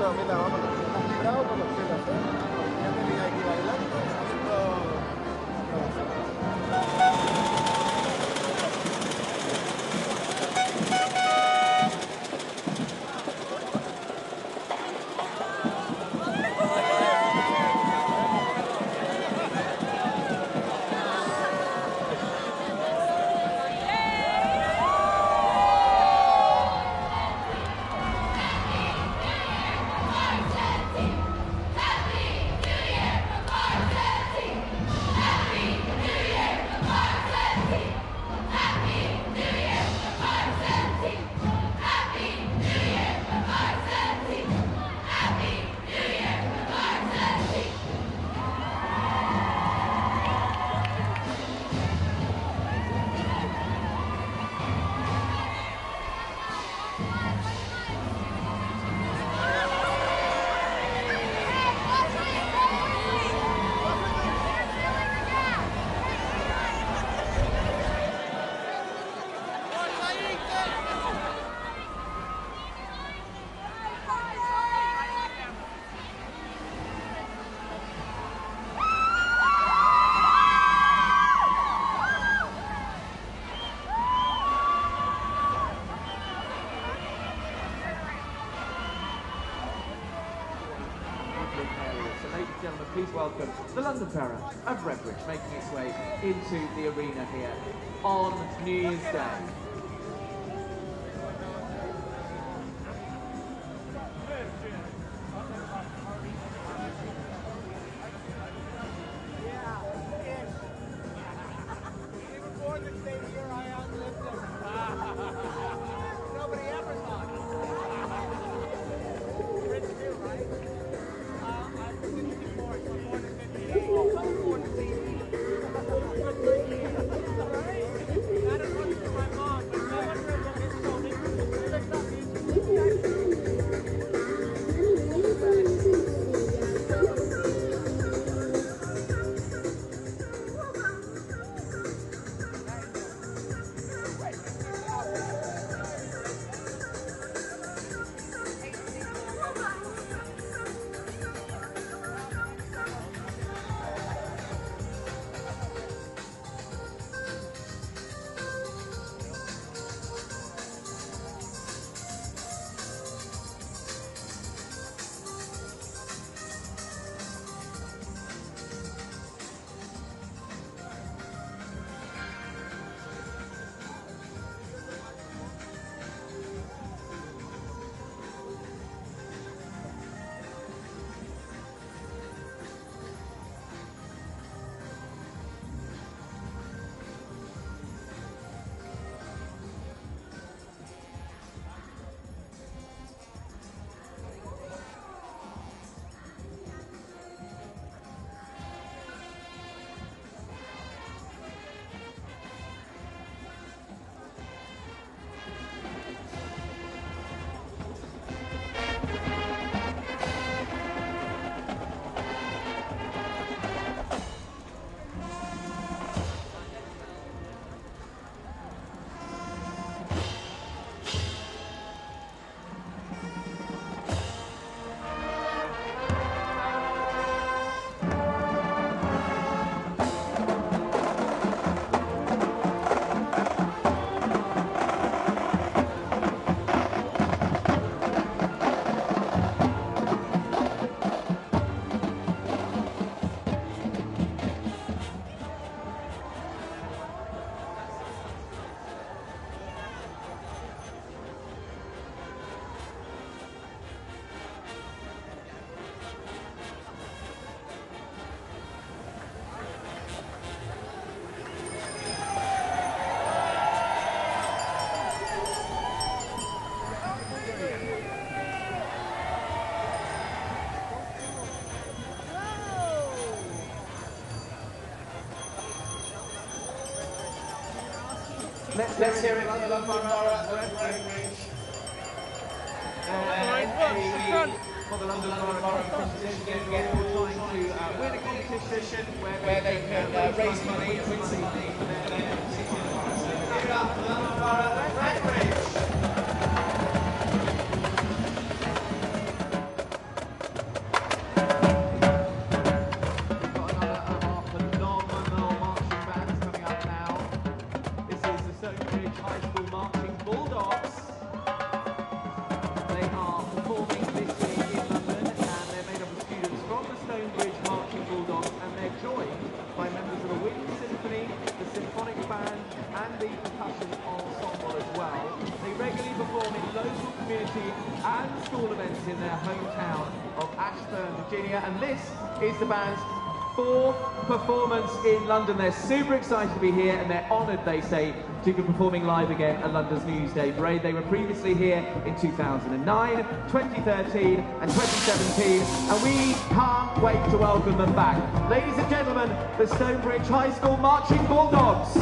Mira, vámonos. ¿Estás librado con los pelos? Porque ya te vi aquí bailando, haciendo please welcome the London Borough of Redbridge making its way into the arena here on New Year's Day. That is what my mom Let's hear it for the London Borough referee. For the London Borough competition, again, we're trying to win a competition where they can raise money and win something for their give it up for the London Borough referee. And school events in their hometown of Ashburn, Virginia, and this is the band's 4th performance in London. They're super excited to be here and they're honoured, they say, to be performing live again at London's New Year's Day Parade. They were previously here in 2009, 2013 and 2017, and we can't wait to welcome them back. Ladies and gentlemen, the Stonebridge High School Marching Bulldogs.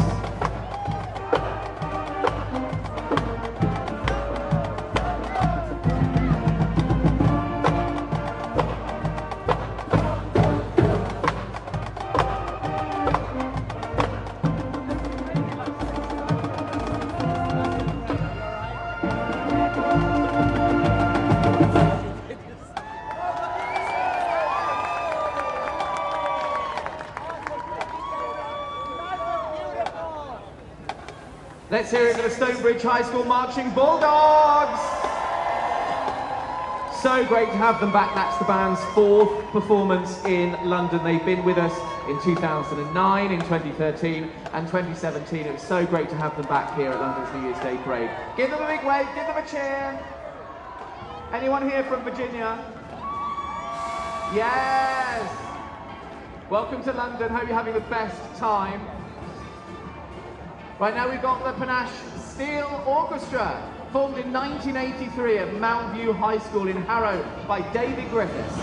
Let's hear it for the Stonebridge High School Marching Bulldogs! So great to have them back. That's the band's 4th performance in London. They've been with us in 2009, in 2013 and 2017. It was so great to have them back here at London's New Year's Day Parade. Give them a big wave, give them a cheer. Anyone here from Virginia? Yes! Welcome to London, hope you're having the best time. Right now we've got the Panache Steel Orchestra, formed in 1983 at Mount View High School in Harrow by David Griffiths.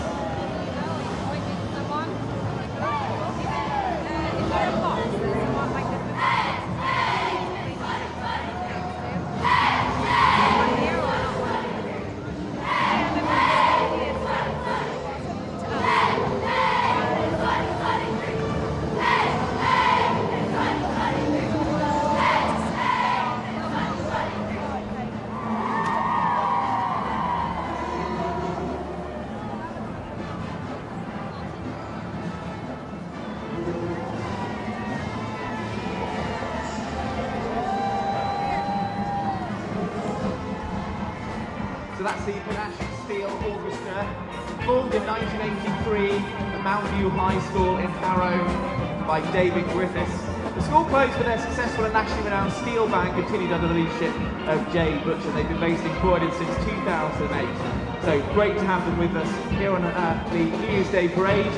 That's the Panache Steel Orchestra, formed in 1983 at Mount View High School in Harrow by David Griffiths. The school closed, but their successful and nationally renowned steel band continued under the leadership of Jay Butcher. They've been based in Croydon since 2008. So great to have them with us here on the New Year's Day Parade.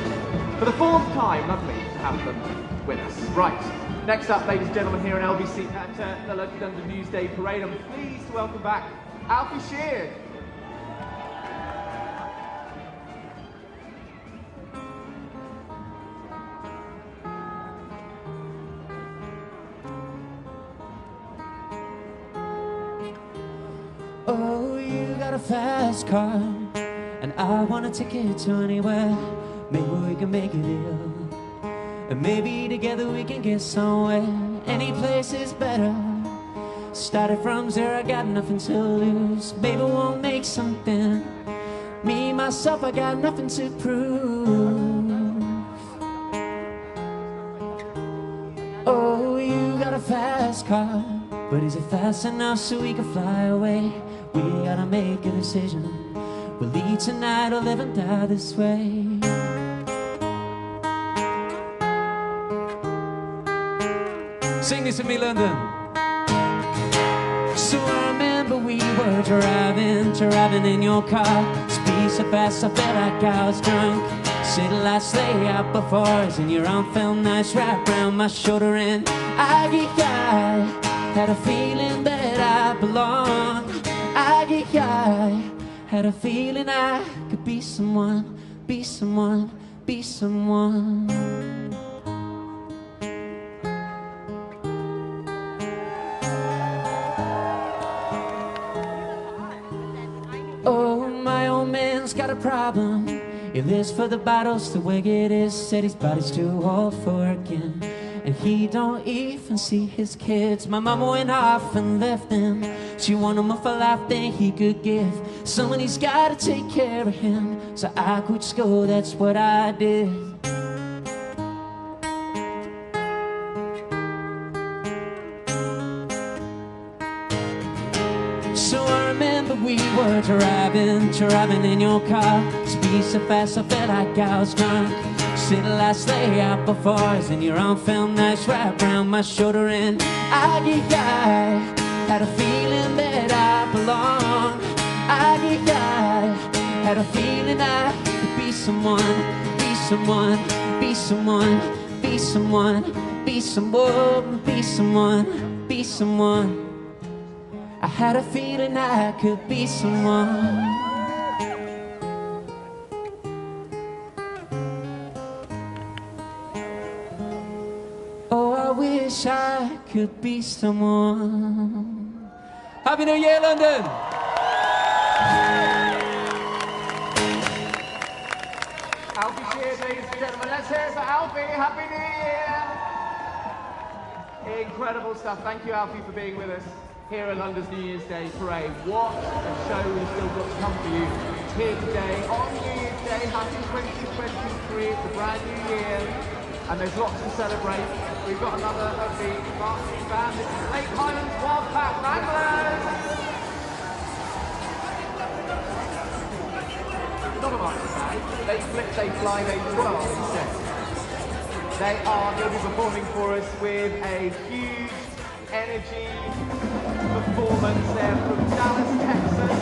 For the 4th time, lovely to have them with us. Right, next up, ladies and gentlemen, here on LBC at the London New Year's Day Parade, I'm pleased to welcome back Alfie Sheard. Oh, you got a fast car, and I want a ticket to anywhere. Maybe we can make a deal, and maybe together we can get somewhere. Any place is better. Started from zero, I got nothing to lose. Maybe we'll make something. Me, myself, I got nothing to prove. Oh, you got a fast car, but is it fast enough so we can fly away? We gotta make a decision. We'll leave tonight or live and die this way. Sing this with me, London. So I remember we were driving in your car. Speed so fast I felt like I was drunk. City lights lay out before us, and your arm felt nice wrapped around my shoulder, and I had a feeling that I belonged. I had a feeling I could be someone, be someone, be someone. Oh, my old man's got a problem. He lives for the battles, the wicked is said his body's too old for working. And he don't even see his kids. My mama went off and left him. She wanted him for life that he could give. Somebody's gotta take care of him. So I quit school, that's what I did. So I remember we were driving in your car. Speed so fast I felt like I was drunk. See the last lay out before us, and your arm felt nice wrapped around my shoulder. And I had a feeling that I belonged. I had a feeling I could be someone, be someone, be someone, be someone, be someone, be someone, be someone. I had a feeling I could be someone. Oh, I wish I could be someone. Happy New Year, London! Alfie cheers, ladies and gentlemen. Let's hear it for Alfie. Happy New Year! Incredible stuff. Thank you, Alfie, for being with us here at London's New Year's Day Parade. What a show we've still got to come for you here today on New Year's Day. Happy 2023. It's a brand new year, and there's lots to celebrate. We've got another of the marching band. This is Lake Highlands Wildcat Wranglers. Not a marching band. They flip, they fly, they twirl instead. They are going to be performing for us with a huge energy performance. They're from Dallas, Texas.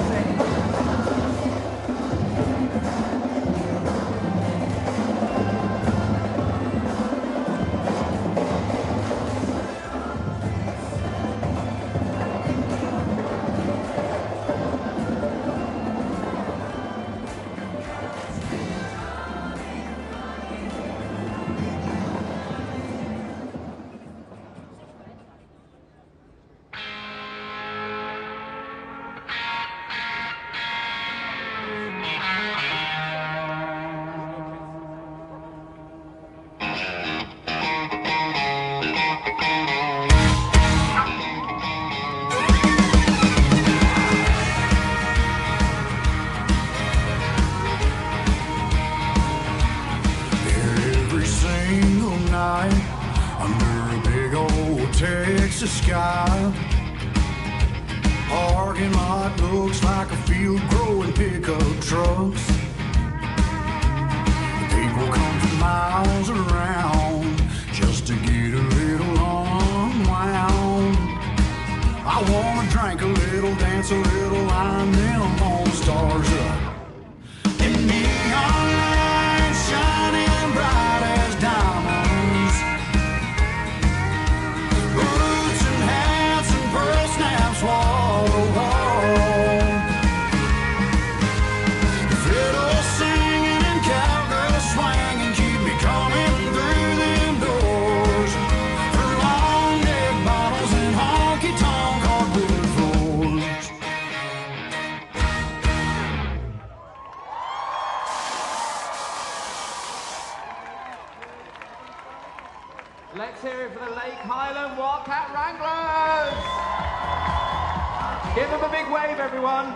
Texas sky. Parking lot looks like a field growing pickup trucks. People come from miles around just to get a little unwound. I wanna drink a little, dance a little, line them all stars up. And neon lights shining bright as diamonds. Boots and hats and pearl snaps wall to wall. Fiddle singing and cowgirl swinging keep me coming through them doors. For long neck bottles and honky-tonk hardwood floors. Let's hear it for the Lake Highland Wildcat Wranglers! Give them a big wave, everyone.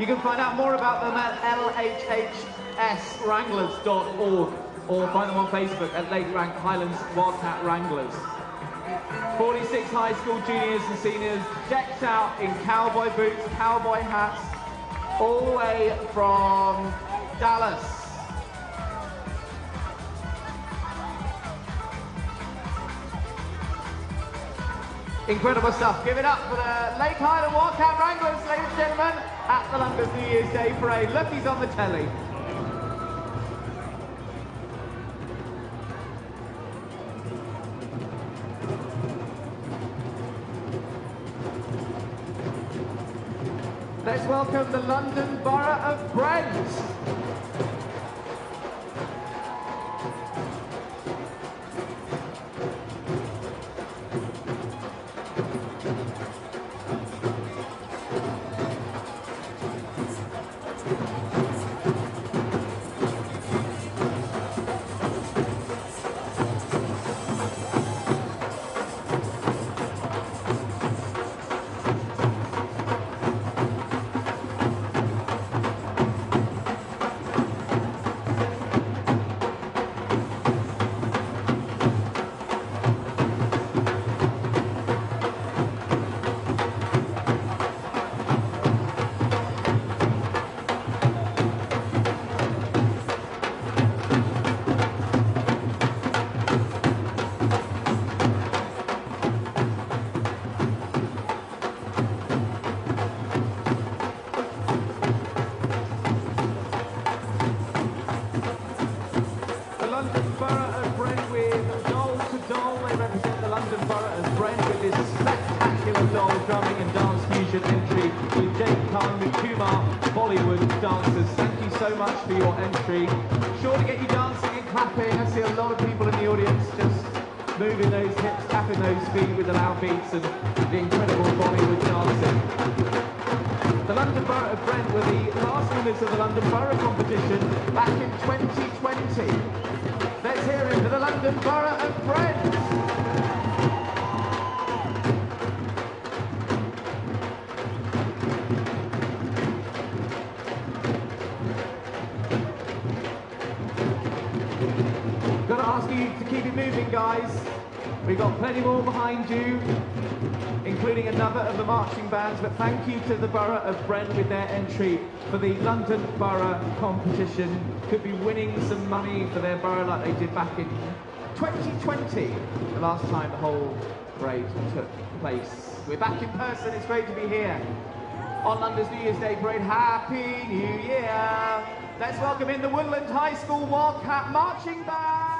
You can find out more about them at lhhswranglers.org or find them on Facebook at Lake Highlands Wildcat Wranglers. 46 high school juniors and seniors decked out in cowboy boots, cowboy hats, all the way from Dallas. Incredible stuff. Give it up for the Lake Highland Wildcat Wranglers, ladies and gentlemen, at the London New Year's Day Parade. Look, he's on the telly. Let's welcome the London Borough of Brent. For your entry. Sure to get you dancing and clapping. I see a lot of people in the audience just moving those hips, tapping those feet with the loud beats and the incredible Bollywood dancing. The London Borough of Brent were the last winners of the London Borough competition back in 2020. Let's hear it for the London Borough of Brent. Guys, we've got plenty more behind you, including another of the marching bands, but thank you to the Borough of Brent with their entry for the London Borough competition. Could be winning some money for their borough like they did back in 2020, the last time the whole parade took place. We're back in person, it's great to be here on London's New Year's Day parade. Happy New Year! Let's welcome in the Woodland High School Wildcat Marching Band!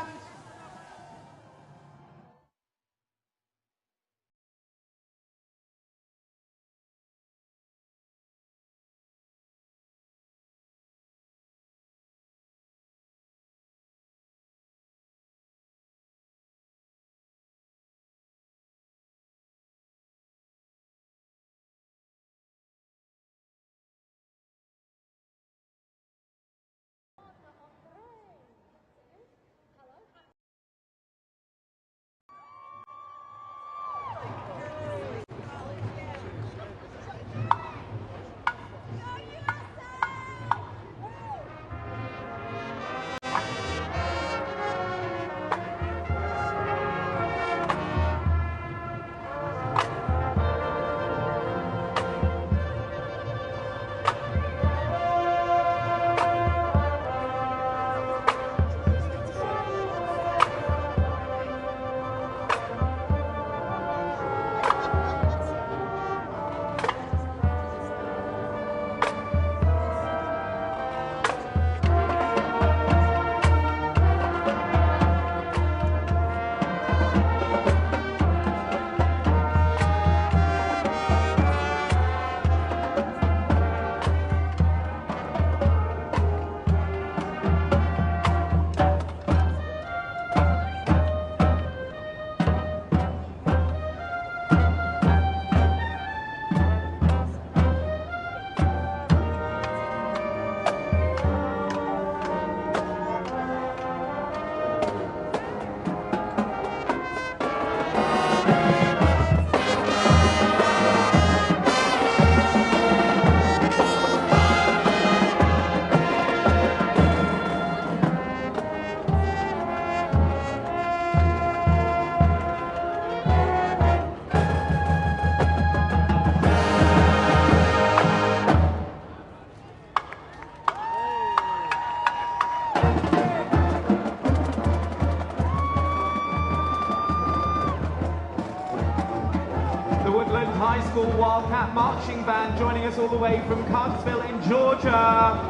High School Wildcat Marching Band joining us all the way from Cartersville in Georgia.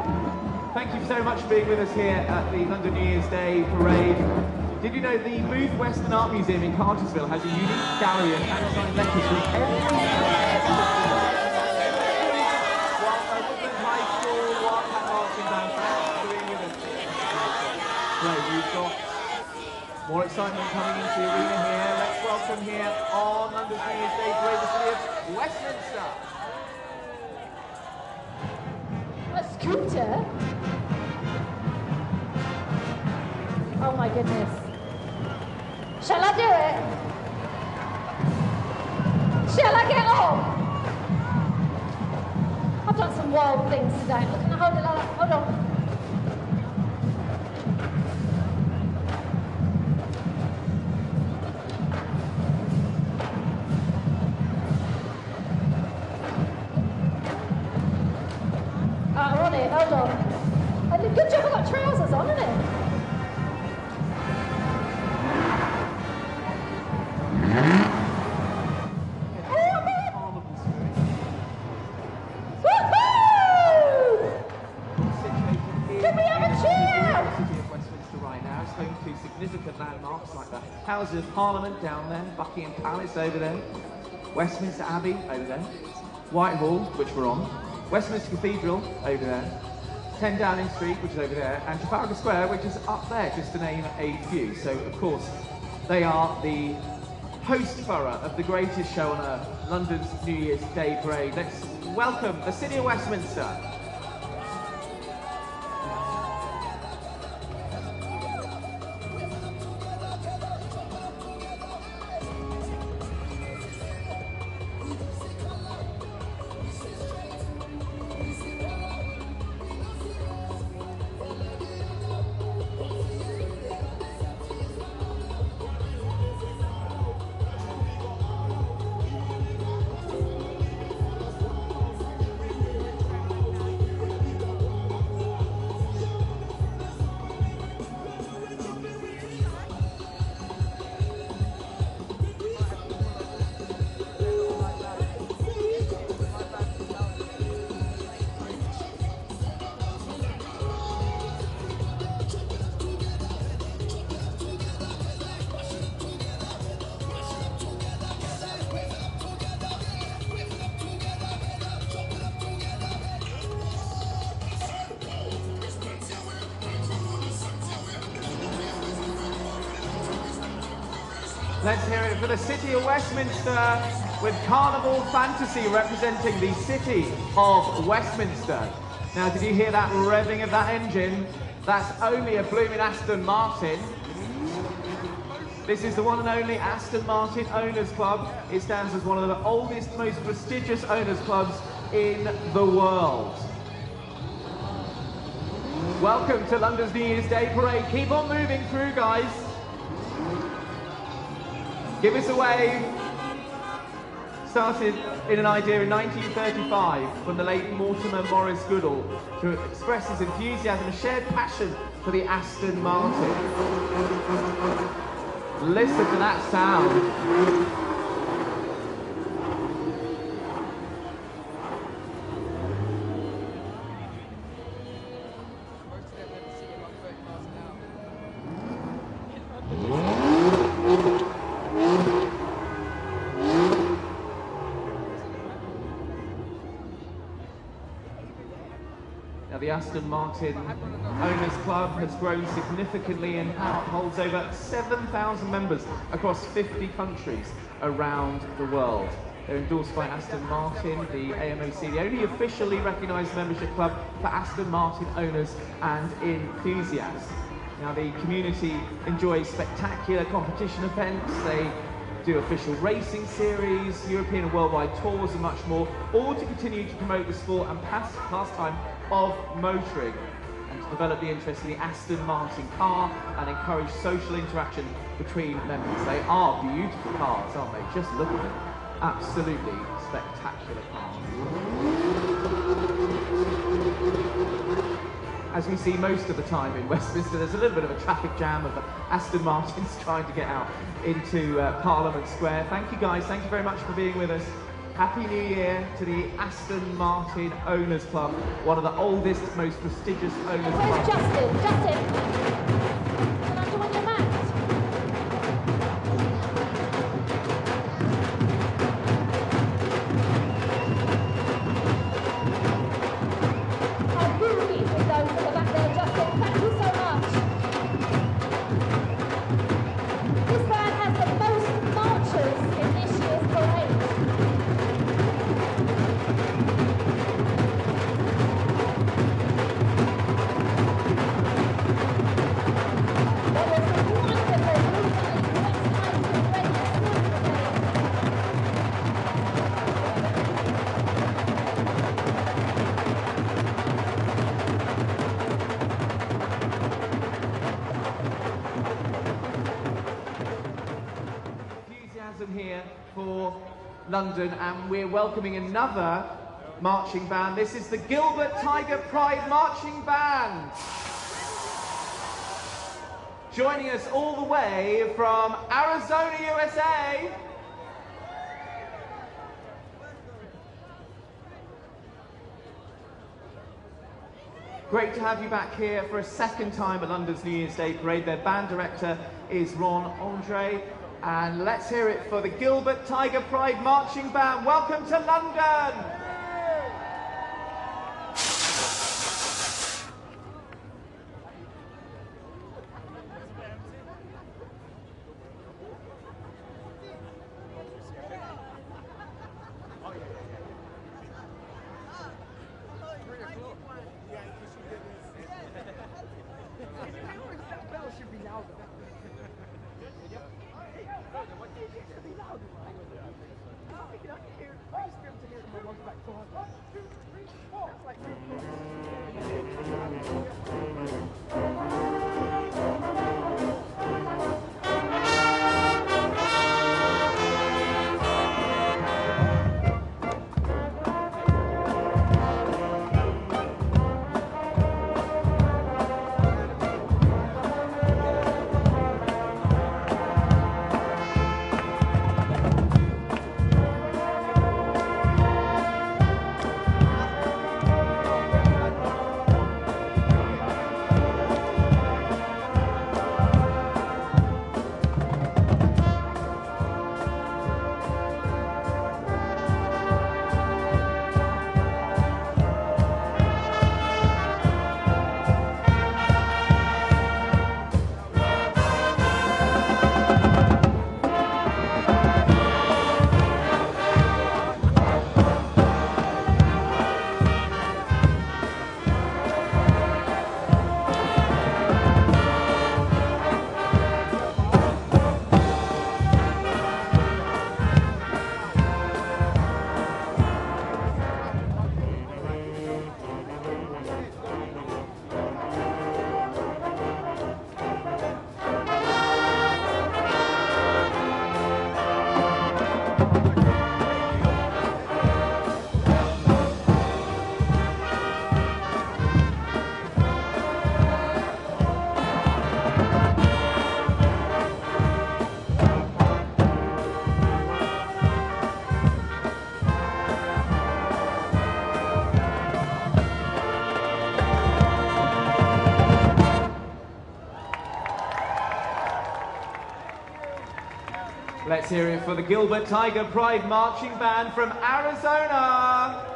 Thank you so much for being with us here at the London New Year's Day Parade. Did you know the Booth Western Art Museum in Cartersville has a unique gallery of hand-signed letters from every Woodland High School Wildcat Marching Band. Thanks for being with us. Great, we've got more excitement coming into the arena here. Let's welcome here on London's New Year's Day Parade, the city of Westminster. Let's scooter? Oh my goodness. Shall I do it? Shall I get on? I've done some wild things today. Can I hold it like that? Hold on. I'm on it, hold on. And good job I've got trousers on, isn't it? Significant landmarks like the Houses of Parliament down there, Buckingham Palace over there, Westminster Abbey over there, Whitehall, which we're on, Westminster Cathedral over there, 10 Downing Street, which is over there, and Trafalgar Square, which is up there, just to name a few. So, of course, they are the host borough of the greatest show on earth, London's New Year's Day Parade. Let's welcome the City of Westminster. Let's hear it for the City of Westminster with Carnival Fantasy representing the City of Westminster. Now, did you hear that revving of that engine? That's only a blooming Aston Martin. This is the one and only Aston Martin Owners Club. It stands as one of the oldest, most prestigious owners clubs in the world. Welcome to London's New Year's Day Parade. Keep on moving through, guys. Give us a wave. Started in an idea in 1935 from the late Mortimer Morris Goodall to express his enthusiasm and shared passion for the Aston Martin. Listen to that sound. The Aston Martin Owners Club has grown significantly and now holds over 7,000 members across 50 countries around the world. They're endorsed by Aston Martin, the AMOC, the only officially recognised membership club for Aston Martin owners and enthusiasts. Now, the community enjoys spectacular competition events. They do official racing series, European and worldwide tours and much more, all to continue to promote the sport and pastime of motoring and to develop the interest in the Aston Martin car and encourage social interaction between members. They are beautiful cars, aren't they? Just look at them. Absolutely spectacular cars. As we see most of the time in Westminster, there's a little bit of a traffic jam of the Aston Martins trying to get out into Parliament Square. Thank you guys, thank you very much for being with us. Happy New Year to the Aston Martin Owners Club, one of the oldest, most prestigious owners clubs. Where's Justin? Can I join your mat? I'll really with those at the back there, Justin. Thank you so much. This band has the most marchers in this year's parade. London, and we're welcoming another marching band. This is the Gilbert Tiger Pride Marching Band. Joining us all the way from Arizona, USA. Great to have you back here for a second time at London's New Year's Day Parade. Their band director is Ron Andre. And let's hear it for the Gilbert Tiger Pride Marching Band. Welcome to London! Let's hear it for the Gilbert Tiger Pride Marching Band from Arizona.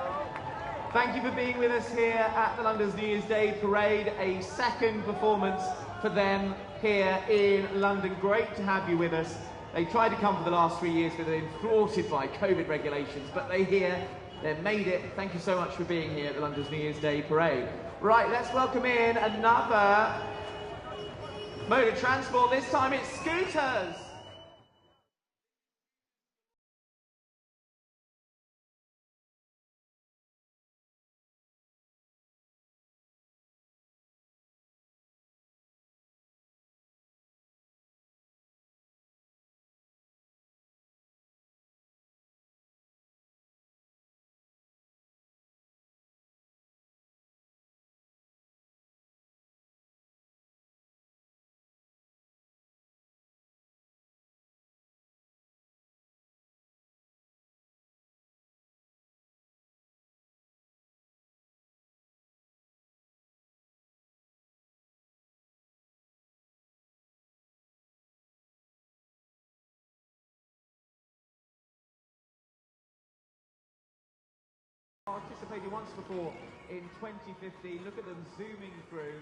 Thank you for being with us here at the London's New Year's Day Parade. A second performance for them here in London. Great to have you with us. They tried to come for the last 3 years, but they've been thwarted by COVID regulations. But they're here. They've made it. Thank you so much for being here at the London's New Year's Day Parade. Right, let's welcome in another mode of transport. This time it's scooters. Participated once before in 2015. Look at them zooming through.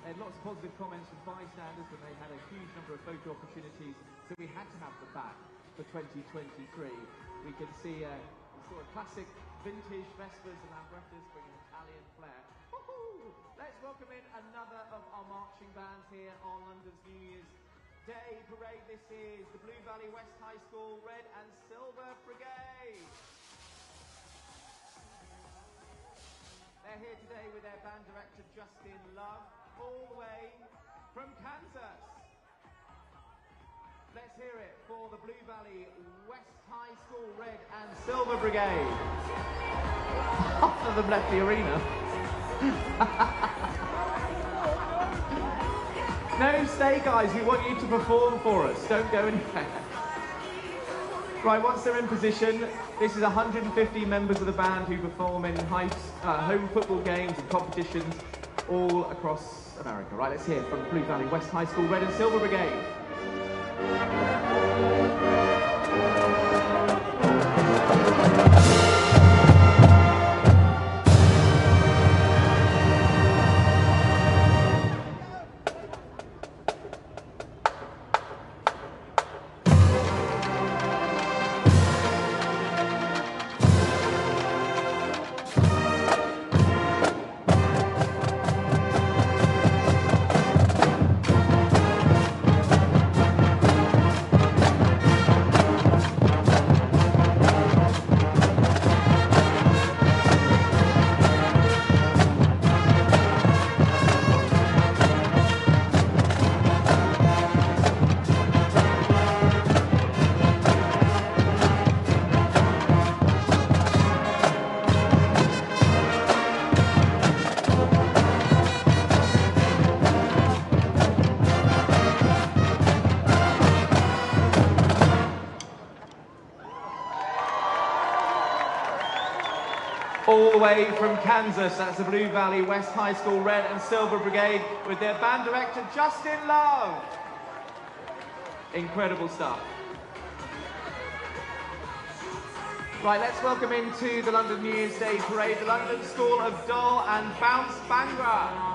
They had lots of positive comments from bystanders, and they had a huge number of photo opportunities, so we had to have them back for 2023. We can see sort of classic vintage Vespers and Lambrettas bringing Italian flair. Let's welcome in another of our marching bands here on London's New Year's Day Parade. This is the Blue Valley West High School Red and Silver Brigade. They're here today with their band director, Justin Love, all the way from Kansas. Let's hear it for the Blue Valley West High School Red and Silver Brigade. Half of them left the arena. No, stay guys, we want you to perform for us. Don't go anywhere. Right, once they're in position, this is 150 members of the band who perform in home football games and competitions all across America. Right, let's hear from Blue Valley West High School Red and Silver Brigade. All the way from Kansas, that's the Blue Valley West High School Red and Silver Brigade with their band director, Justin Love. Incredible stuff. Right, let's welcome into the London New Year's Day Parade the London School of Dole and Bounce Bangra.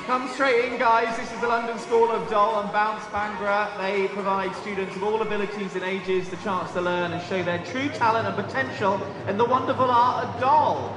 Come straight in, guys. This is the London School of Dole and Bounce Bangra. They provide students of all abilities and ages the chance to learn and show their true talent and potential in the wonderful art of Dole.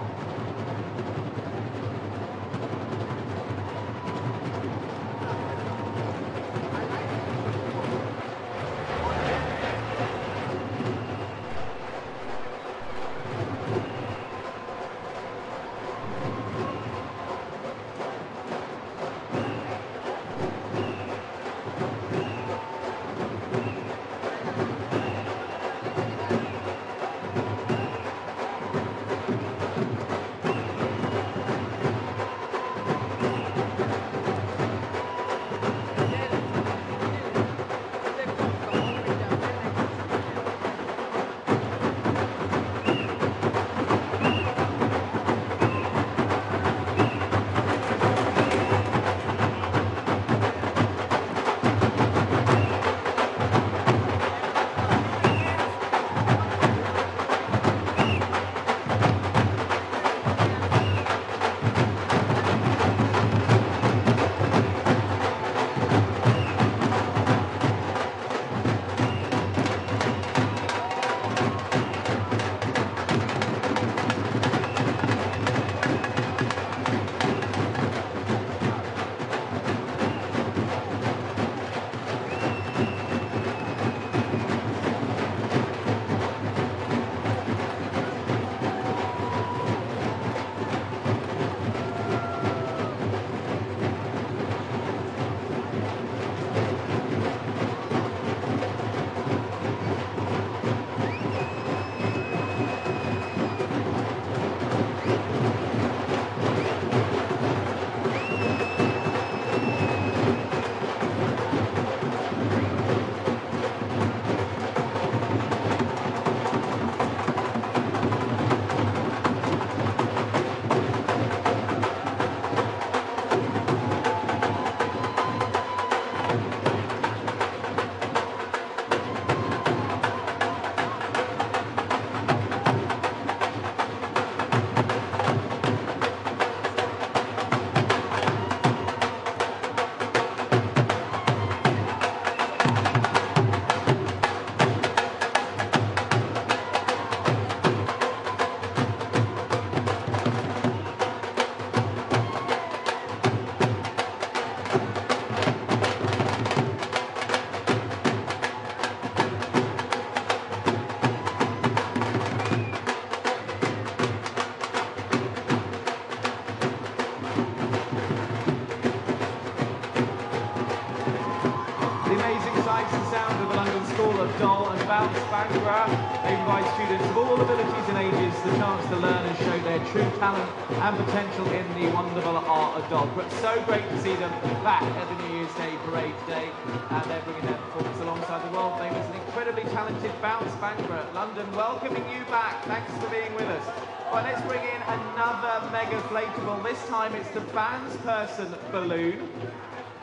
students of all abilities and ages the chance to learn and show their true talent and potential in the wonderful art of dog. But so great to see them back at the New Year's Day parade today, and they're bringing their performance alongside the world famous and incredibly talented Bounce Banquet. London welcoming you back. Thanks for being with us. Well, let's bring in another mega inflatable. This time it's the bandsperson balloon,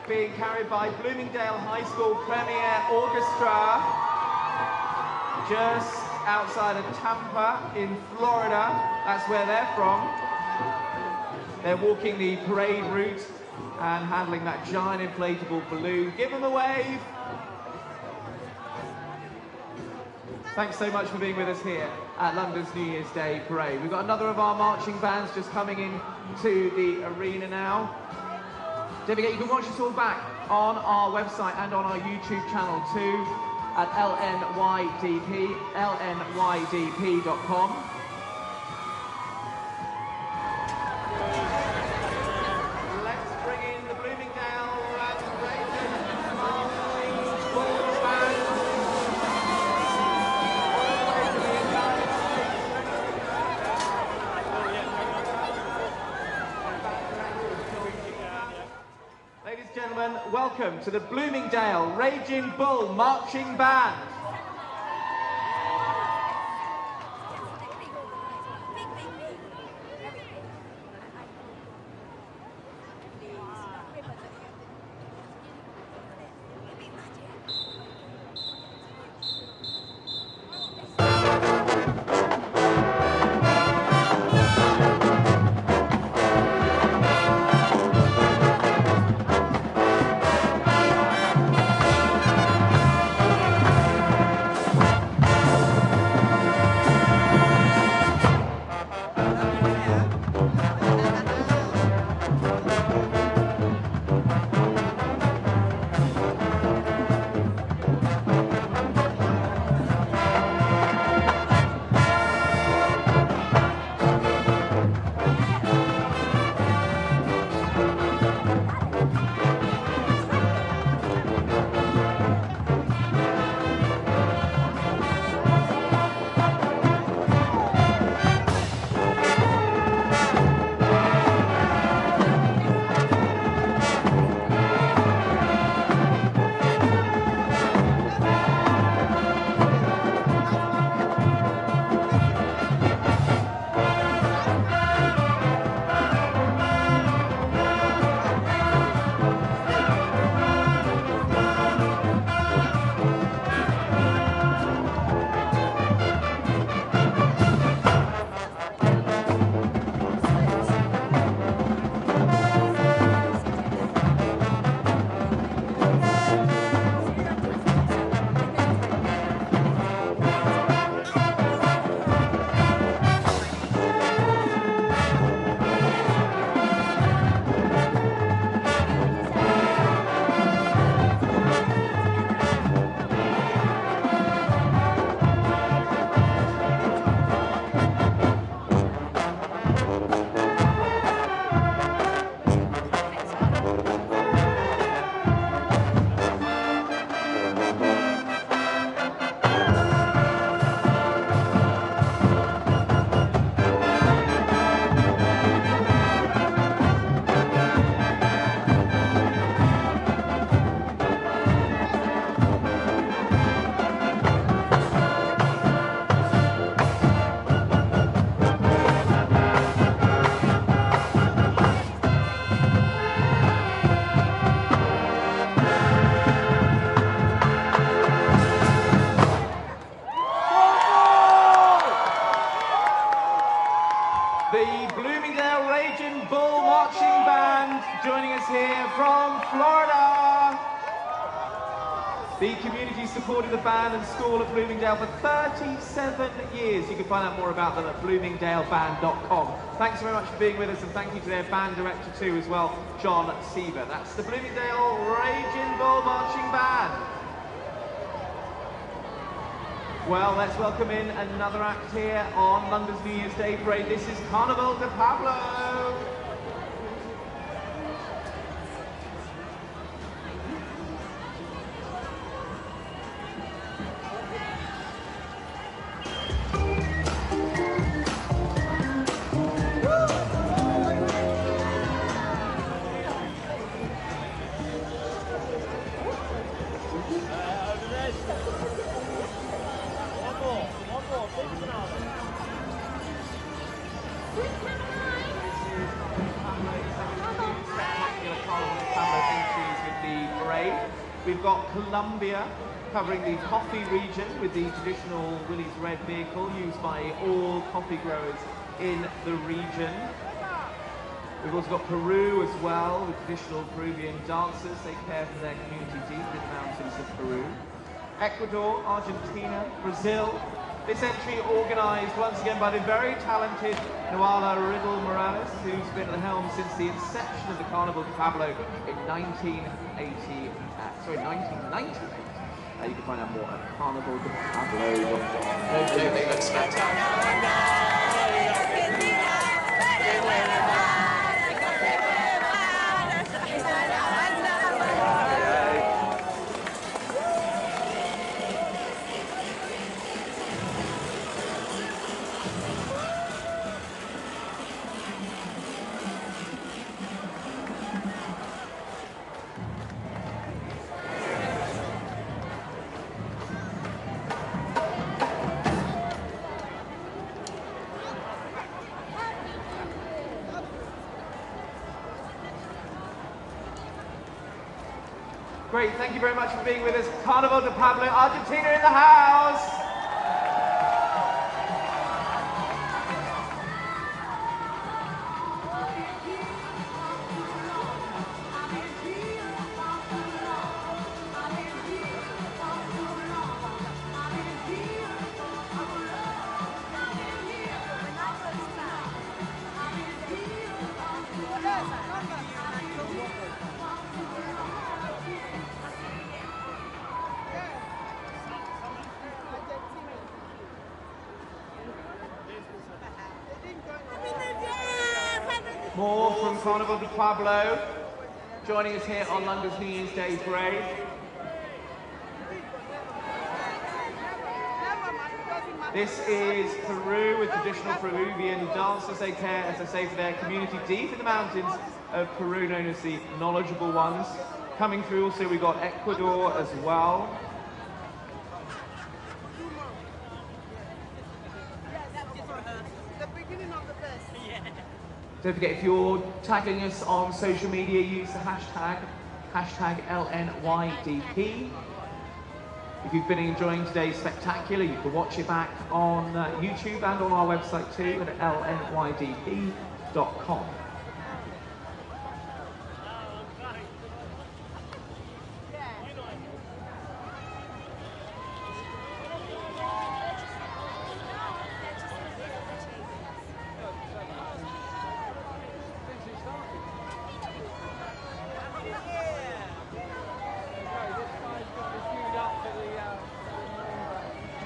being carried by Bloomingdale High School Premier Orchestra, just outside of Tampa in Florida. That's where they're from. They're walking the parade route and handling that giant inflatable balloon. Give them a wave. Thanks so much for being with us here at London's New Year's Day parade. We've got another of our marching bands just coming in to the arena now. Don't forget, you can watch us all back on our website and on our YouTube channel too at lnydp.com. Let's bring in the Bloomingdale Ladies and gentlemen, welcome to the Bloomingdale Raging Bull Marching Band. The community supported the band and school at Bloomingdale for 37 years. You can find out more about them at bloomingdaleband.com. Thanks very much for being with us, and thank you to their band director too as well, John Siever. That's the Bloomingdale Raging Bull Marching Band. Well, let's welcome in another act here on London's New Year's Day Parade. This is Carnival de Pablo. parade. We've got Colombia covering the coffee region with the traditional Willys Red vehicle used by all coffee growers in the region. We've also got Peru as well, with traditional Peruvian dancers. They care for their community deep in the mountains of Peru. Ecuador, Argentina, Brazil. This entry organised once again by the very talented Noala Riddle Morales, who's been at the helm since the inception of the Carnival de Pablo in 1998. You can find out more at carnivaldepablo.com. They look spectacular. Great, thank you very much for being with us. Carnival de Pablo, Argentina in the house! More from Carnival de Pablo, joining us here on London's New Year's Day parade. This is Peru with traditional Peruvian dancers. They care, as I say, for their community deep in the mountains of Peru, known as the knowledgeable ones. Coming through also, we've got Ecuador as well. Don't forget, if you're tagging us on social media, use the hashtag LNYDP. If you've been enjoying today's spectacular, you can watch it back on YouTube and on our website too at lnydp.com.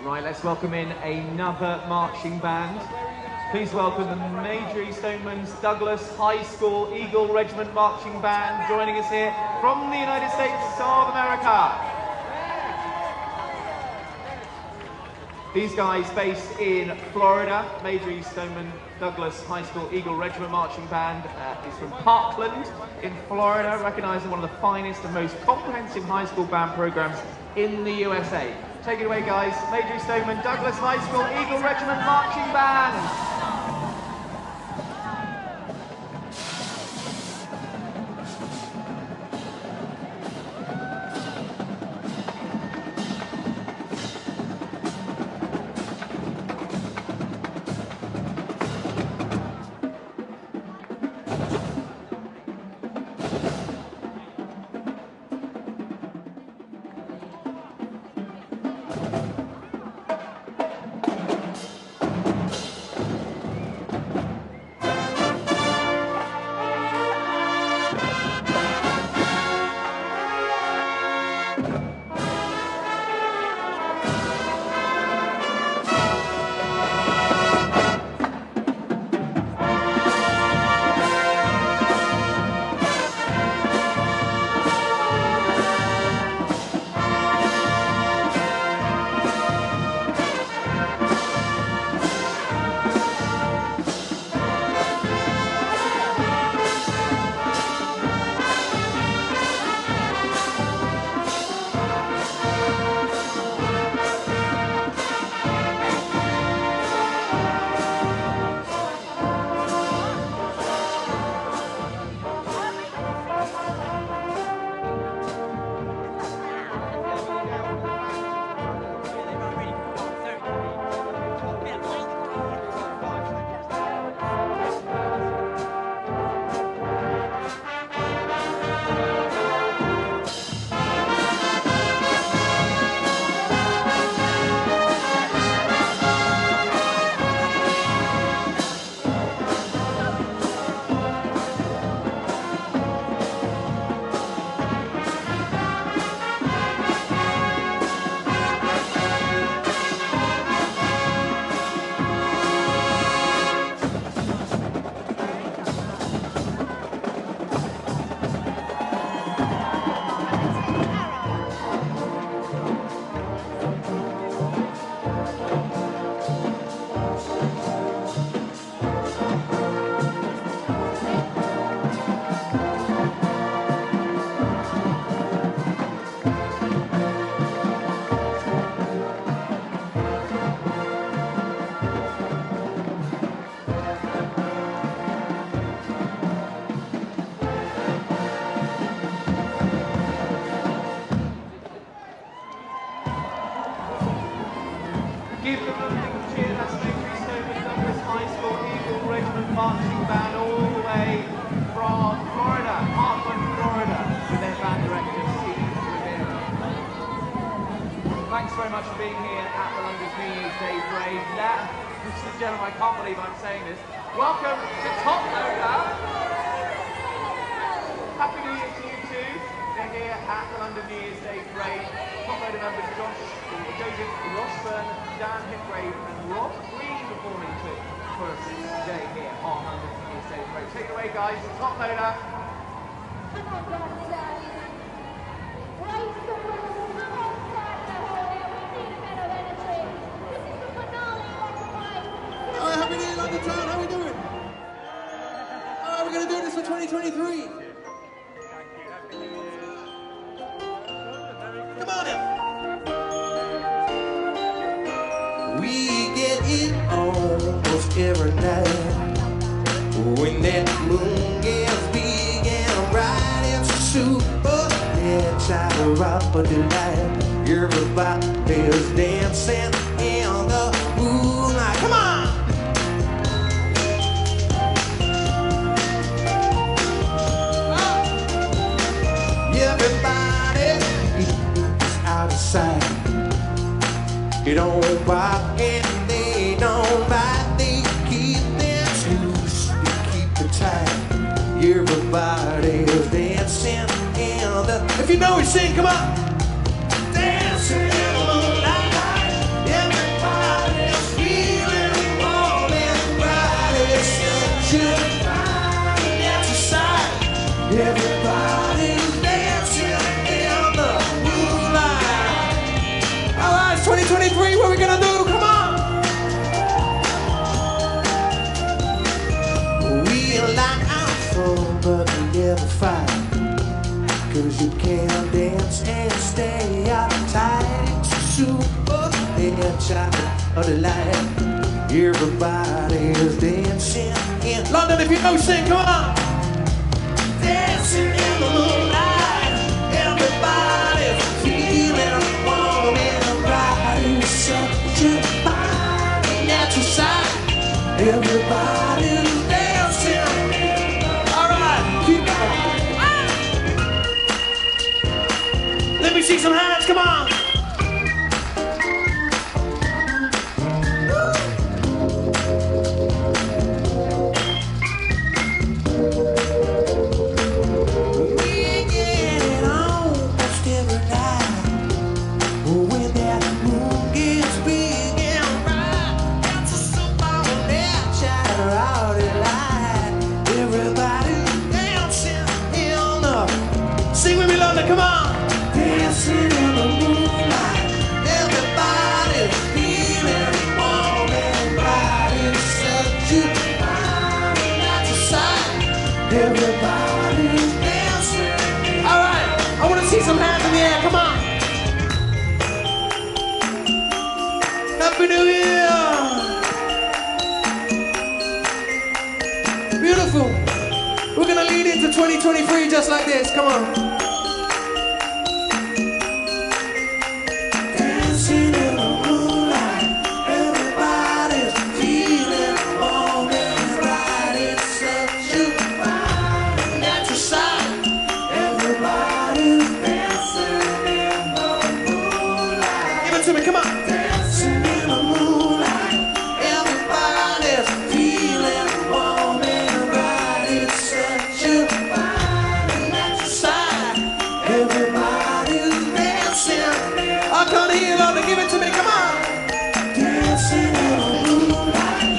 Right, let's welcome in another marching band. Please welcome the Major E. Stoneman's Douglas High School Eagle Regiment Marching Band, joining us here from the United States of America. These guys based in Florida. Major E. Stoneman Douglas High School Eagle Regiment Marching Band is from Parkland in Florida, recognized as one of the finest and most comprehensive high school band programs in the USA. Take it away, guys. Major Stoneman Douglas High School Eagle Regiment Marching Band. very much for being here at the London's New Year's Day Parade. Ladies and gentlemen, I can't believe I'm saying this. Welcome to Top Loader. Happy New Year to you too. They're here at the London New Year's Day Parade. Top Loader members Joseph Rossburn, Dan Hipgrave and Rob Green performing for us today here on London New Year's Day Parade. Take it away guys, Top Loader. Alright, Happy New Year, London Town, how we doing? Alright, we're gonna do this for 2023. Come on now. We get it almost every night. When that moon gets big and bright, it's a super natural rock of delight. Everybody's dancing in the moonlight. Come on! Everybody is out of sight. They don't buy and they don't buy. They keep them loose, they keep it tight. Everybody's dancing in the. If you know it, sing, come on. Dancing in the moonlight. Everybody's feeling warm and bright. It's such a fine exercise. Everybody's dancing in the moonlight. All right, it's 2023. What we gonna do? Come on. We like our soul, but we never fight. 'Cause you can't dance and stay uptight. It's a super child of the light. Everybody's dancing in London. If you know, sing, come on. Dancing in the moonlight. Everybody's feeling warm and bright. It's such a fine natural sight. Everybody's dancing. All right, keep going. Let me see some hands, come on. Sing with me, London, come on! Dancing in the moonlight. Everybody's feeling warm and bright. It's such a fine natural sight. Everybody's dancing. All right, I want to see some hands in the air, come on! Happy New Year! Beautiful. We're gonna lead into 2023 just like this. Come on. Dancing in the moonlight. Everybody's feeling warm and bright. It's such a fine natural sight. Everybody's dancing in the moonlight. Give it to me, come on. Dancing in the moonlight. Everybody's feeling warm and bright. It's such a fine natural sight. Everybody's dancing. I can't hear Lord, give it to me, come on. Dancing in the moonlight.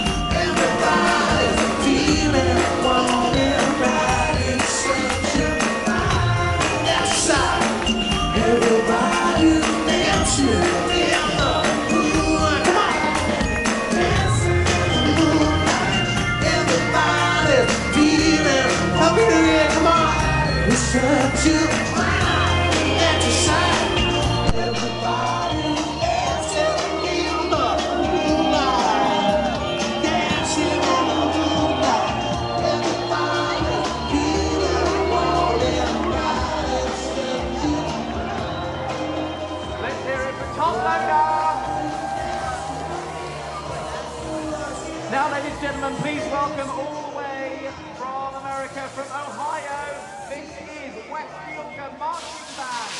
Everybody's feeling warm and bright. It's such a fine natural sight. Everybody's dancing in the moonlight. Come on. Dancing in the moonlight. Everybody's feeling. Happy New Year, come on. It's such a fine natural sight. Everybody's dancing in the moonlight. Dancing in the moonlight. Everybody's feeling warm and bright. It's such a. Let's hear it for Top Loader. Now, ladies and gentlemen, please welcome all the way from America, from Ohio. This is West Yorkshire Marching Band.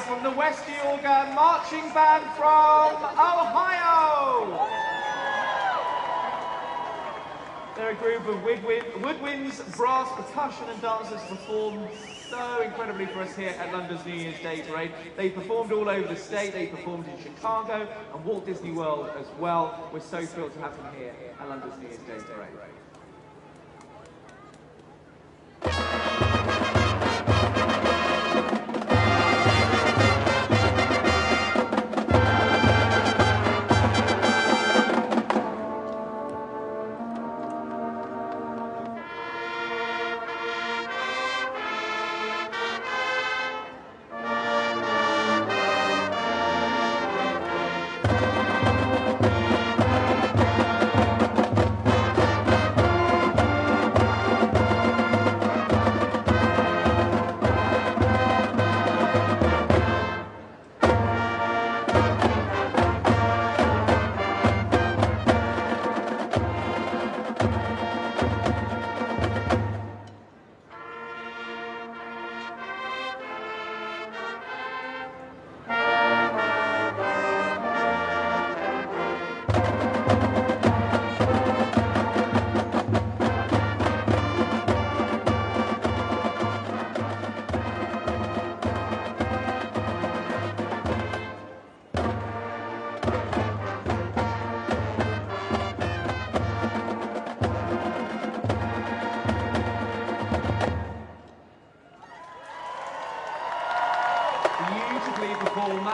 From the West Yorga Marching Band from Ohio. They're a group of woodwinds, brass, percussion and dancers perform so incredibly for us here at London's New Year's Day Parade. They performed all over the state, they performed in Chicago and Walt Disney World as well. We're so thrilled to have them here at London's New Year's Day Parade.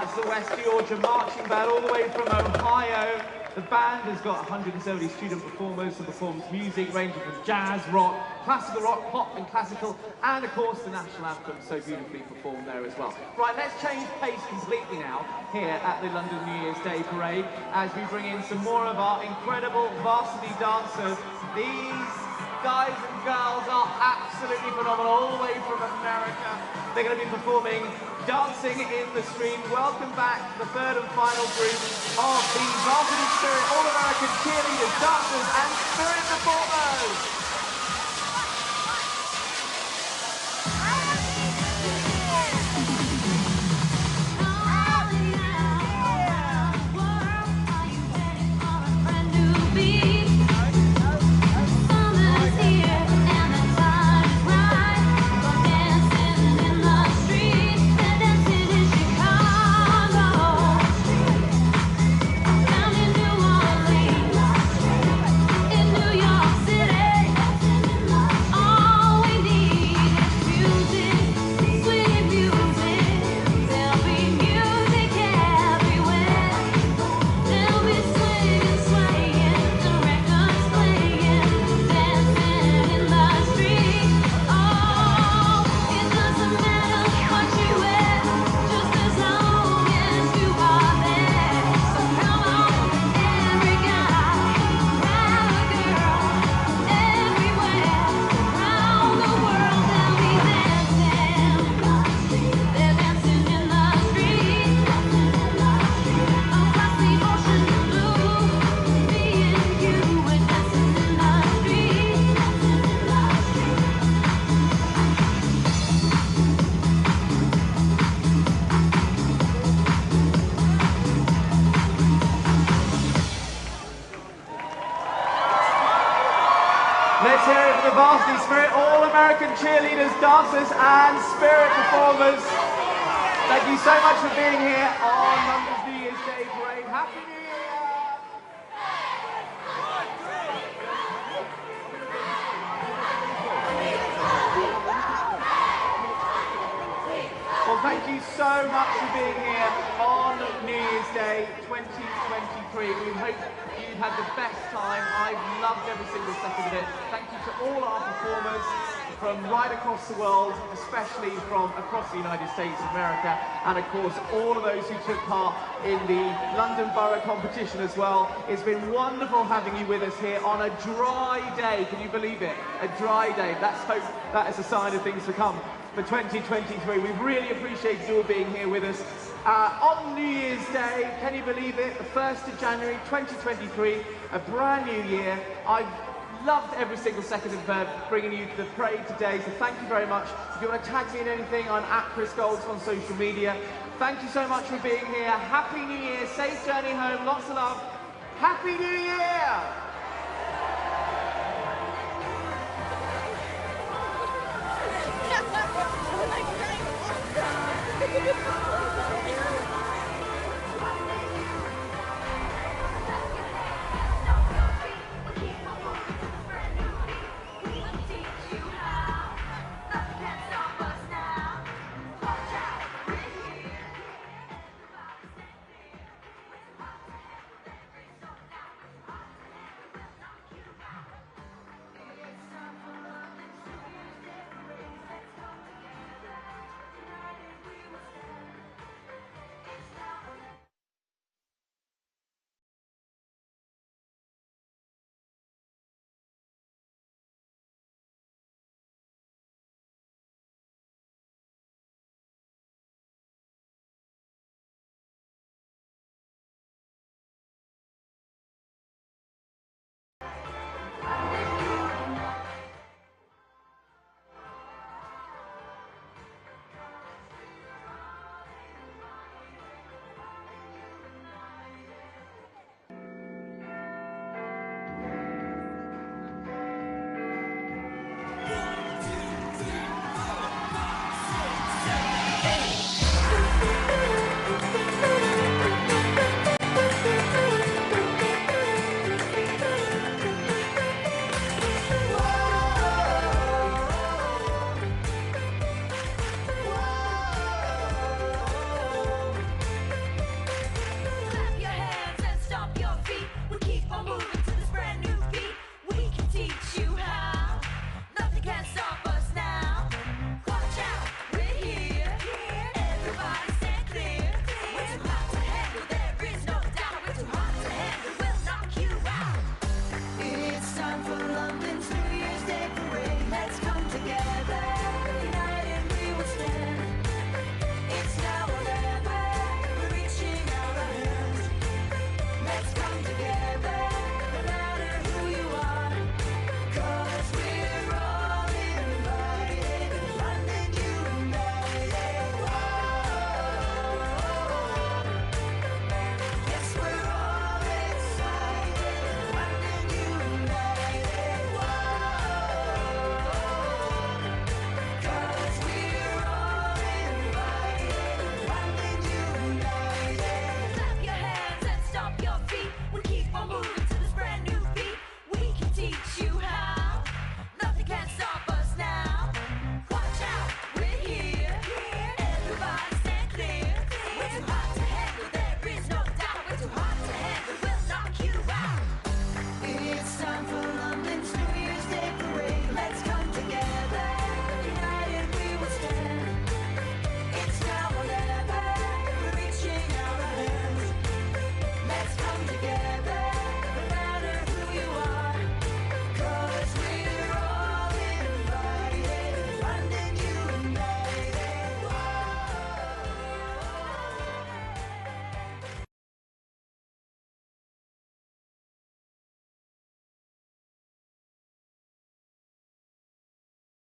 That's the West Georgia Marching Band all the way from Ohio. The band has got 170 student performers who performs music ranging from jazz, rock, classical rock, pop and classical, and of course the national anthem so beautifully performed there as well. Right, let's change pace completely now here at the London New Year's Day Parade as we bring in some more of our incredible varsity dancers. These guys and girls are absolutely phenomenal, all the way from America. They're going to be performing Dancing in the Street. Welcome back to the third and final group of the Varsity Spirit All-American Cheerleaders, Dancers and Spirit Performers. New York City. Spirit for the Varsity Spirit, all American cheerleaders, dancers and spirit performers. Thank you so much for being here on London's New Year's Day Parade. Happy New Year! Well, thank you so much for being here on New Year's Day 2023. We hope you've had the best time. I've loved every single second of it. Thank you to all our performers from right across the world, especially from across the United States of America, and of course all of those who took part in the London Borough competition as well. It's been wonderful having you with us here on a dry day. Can you believe it? A dry day. Let's hope that is a sign of things to come for 2023. We've really appreciated you all being here with us. On New Year's Day, can you believe it? The 1st of January 2023, a brand new year. I've loved every single second of bringing you to the parade today, so thank you very much. If you want to tag me in anything, I'm at Chris Golds on social media. Thank you so much for being here. Happy New Year, safe journey home, lots of love. Happy New Year!